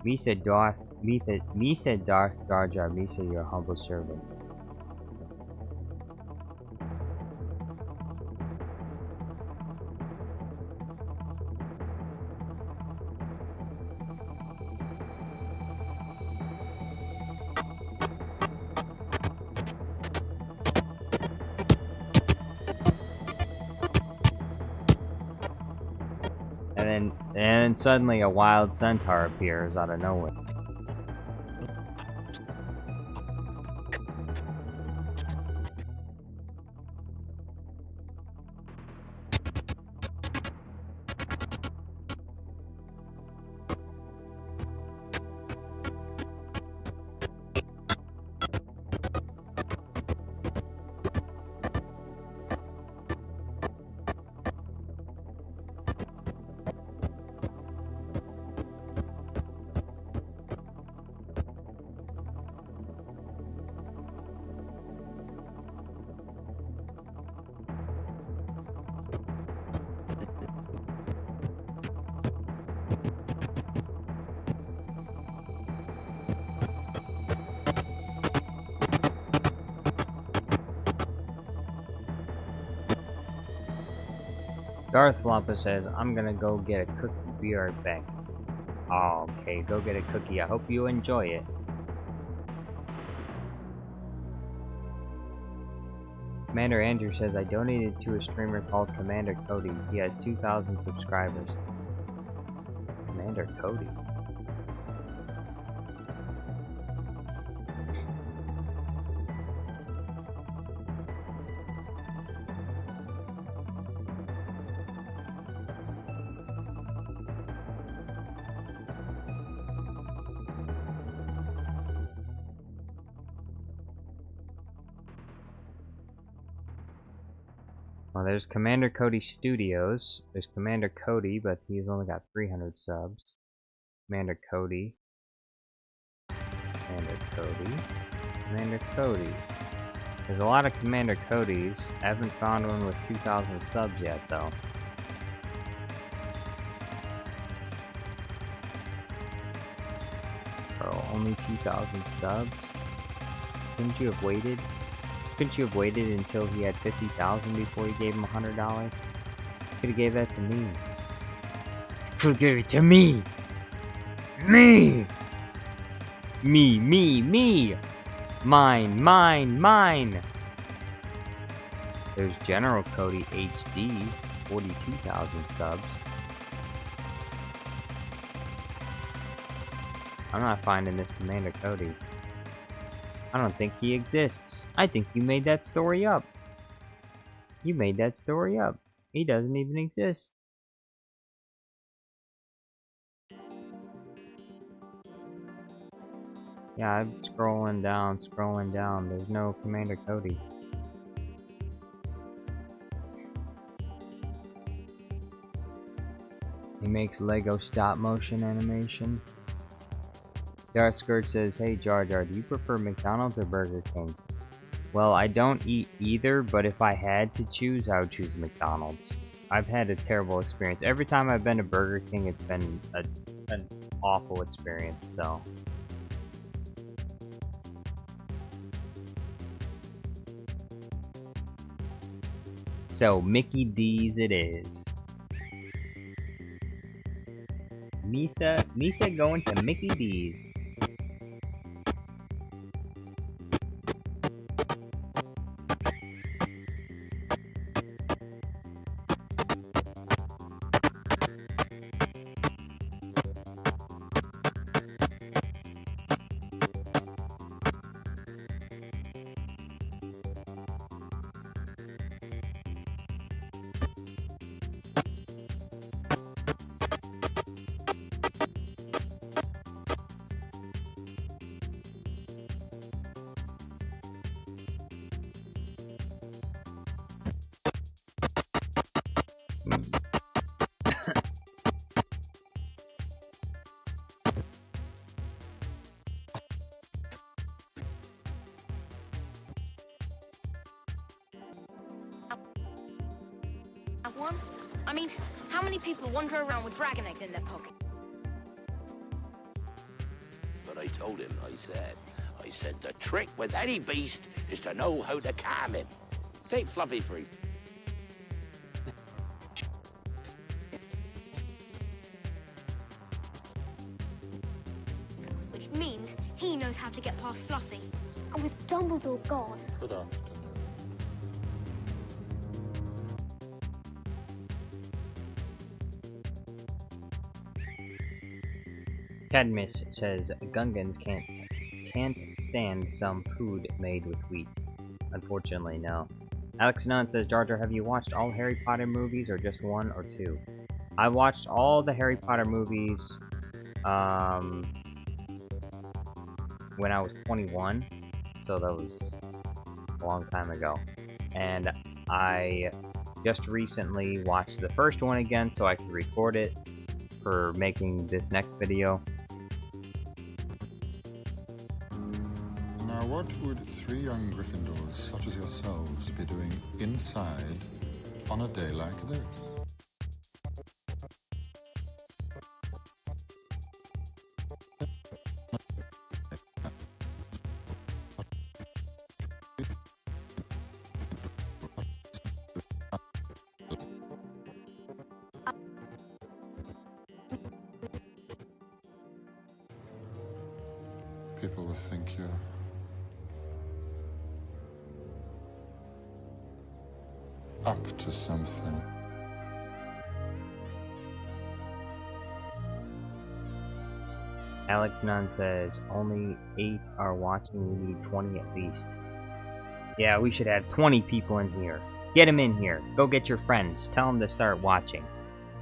Misa Darth Jar Jar, Misa your humble servant. And then suddenly a wild centaur appears out of nowhere. Darth Floppa says, I'm gonna go get a cookie, be right back. Oh, okay, go get a cookie. I hope you enjoy it. Commander Andrew says, I donated to a streamer called Commander Cody. He has 2,000 subscribers. Commander Cody? Well, there's Commander Cody Studios. There's Commander Cody, but he's only got 300 subs. Commander Cody. Commander Cody. Commander Cody. There's a lot of Commander Codys. I haven't found one with 2,000 subs yet, though. Bro, only 2,000 subs? Couldn't you have waited? Couldn't you have waited until he had 50,000 before you gave him $100? Could have gave that to me. Could have gave it to me! Me! Me! Mine! There's General Cody HD, 42,000 subs. I'm not finding this Commander Cody. I don't think he exists. I think you made that story up. You made that story up. He doesn't even exist. Yeah, I'm scrolling down. There's no Commander Cody. He makes Lego stop motion animation. Dark Skirt says, "Hey Jar Jar, do you prefer McDonald's or Burger King?" Well, I don't eat either, but if I had to choose, I would choose McDonald's. I've had a terrible experience. Every time I've been to Burger King, it's been an awful experience, so. So, Mickey D's it is. Misa going to Mickey D's. One? I mean, how many people wander around with dragon eggs in their pocket? But I told him, I said, the trick with any beast is to know how to calm him. Take Fluffy for Which means he knows how to get past Fluffy. And with Dumbledore gone... Good afternoon. Cadmus says Gungans can't stand some food made with wheat. Unfortunately, no. Alex Nunn says, Jar Jar, have you watched all Harry Potter movies or just one or two? I watched all the Harry Potter movies when I was 21, so that was a long time ago. And I just recently watched the first one again so I could record it for making this next video. Now, what would 3 young Gryffindors such as yourselves be doing inside on a day like this? People will think you're up to something. Alex Nunn says, only 8 are watching, we need 20 at least. Yeah, we should have 20 people in here. Get them in here. Go get your friends. Tell them to start watching.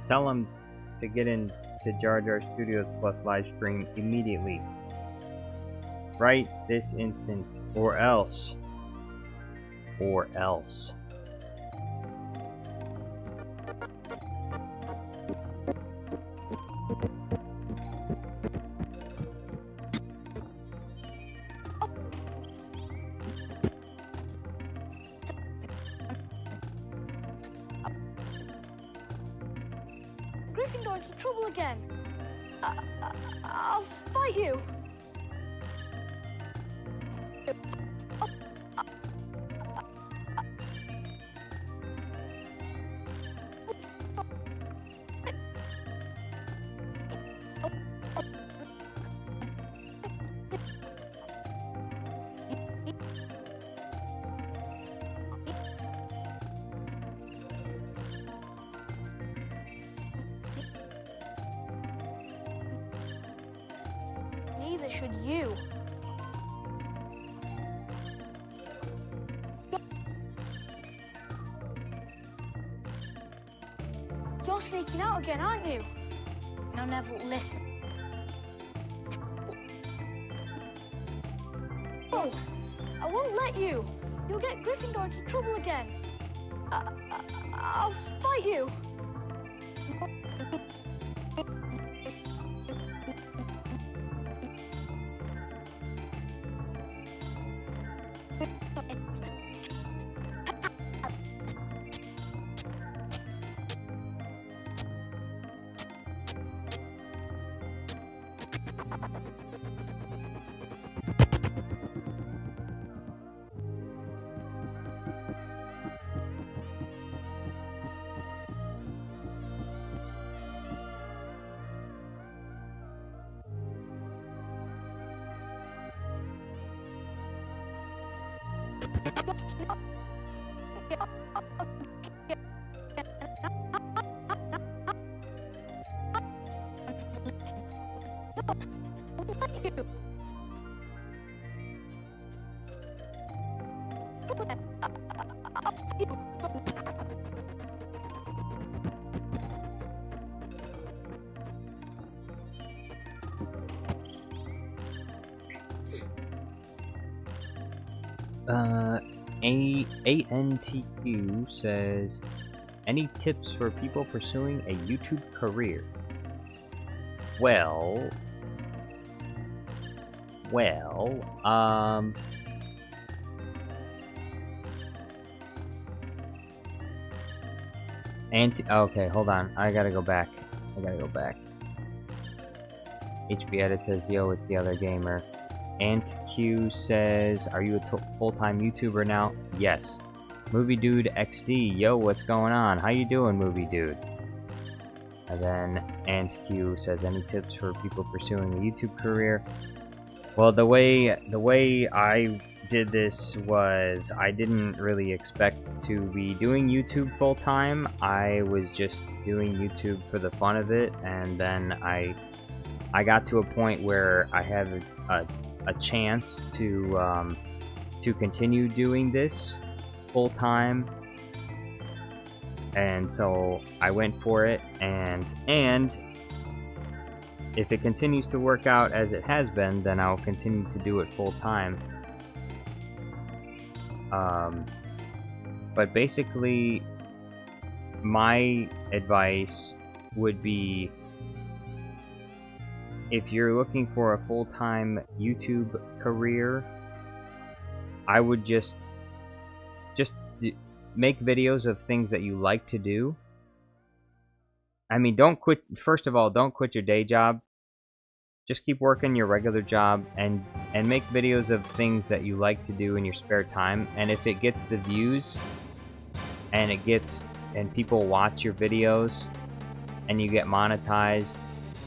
Tell them to get into Jar Jar Studios Plus live stream immediately. Right this instant. Or else. Or else. Gryffindor into trouble again. I'll fight you. Neither should you. You're sneaking out again, aren't you? Now, Neville, listen. Oh, I won't let you. You'll get Gryffindor into trouble again. I'll fight you. ANTQ says, any tips for people pursuing a YouTube career? Well, okay, hold on. I gotta go back. HB Edit says, yo, it's the other gamer. AntQ says, are you a full-time YouTuber now? Yes. Movie Dude XD, yo, what's going on? How you doing, Movie Dude? And then AntQ says, any tips for people pursuing a YouTube career? Well, the way I did this was I didn't really expect to be doing YouTube full-time. I was just doing YouTube for the fun of it, and then I got to a point where I had a chance to continue doing this full time, and so I went for it, and if it continues to work out as it has been, then I'll continue to do it full time. But basically, my advice would be, if you're looking for a full-time YouTube career, I would just make videos of things that you like to do. I mean, first of all, don't quit your day job. Just keep working your regular job and make videos of things that you like to do in your spare time. And if it gets the views and people watch your videos and you get monetized,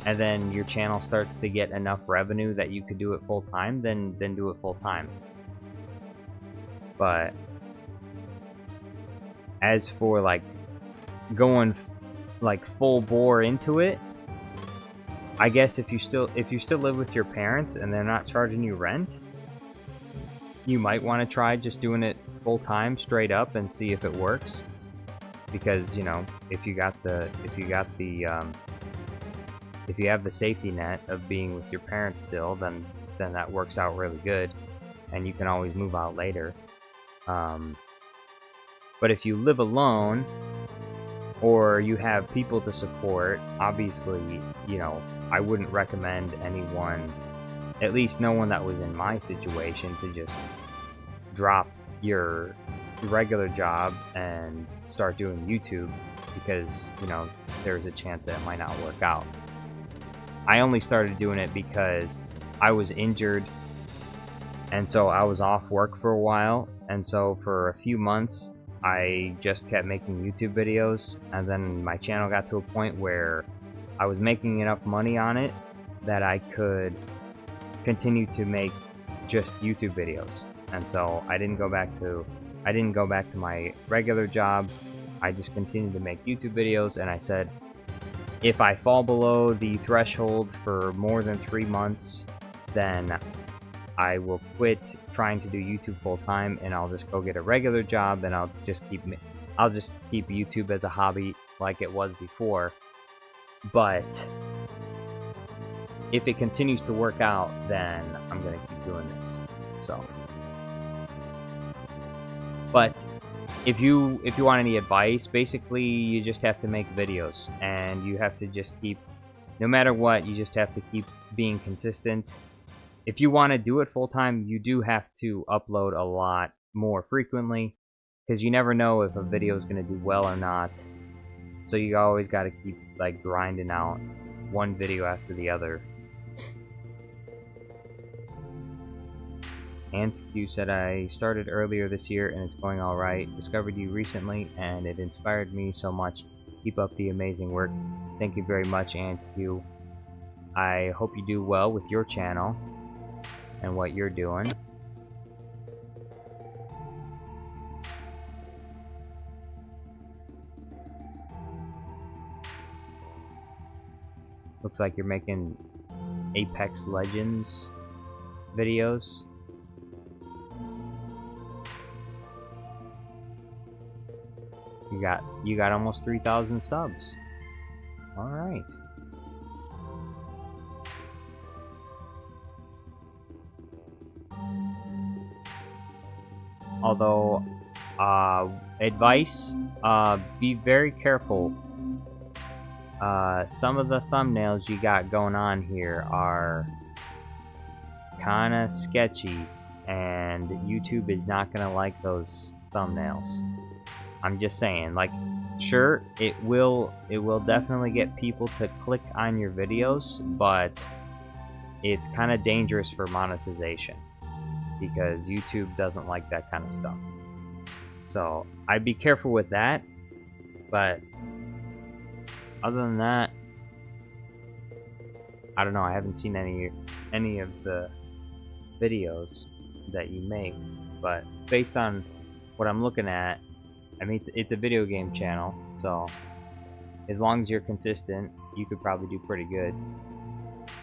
and then your channel starts to get enough revenue that you could do it full time, then do it full time. But as for like going like full bore into it, I guess if you still live with your parents and they're not charging you rent, you might want to try just doing it full time straight up and see if it works. Because, you know, if you have the safety net of being with your parents still, then that works out really good, and you can always move out later. But if you live alone or you have people to support, obviously, you know, I wouldn't recommend anyone, at least no one that was in my situation, to just drop your regular job and start doing YouTube, because, you know, there's a chance that it might not work out. I only started doing it because I was injured, and so I was off work for a while, and so for a few months I just kept making YouTube videos, and then my channel got to a point where I was making enough money on it that I could continue to make just YouTube videos. And so I didn't go back to my regular job. I just continued to make YouTube videos, and I said, if I fall below the threshold for more than 3 months, then I will quit trying to do YouTube full time, and I'll just go get a regular job, and I'll just keep YouTube as a hobby like it was before. But if it continues to work out, then I'm gonna keep doing this. So, but if you want any advice, basically you just have to make videos, and you have to just keep, no matter what, you just have to keep being consistent. If you want to do it full time, you do have to upload a lot more frequently, because you never know if a video is going to do well or not. So you always got to keep like grinding out one video after the other. AntQ said, I started earlier this year and it's going alright. Discovered you recently and it inspired me so much. Keep up the amazing work. Thank you very much, AntQ. I hope you do well with your channel and what you're doing. Looks like you're making Apex Legends videos. You got almost 3,000 subs. All right. Although, advice, be very careful. Some of the thumbnails you got going on here are kind of sketchy, and YouTube is not gonna like those thumbnails. I'm just saying, like, sure, it will definitely get people to click on your videos, but it's kind of dangerous for monetization because YouTube doesn't like that kind of stuff. So I'd be careful with that, but other than that, I don't know. I haven't seen any of the videos that you make, but based on what I'm looking at, I mean, it's a video game channel, so as long as you're consistent, you could probably do pretty good.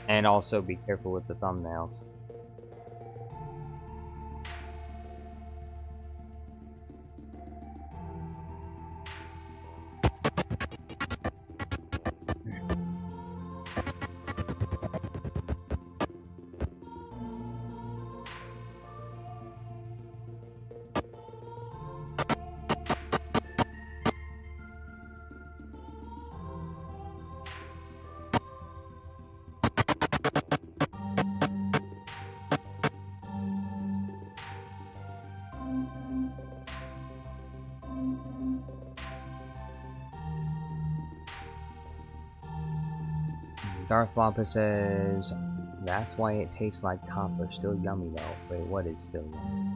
And also be careful with the thumbnails. Darth Lapa says, that's why it tastes like copper. Still yummy though. Wait, what is still yummy?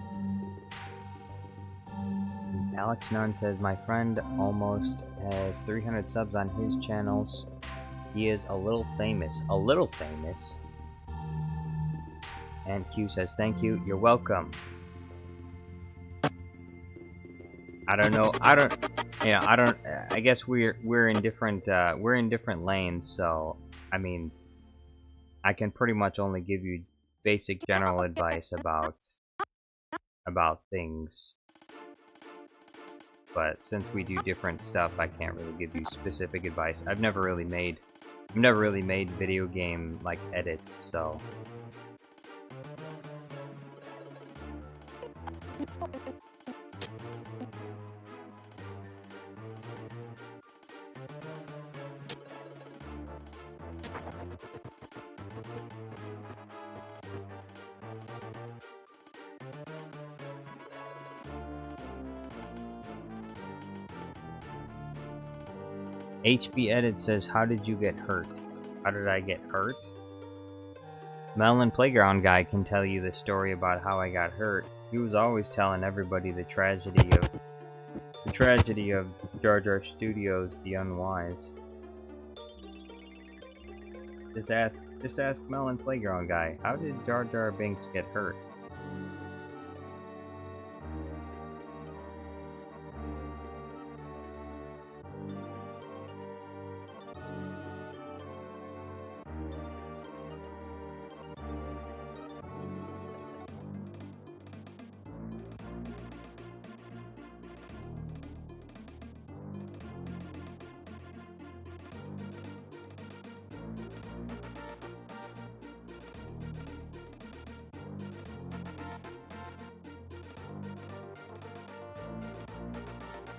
Alex Nunn says, my friend almost has 300 subs on his channels. He is a little famous. A little famous? And Q says, thank you. You're welcome. I don't know. I guess we're in different lanes, so I mean, I can pretty much only give you basic general advice about things. But since we do different stuff, I can't really give you specific advice. I've never really made video game like edits, so HB Edit says, how did you get hurt? How did I get hurt? Melon Playground Guy can tell you the story about how I got hurt. He was always telling everybody the tragedy of Jar Jar Studios, The Unwise. Just ask Melon Playground Guy, how did Jar Jar Binks get hurt?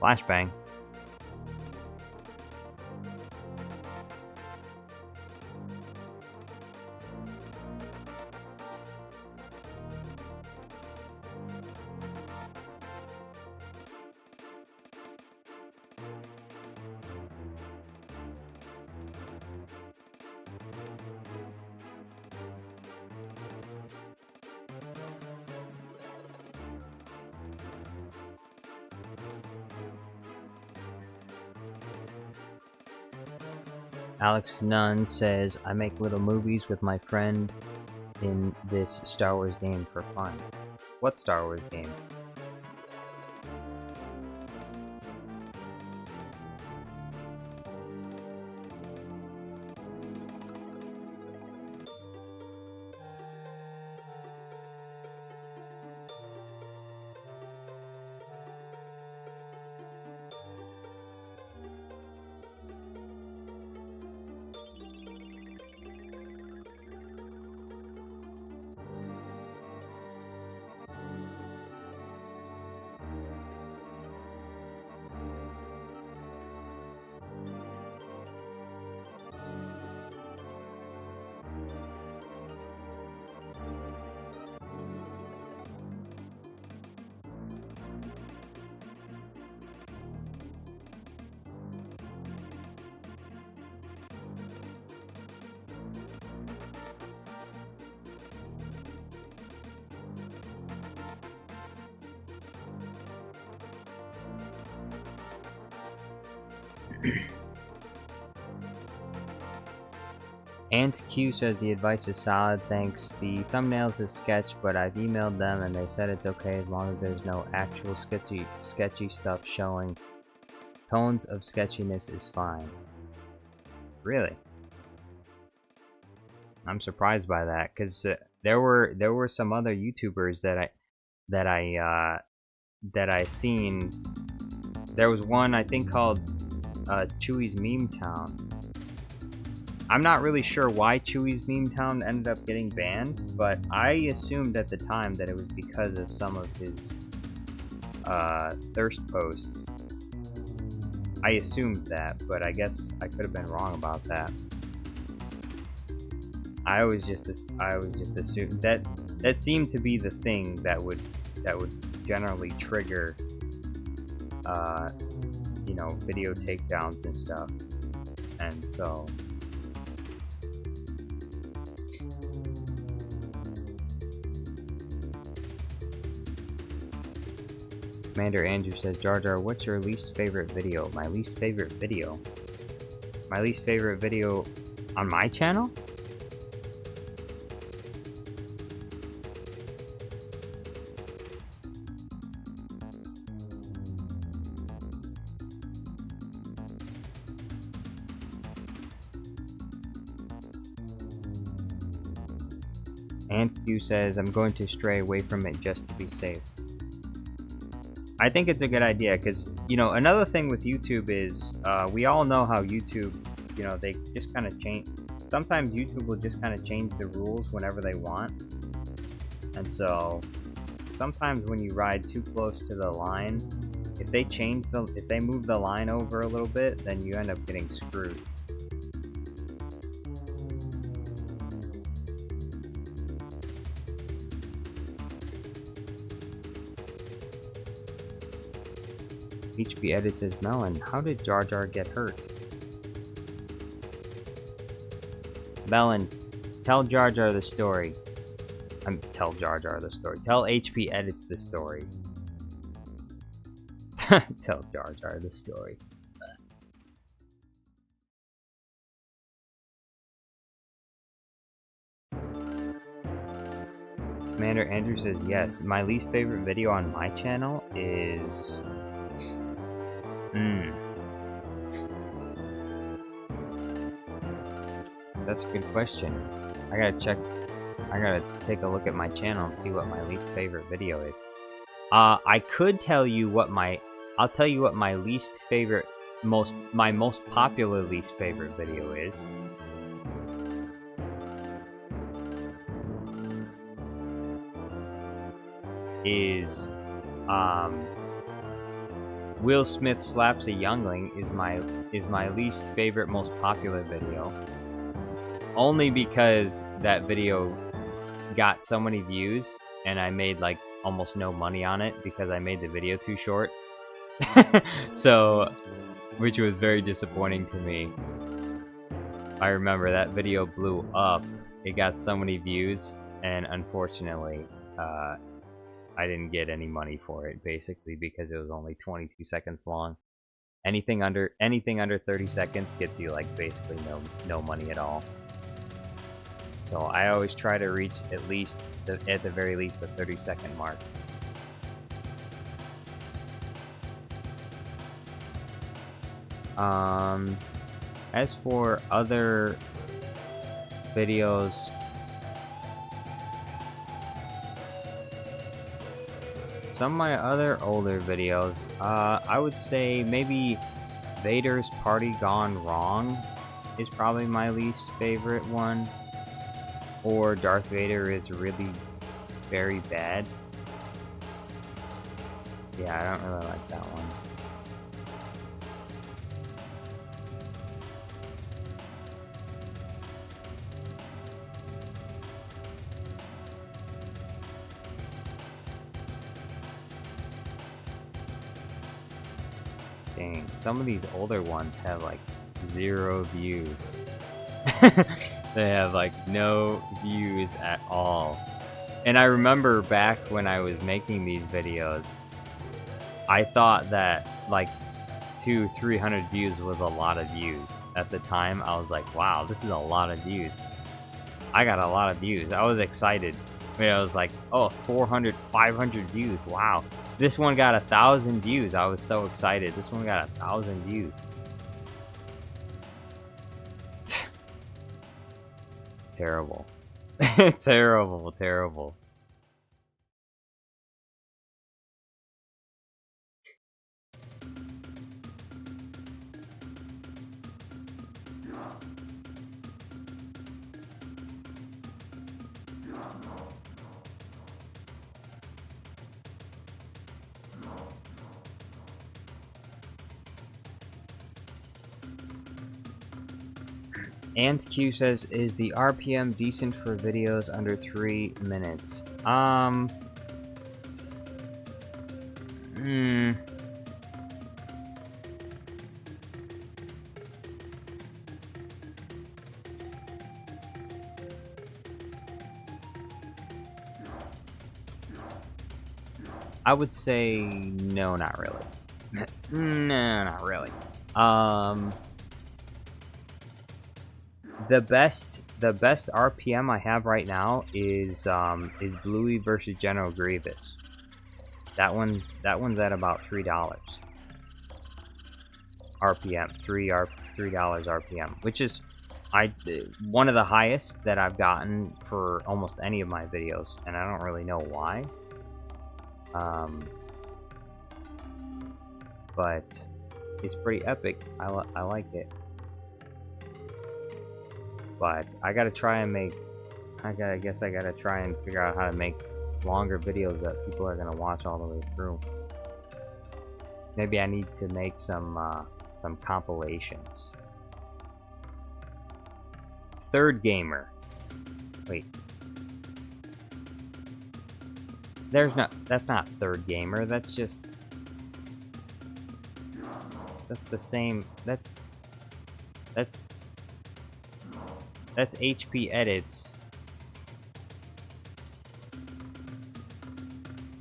Flashbang. Alex Nunn says, I make little movies with my friend in this Star Wars game for fun. What Star Wars game? Ant Q says the advice is solid, thanks. The thumbnails is sketch, but I've emailed them and they said it's okay as long as there's no actual sketchy stuff showing. Tones of sketchiness is fine. Really? I'm surprised by that, because there were some other YouTubers that I seen. There was one I think called Chewy's Meme Town. I'm not really sure why Chewy's Meme Town ended up getting banned, but I assumed at the time that it was because of some of his thirst posts. I assumed that, but I guess I could have been wrong about that. I was just assumed that seemed to be the thing that would generally trigger you know, video takedowns and stuff. And so Commander Andrew says, Jar Jar, what's your least favorite video? My least favorite video? My least favorite video on my channel? Q says, I'm going to stray away from it just to be safe. I think it's a good idea, because, you know, another thing with YouTube is, we all know how YouTube, you know, they just kind of change. Sometimes YouTube will just kind of change the rules whenever they want. And so, sometimes when you ride too close to the line, if they move the line over a little bit, then you end up getting screwed. HP Edit says, Melon, how did Jar Jar get hurt? Melon, tell Jar Jar the story. Tell Jar Jar the story. Tell HP Edits the story. Tell Jar Jar the story. Commander Andrew says, yes, my least favorite video on my channel is... That's a good question. I gotta take a look at my channel and see what my least favorite video is. I could tell you what I'll tell you what my least favorite, my most popular least favorite video is. Will Smith slaps a youngling is my least favorite, most popular video. Only because that video got so many views and I made like almost no money on it because I made the video too short. So, which was very disappointing to me. I remember that video blew up. It got so many views, and unfortunately, I didn't get any money for it, basically because it was only 22 seconds long. Anything under 30 seconds gets you like basically no money at all. So I always try to reach at least at the very least the 30-second mark. As for other videos, some of my other older videos, I would say maybe Vader's Party Gone Wrong is probably my least favorite one. Or Darth Vader is really very bad. Yeah, I don't really like that one. Dang, some of these older ones have like 0 views. They have like no views at all. And I remember back when I was making these videos, I thought that like 200-300 views was a lot of views. At the time, I was like, wow, this is a lot of views. I got a lot of views. I was excited. I was like, oh, 400, 500 views. Wow. This one got 1,000 views. I was so excited. This one got 1,000 views. Terrible. Terrible, terrible. And Q says, is the RPM decent for videos under 3 minutes? I would say no, not really. No, not really. The best RPM I have right now is Bluey versus General Grievous. That one's at about $3 RPM, $3 RPM, which is one of the highest that I've gotten for almost any of my videos, and I don't really know why. But it's pretty epic. I like it. But I gotta try and make. I guess I gotta try and figure out how to make longer videos that people are gonna watch all the way through. Maybe I need to make some compilations. Third Gamer. Wait. That's not Third Gamer. That's just. That's the same. That's HP Edits.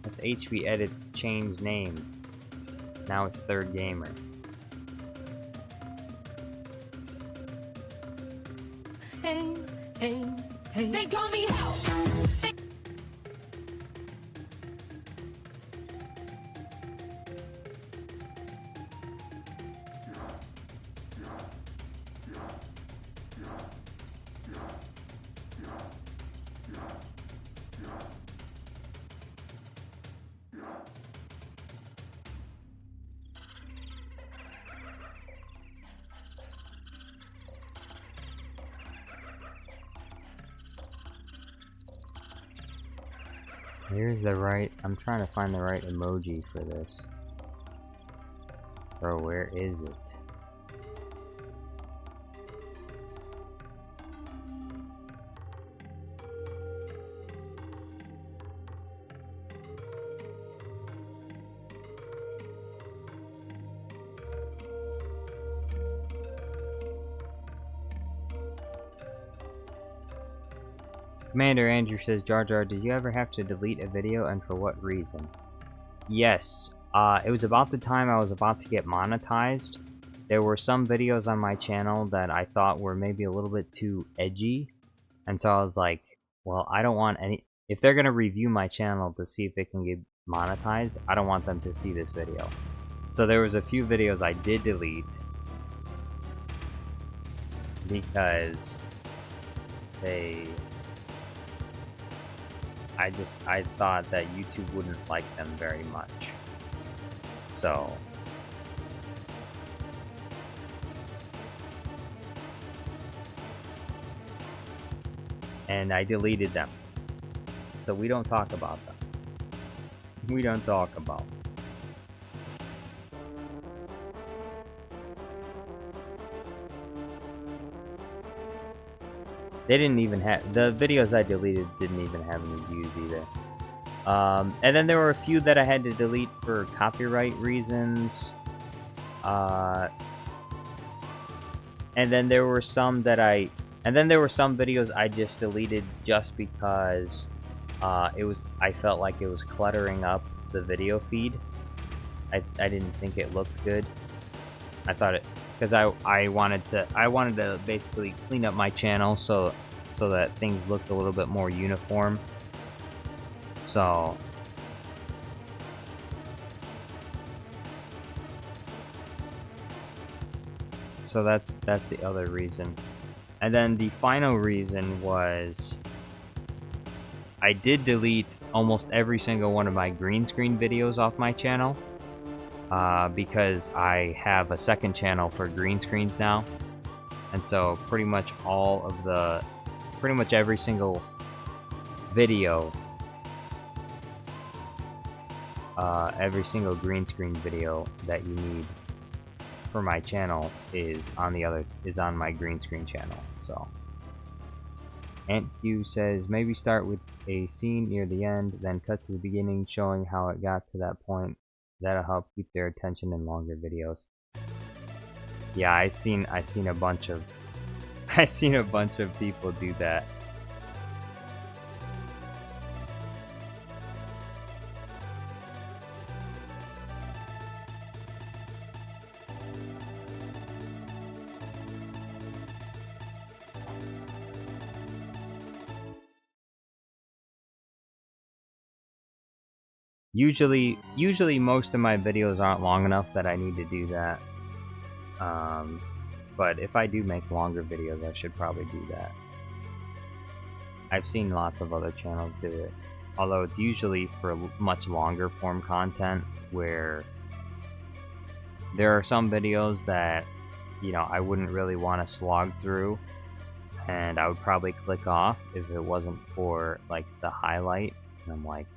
That's HP Edits changed name. Now it's Third Gamer. Hey, hey, hey. They call me help. Here's the right. I'm trying to find the right emoji for this. Bro, where is it? Commander Andrew says, Jar Jar, did you ever have to delete a video, and for what reason? Yes, it was about the time I was about to get monetized. There were some videos on my channel that I thought were maybe a little bit too edgy, and so I was like, well, I don't want any... If they're gonna review my channel to see if it can get monetized, I don't want them to see this video. So there was a few videos I did delete because they... I thought that YouTube wouldn't like them very much. So and I deleted them. So we don't talk about them. We don't talk about them. They didn't even have... The videos I deleted didn't even have any views either. And then there were a few that I had to delete for copyright reasons. And then there were some that I... And then there were some videos I just deleted just because I felt like it was cluttering up the video feed. I didn't think it looked good. I thought it... Because I wanted to basically clean up my channel so that things looked a little bit more uniform. So that's the other reason. And then the final reason was I did delete almost every single one of my green screen videos off my channel. Because I have a second channel for green screens now, and so pretty much every single video, every single green screen video that you need for my channel is on my green screen channel. So Aunt Q says maybe start with a scene near the end, then cut to the beginning showing how it got to that point. That'll help keep their attention in longer videos. Yeah, I seen a bunch of people do that. Usually most of my videos aren't long enough that I need to do that. But if I do make longer videos, I should probably do that. I've seen lots of other channels do it. Although it's usually for much longer form content, where there are some videos that, you know, I wouldn't really want to slog through, and I would probably click off if it wasn't for, like, the highlight. And I'm like,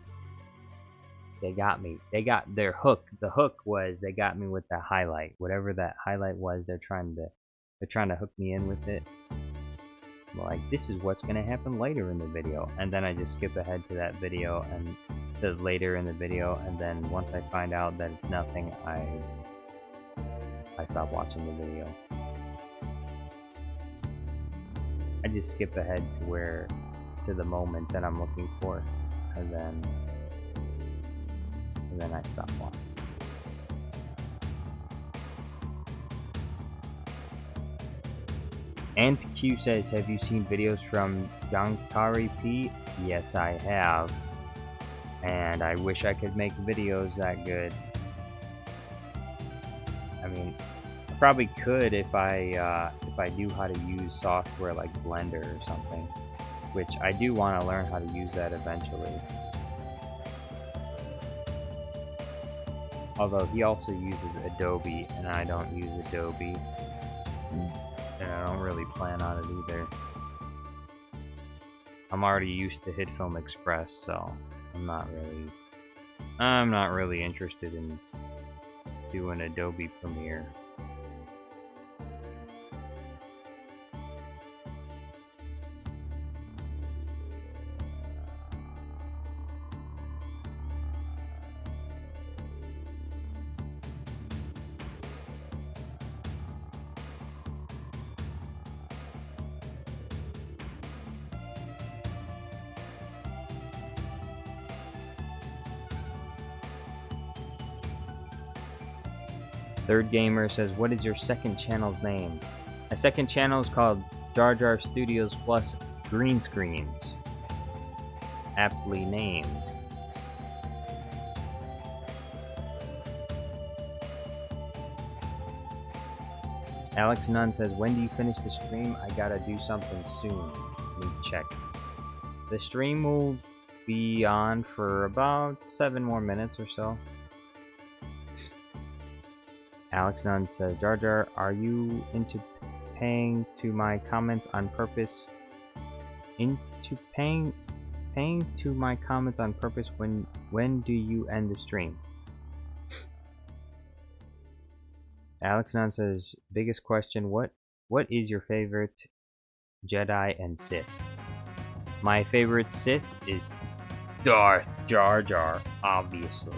they got me. They got their hook. The hook was they got me with that highlight. Whatever that highlight was, they're trying to hook me in with it. I'm like, this is what's gonna happen later in the video, and then I just skip ahead to that video and to later in the video, and then once I find out that it's nothing, I stop watching the video. I just skip ahead to the moment that I'm looking for, and then I stop watching. Ant Q says, have you seen videos from Yankari P? Yes, I have. And I wish I could make videos that good. I mean, I probably could if I knew how to use software like Blender or something. Which I do want to learn how to use that eventually. Although he also uses Adobe, and I don't use Adobe. And I don't really plan on it either. I'm already used to HitFilm Express, so I'm not really interested in do an Adobe Premiere. Third Gamer says, what is your second channel's name? My second channel is called Jar Jar Studios Plus Green Screens. Aptly named. Alex Nunn says, when do you finish the stream? I gotta do something soon. Let me check. The stream will be on for about 7 more minutes or so. Alex Nunn says, Jar Jar, are you into paying to my comments on purpose? Into paying to my comments on purpose? When do you end the stream? Alex Nunn says, biggest question, what is your favorite Jedi and Sith? My favorite Sith is Darth Jar Jar, obviously.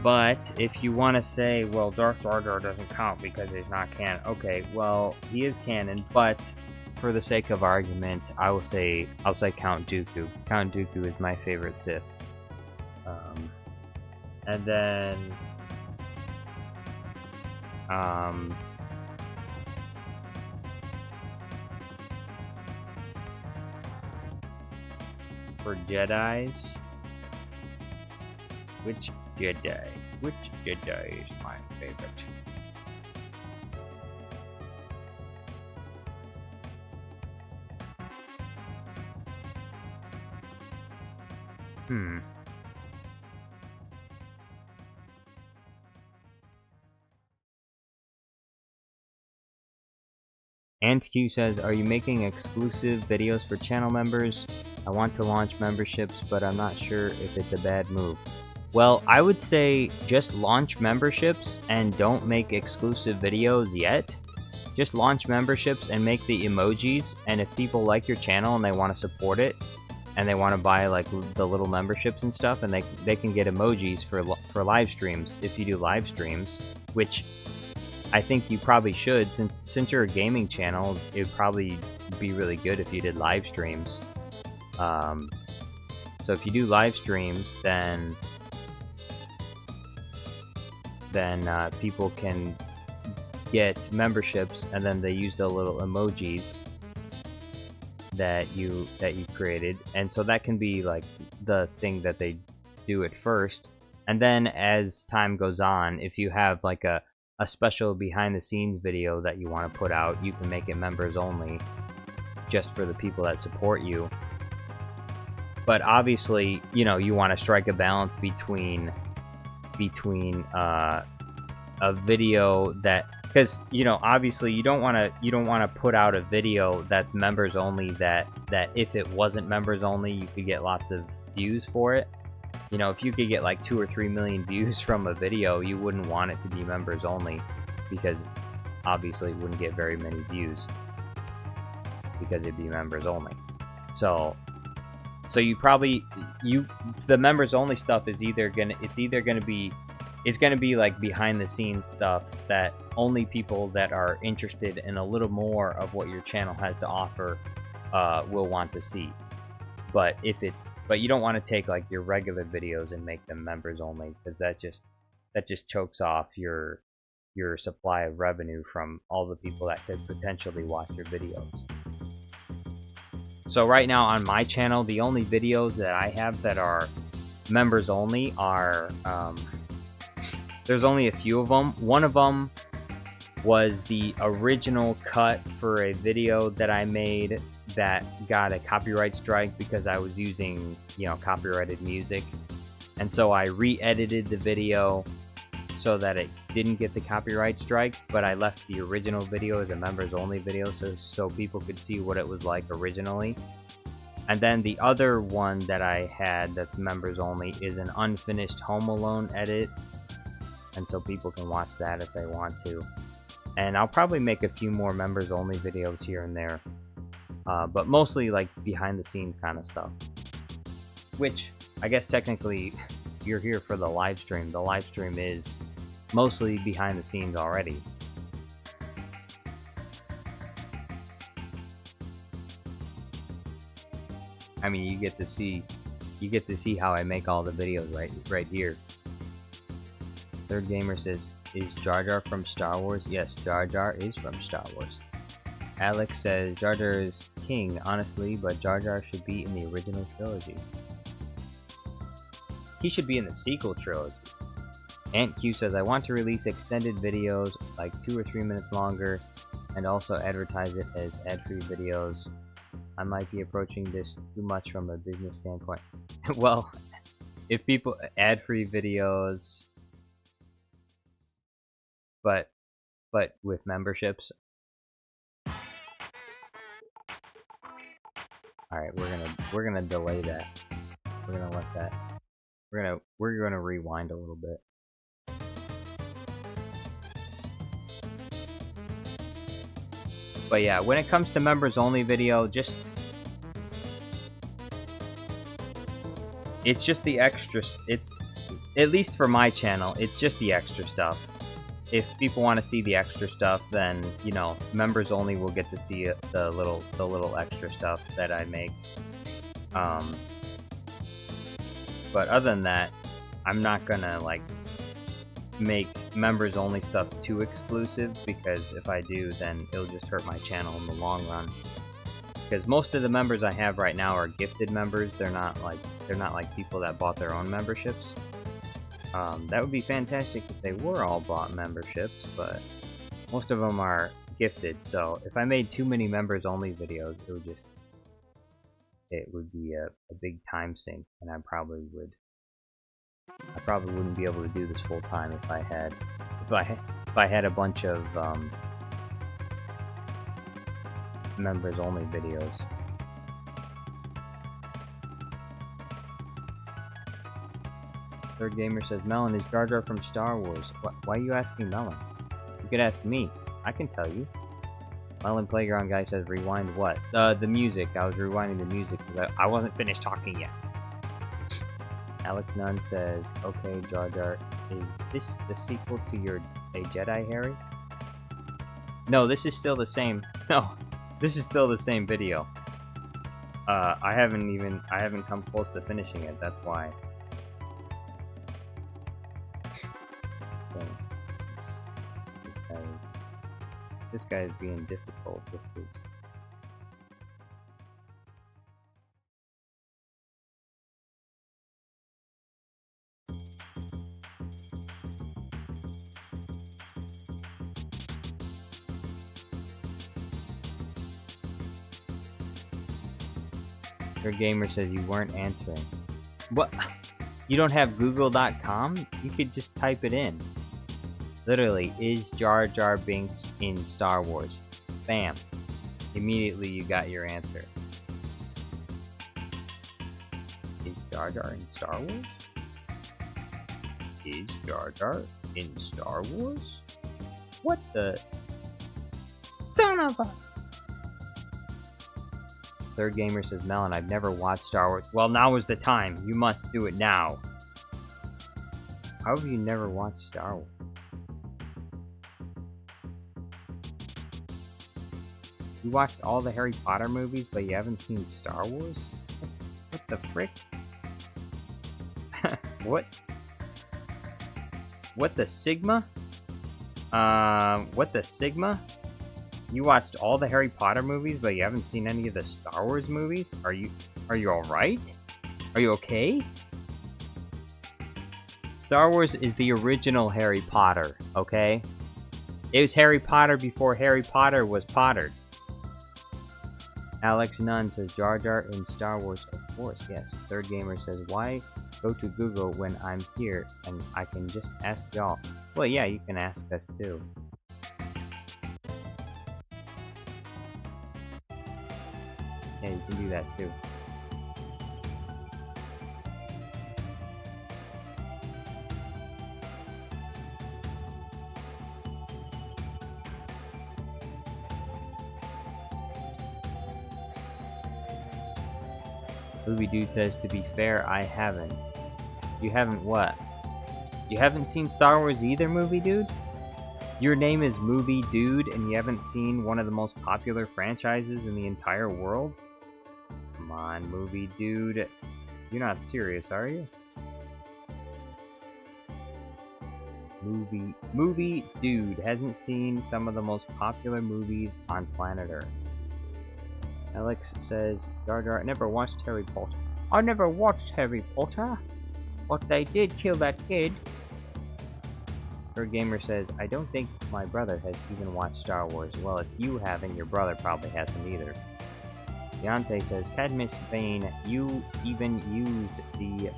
But if you want to say, well, Darth Jar Jar doesn't count because he's not canon. Okay, well, he is canon, but for the sake of argument, I'll say Count Dooku. Count Dooku is my favorite Sith. And then for Jedis, which Jedi is my favorite? AntQ says, are you making exclusive videos for channel members? I want to launch memberships, but I'm not sure if it's a bad move. Well, I would say just launch memberships and don't make exclusive videos yet. Just launch memberships and make the emojis, and if people like your channel and they want to support it, and they want to buy like the little memberships and stuff, and they can get emojis for live streams if you do live streams, which I think you probably should, since you're a gaming channel. It would probably be really good if you did live streams. So if you do live streams, then people can get memberships, and then they use the little emojis that you created, and so that can be like the thing that they do at first. And then as time goes on, if you have like a special behind the scenes video that you want to put out, you can make it members only, just for the people that support you. But obviously, you know, you want to strike a balance between a video that, because, you know, obviously you don't want to put out a video that's members only, that if it wasn't members only, you could get lots of views for it. You know, if you could get like 2 or 3 million views from a video, you wouldn't want it to be members only, because obviously it wouldn't get very many views because it'd be members only. So you probably, the members only stuff is either gonna be like behind the scenes stuff that only people that are interested in a little more of what your channel has to offer will want to see. But you don't want to take like your regular videos and make them members only, because that just chokes off your supply of revenue from all the people that could potentially watch your videos. So right now on my channel, the only videos that I have that are members only are, there's only a few of them. One of them was the original cut for a video that I made that got a copyright strike because I was using, you know, copyrighted music. And so I re-edited the video so that it didn't get the copyright strike, but I left the original video as a members only video so people could see what it was like originally. And then the other one that I had that's members only is an unfinished Home Alone edit. And so people can watch that if they want to. And I'll probably make a few more members only videos here and there. But mostly like behind the scenes kind of stuff. Which, I guess technically, you're here for the live stream. The live stream is mostly behind the scenes already. I mean, you get to see how I make all the videos right here. Third Gamer says, is Jar Jar from Star Wars? Yes, Jar Jar is from Star Wars. Alex says, Jar Jar is king, honestly, but Jar Jar should be in the original trilogy. He should be in the sequel trilogy. Aunt Q says, I want to release extended videos, like 2 or 3 minutes longer, and also advertise it as ad-free videos. I might be approaching this too much from a business standpoint. Well, if people ad-free videos, but with memberships. All right, we're gonna delay that. We're gonna let that. We're gonna rewind a little bit. But yeah, when it comes to members only video, it's just the extras. It's, at least for my channel, it's just the extra stuff. If people want to see the extra stuff, then, you know, members only will get to see the little extra stuff that I make. But other than that, I'm not gonna like make members only stuff too exclusive, because if I do, then it'll just hurt my channel in the long run. Because most of the members I have right now are gifted members. They're not like people that bought their own memberships. That would be fantastic if they were all bought memberships, but most of them are gifted. So if I made too many members only videos, it would be a big time sink, and I probably wouldn't be able to do this full time if I had a bunch of members only videos. Third Gamer says, Melon, is Jar Jar from Star Wars? Why are you asking Melon? You could ask me. I can tell you. Melon Playground Guy says, rewind what? The music. I was rewinding the music because I wasn't finished talking yet. Alex Nunn says, okay, Jar Jar, is this the sequel to your A Jedi, Harry? No, this is still the same. No, this is still the same video. I haven't come close to finishing it, that's why. So, this guy is being difficult with his... Your gamer says you weren't answering. What? You don't have Google.com? You could just type it in. Literally, is Jar Jar Binks in Star Wars? Bam. Immediately you got your answer. Is Jar Jar in Star Wars? Is Jar Jar in Star Wars? What the? Son of a... Third Gamer says, Melon, I've never watched Star Wars. Well, now is the time. You must do it now. How have you never watched Star Wars? You watched all the Harry Potter movies, but you haven't seen Star Wars? What the frick? What? What the Sigma? What the Sigma? You watched all the Harry Potter movies, but you haven't seen any of the Star Wars movies? Are you alright? Are you okay? Star Wars is the original Harry Potter, okay? It was Harry Potter before Harry Potter was pottered. Alex Nunn says, Jar Jar in Star Wars, of course, yes. Third Gamer says, why go to Google when I'm here and I can just ask y'all? Well, yeah, you can ask us too. Yeah, you can do that too. Movie Dude says, to be fair, I haven't. You haven't what? You haven't seen Star Wars either, Movie Dude? Your name is Movie Dude and you haven't seen one of the most popular franchises in the entire world? Come on, Movie Dude. You're not serious, are you? Movie Dude hasn't seen some of the most popular movies on planet Earth. Alex says, Jar Jar never watched Harry Potter. I never watched Harry Potter, but they did kill that kid. Her Gamer says, I don't think my brother has even watched Star Wars. Well, if you haven't, your brother probably hasn't either. Deontay says, Cadmus Bane, you even used the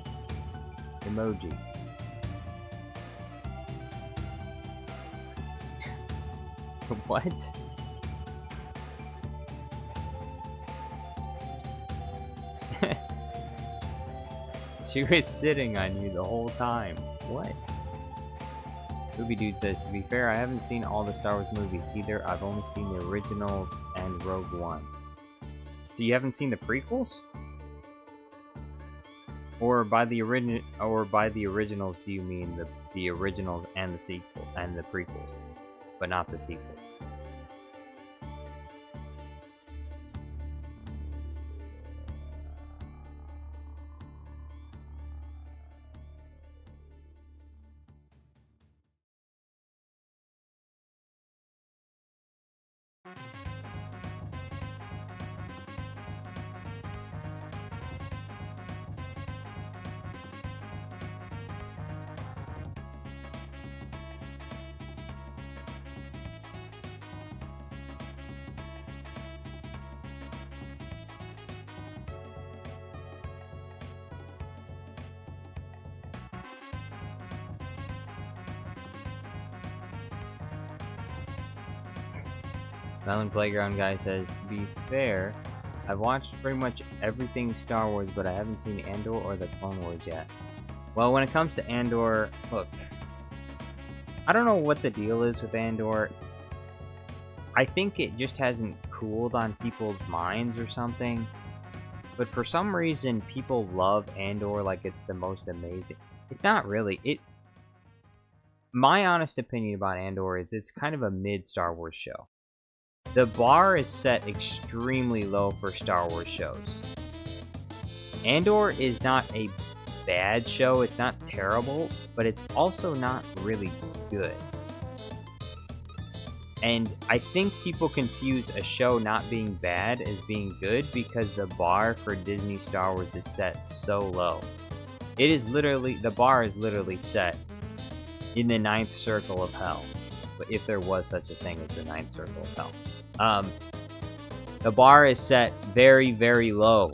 emoji. What? She was sitting on you the whole time. What? Movie Dude says, to be fair, I haven't seen all the Star Wars movies either. I've only seen the originals and Rogue One. So you haven't seen the prequels? Or by the originals do you mean the originals and the sequel and the prequels, but not the sequel? Melon Playground Guy says, to be fair, I've watched pretty much everything Star Wars, but I haven't seen Andor or the Clone Wars yet. Well, when it comes to Andor, look, I don't know what the deal is with Andor. I think it just hasn't cooled on people's minds or something. But for some reason, people love Andor like it's the most amazing. It's not really. My honest opinion about Andor is it's kind of a mid-Star Wars show. The bar is set extremely low for Star Wars shows. Andor is not a bad show, it's not terrible, but it's also not really good. And I think people confuse a show not being bad as being good because the bar for Disney Star Wars is set so low. It is literally, the bar is literally set in the 9th circle of hell. But if there was such a thing as the 9th circle of hell. The bar is set very, very low.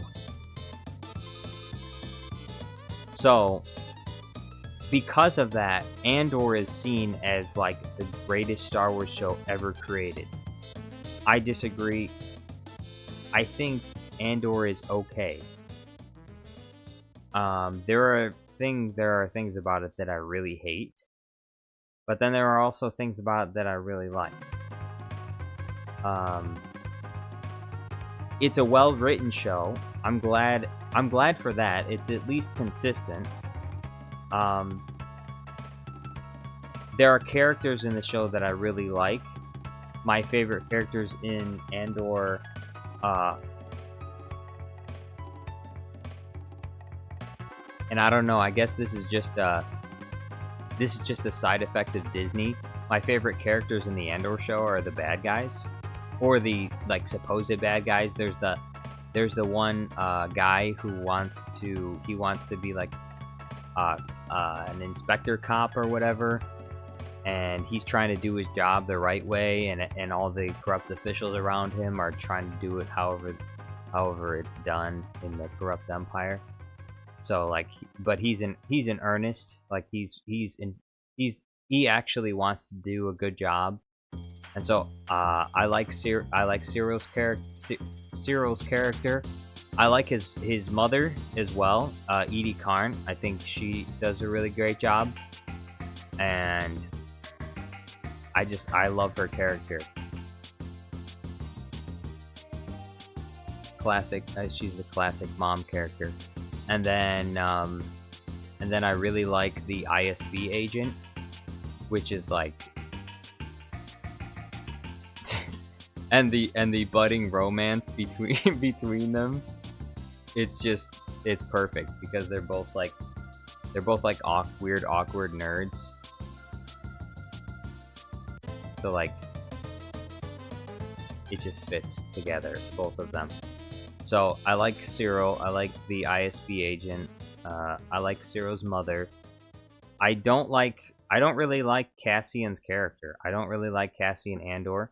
So, because of that, Andor is seen as like the greatest Star Wars show ever created. I disagree. I think Andor is okay. There are things about it that I really hate, but then there are also things about it that I really like. It's a well-written show. I'm glad for that. It's at least consistent. There are characters in the show that I really like. My favorite characters in Andor, and I don't know, I guess this is just a side effect of Disney. My favorite characters in the Andor show are the bad guys, or the like supposed bad guys. There's the one guy who wants to be like an inspector cop or whatever, and he's trying to do his job the right way, and all the corrupt officials around him are trying to do it however it's done in the corrupt empire. So like, but he's in earnest. Like he actually wants to do a good job, and so I like Cyril's character. I like his mother as well, Edie Karn. I think she does a really great job, and I love her character. classic. She's a classic mom character, and then I really like the ISB agent, which is like, and the budding romance between them. It's perfect because they're both like weird awkward nerds. So like, it just fits together, both of them. So I like Cyril, I like the ISB agent, I like Cyril's mother. I don't really like Cassian's character. I don't really like Cassian Andor.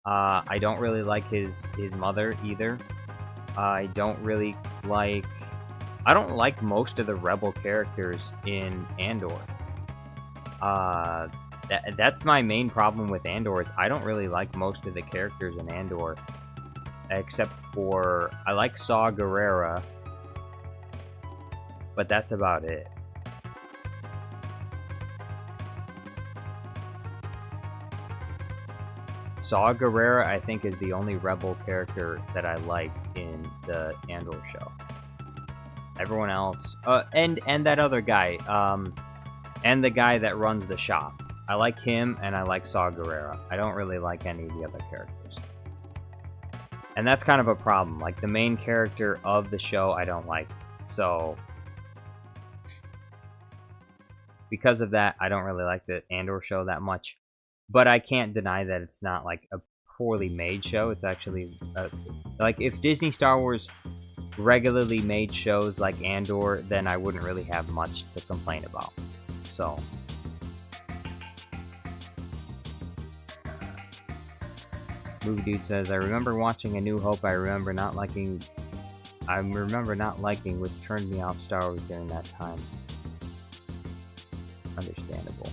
I don't really like his mother either. I don't like most of the rebel characters in Andor. That's my main problem with Andor, is I don't really like most of the characters in Andor, except for I like Saw Gerrera, but that's about it. Saw Gerrera, I think, is the only rebel character that I like in the Andor show. Everyone else, and that other guy, and the guy that runs the shop. I like him, and I like Saw Gerrera. I don't really like any of the other characters. And that's kind of a problem. Like, the main character of the show, I don't like. So, because of that, I don't really like the Andor show that much. But I can't deny that it's not, like, a poorly made show. It's actually, like, if Disney Star Wars regularly made shows like Andor, then I wouldn't really have much to complain about. So, Movie Dude says, I remember watching A New Hope. I remember not liking, which turned me off Star Wars during that time. Understandable.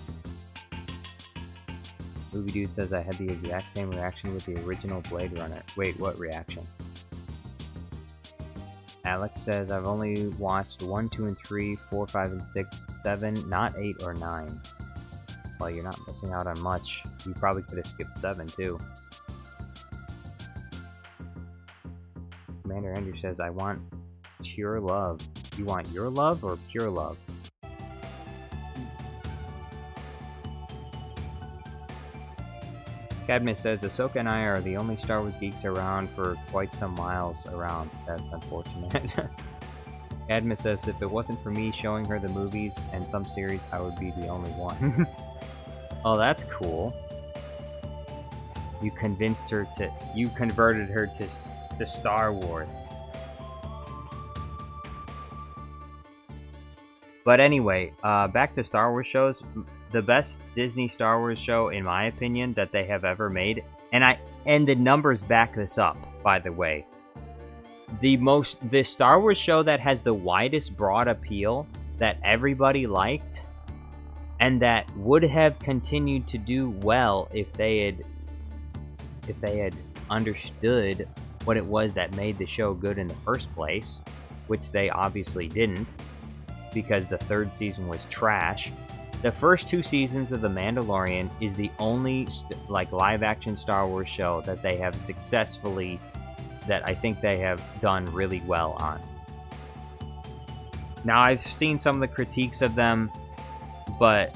Movie Dude says, I had the exact same reaction with the original Blade Runner. Wait, what reaction? Alex says, I've only watched 1, 2, and 3, 4, 5, and 6, 7, not 8 or 9. Well, you're not missing out on much. You probably could have skipped 7, too. Commander Andrew says, I want pure love. You want your love or pure love? Cadmus says, Ahsoka and I are the only Star Wars geeks around for quite some miles around. That's unfortunate. Cadmus says, if it wasn't for me showing her the movies and some series, I would be the only one. Oh, that's cool. You convinced her to... You converted her to Star Wars. But anyway, back to Star Wars shows. The best Disney Star Wars show, in my opinion, that they have ever made, and the numbers back this up, by the way. The Star Wars show that has the widest broad appeal, that everybody liked, and that would have continued to do well if they had understood what it was that made the show good in the first place, which they obviously didn't, because the third season was trash. The first 2 seasons of The Mandalorian is the only live-action Star Wars show that they have successfully, that I think they have done really well on. Now, I've seen some of the critiques of them, but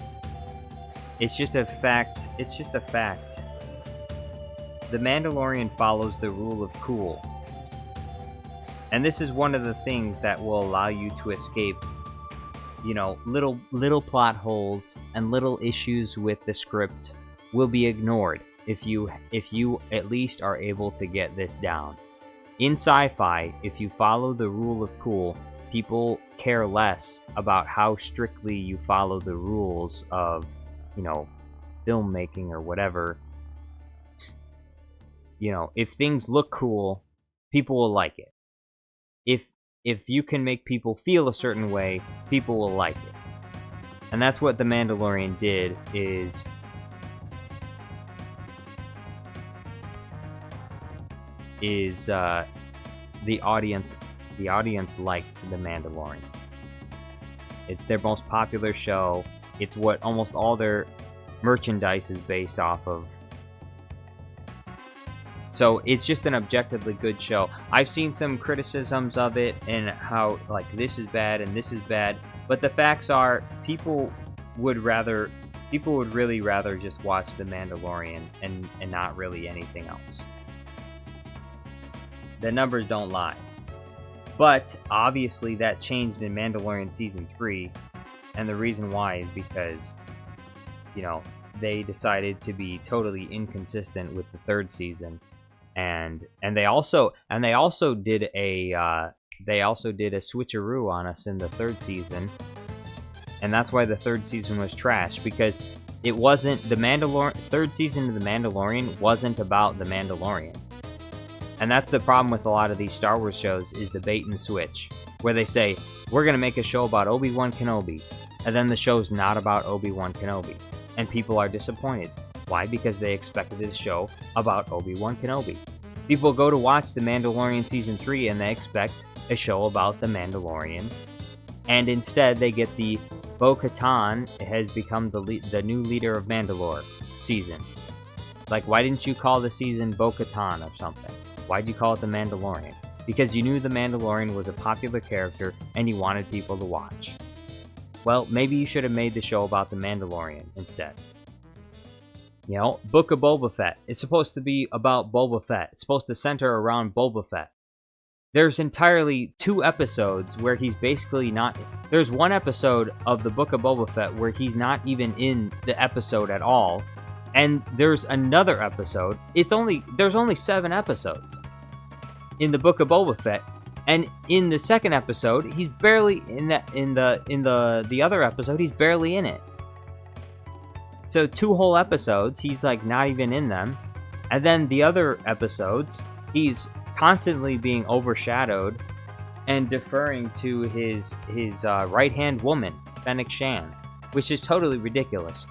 it's just a fact. It's just a fact. The Mandalorian follows the rule of cool. And this is one of the things that will allow you to escape, you know, little plot holes and little issues with the script will be ignored if you at least are able to get this down. In sci-fi, if you follow the rule of cool, people care less about how strictly you follow the rules of, you know, filmmaking or whatever. You know, if things look cool, people will like it. If you can make people feel a certain way, people will like it. And that's what The Mandalorian did, is the audience liked The Mandalorian. It's their most popular show. It's what almost all their merchandise is based off of. So it's just an objectively good show. I've seen some criticisms of it and how like this is bad and this is bad, but the facts are people would really rather just watch The Mandalorian and not really anything else. The numbers don't lie. But obviously that changed in Mandalorian Season 3, and the reason why is because, you know, they decided to be totally inconsistent with the 3rd season. And they also did a switcheroo on us in the 3rd season, and that's why the 3rd season was trash, because it wasn't the 3rd season of The Mandalorian wasn't about the Mandalorian. And that's the problem with a lot of these Star Wars shows, is the bait and switch, where they say, we're gonna make a show about Obi-Wan Kenobi, and then the show's not about Obi-Wan Kenobi, and people are disappointed. Why? Because they expected a show about Obi-Wan Kenobi. People go to watch The Mandalorian Season 3 and they expect a show about The Mandalorian, and instead they get the Bo-Katan has become the new leader of Mandalore season. Like, why didn't you call the season Bo-Katan or something? Why'd you call it The Mandalorian? Because you knew The Mandalorian was a popular character and you wanted people to watch. Well, maybe you should have made the show about The Mandalorian instead. You know, Book of Boba Fett. It's supposed to be about Boba Fett. It's supposed to center around Boba Fett. There's entirely 2 episodes where he's basically not... There's 1 episode of the Book of Boba Fett where he's not even in the episode at all. And there's another episode. There's only 7 episodes in the Book of Boba Fett. And in the 2nd episode, he's barely in the other episode, he's barely in it. So 2 whole episodes, he's like not even in them. And then the other episodes, he's constantly being overshadowed and deferring to his right-hand woman, Fennec Shand, which is totally ridiculous.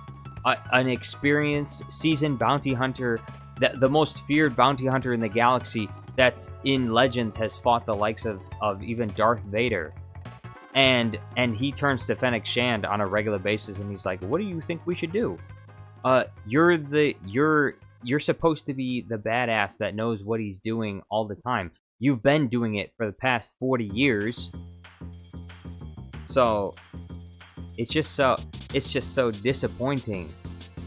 An experienced, seasoned bounty hunter, the most feared bounty hunter in the galaxy that's in Legends, has fought the likes of even Darth Vader. And he turns to Fennec Shand on a regular basis and he's like, what do you think we should do? You're supposed to be the badass that knows what he's doing all the time. You've been doing it for the past 40 years. So it's just so disappointing,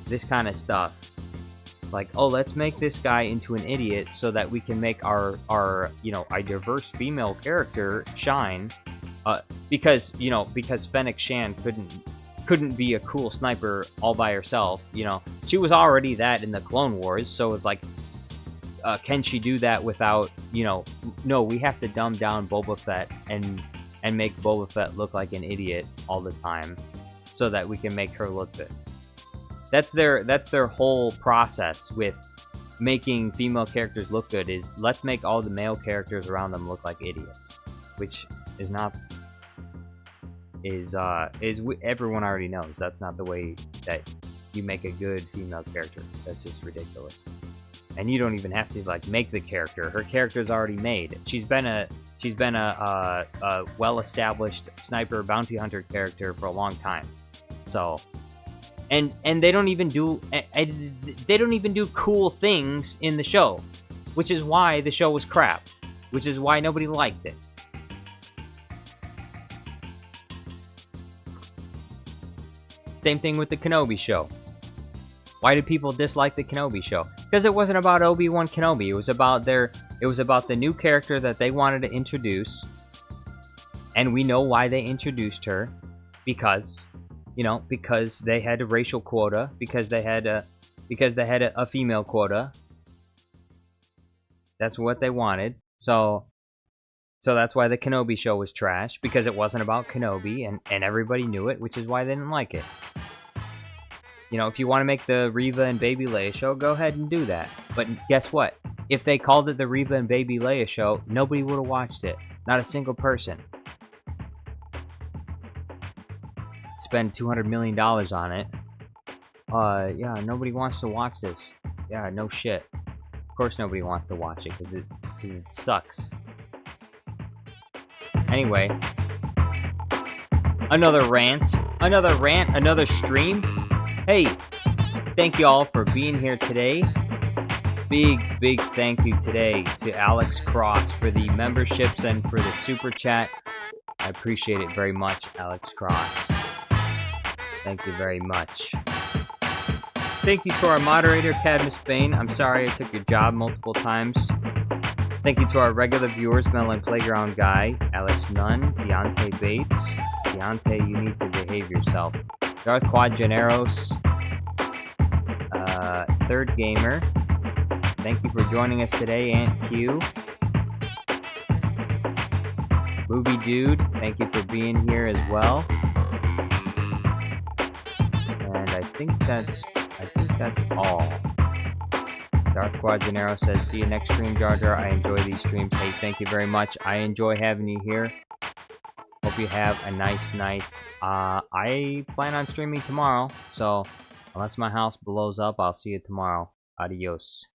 this kind of stuff. Like, oh, let's make this guy into an idiot so that we can make our you know, a diverse female character shine. Because Fennec Shand couldn't be a cool sniper all by herself. You know, she was already that in the Clone Wars, so it's like, can she do that without, you know, no, we have to dumb down Boba Fett and make Boba Fett look like an idiot all the time so that we can make her look good. That's their whole process with making female characters look good, is let's make all the male characters around them look like idiots, which is not... everyone already knows that's not the way that you make a good female character. That's just ridiculous. And you don't even have to like make the character. Her character's already made. She's been a well-established sniper bounty hunter character for a long time. So, and they don't even do cool things in the show, which is why the show was crap, which is why nobody liked it. Same thing with the Kenobi show. Why did people dislike the Kenobi show? Because it wasn't about Obi-Wan Kenobi. It was about the new character that they wanted to introduce. And we know why they introduced her. Because they had a racial quota, because they had a female quota. That's what they wanted. So that's why the Kenobi show was trash, because it wasn't about Kenobi, and everybody knew it, which is why they didn't like it. You know, if you want to make the Reva and Baby Leia show, go ahead and do that. But guess what? If they called it the Reva and Baby Leia show, nobody would have watched it. Not a single person. Spend $200 million on it. Yeah, nobody wants to watch this. Yeah, no shit. Of course nobody wants to watch it, because it sucks. Anyway, another rant, another stream. Hey, thank you all for being here today. big thank you today to Alex Cross for the memberships and for the super chat. I appreciate it very much, Alex Cross. Thank you very much. Thank you to our moderator, Cadmus Bane. I'm sorry I took your job multiple times. Thank you to our regular viewers, Melon Playground Guy, Alex Nunn, Deontay Bates. Deontay, you need to behave yourself. Darth Quadgeneros, Third Gamer. Thank you for joining us today, Aunt Q. Movie Dude, thank you for being here as well. And I think that's all. Darth Quadgenero says, see you next stream, Jar Jar. I enjoy these streams. Hey, thank you very much. I enjoy having you here. Hope you have a nice night. I plan on streaming tomorrow, so unless my house blows up, I'll see you tomorrow. Adios.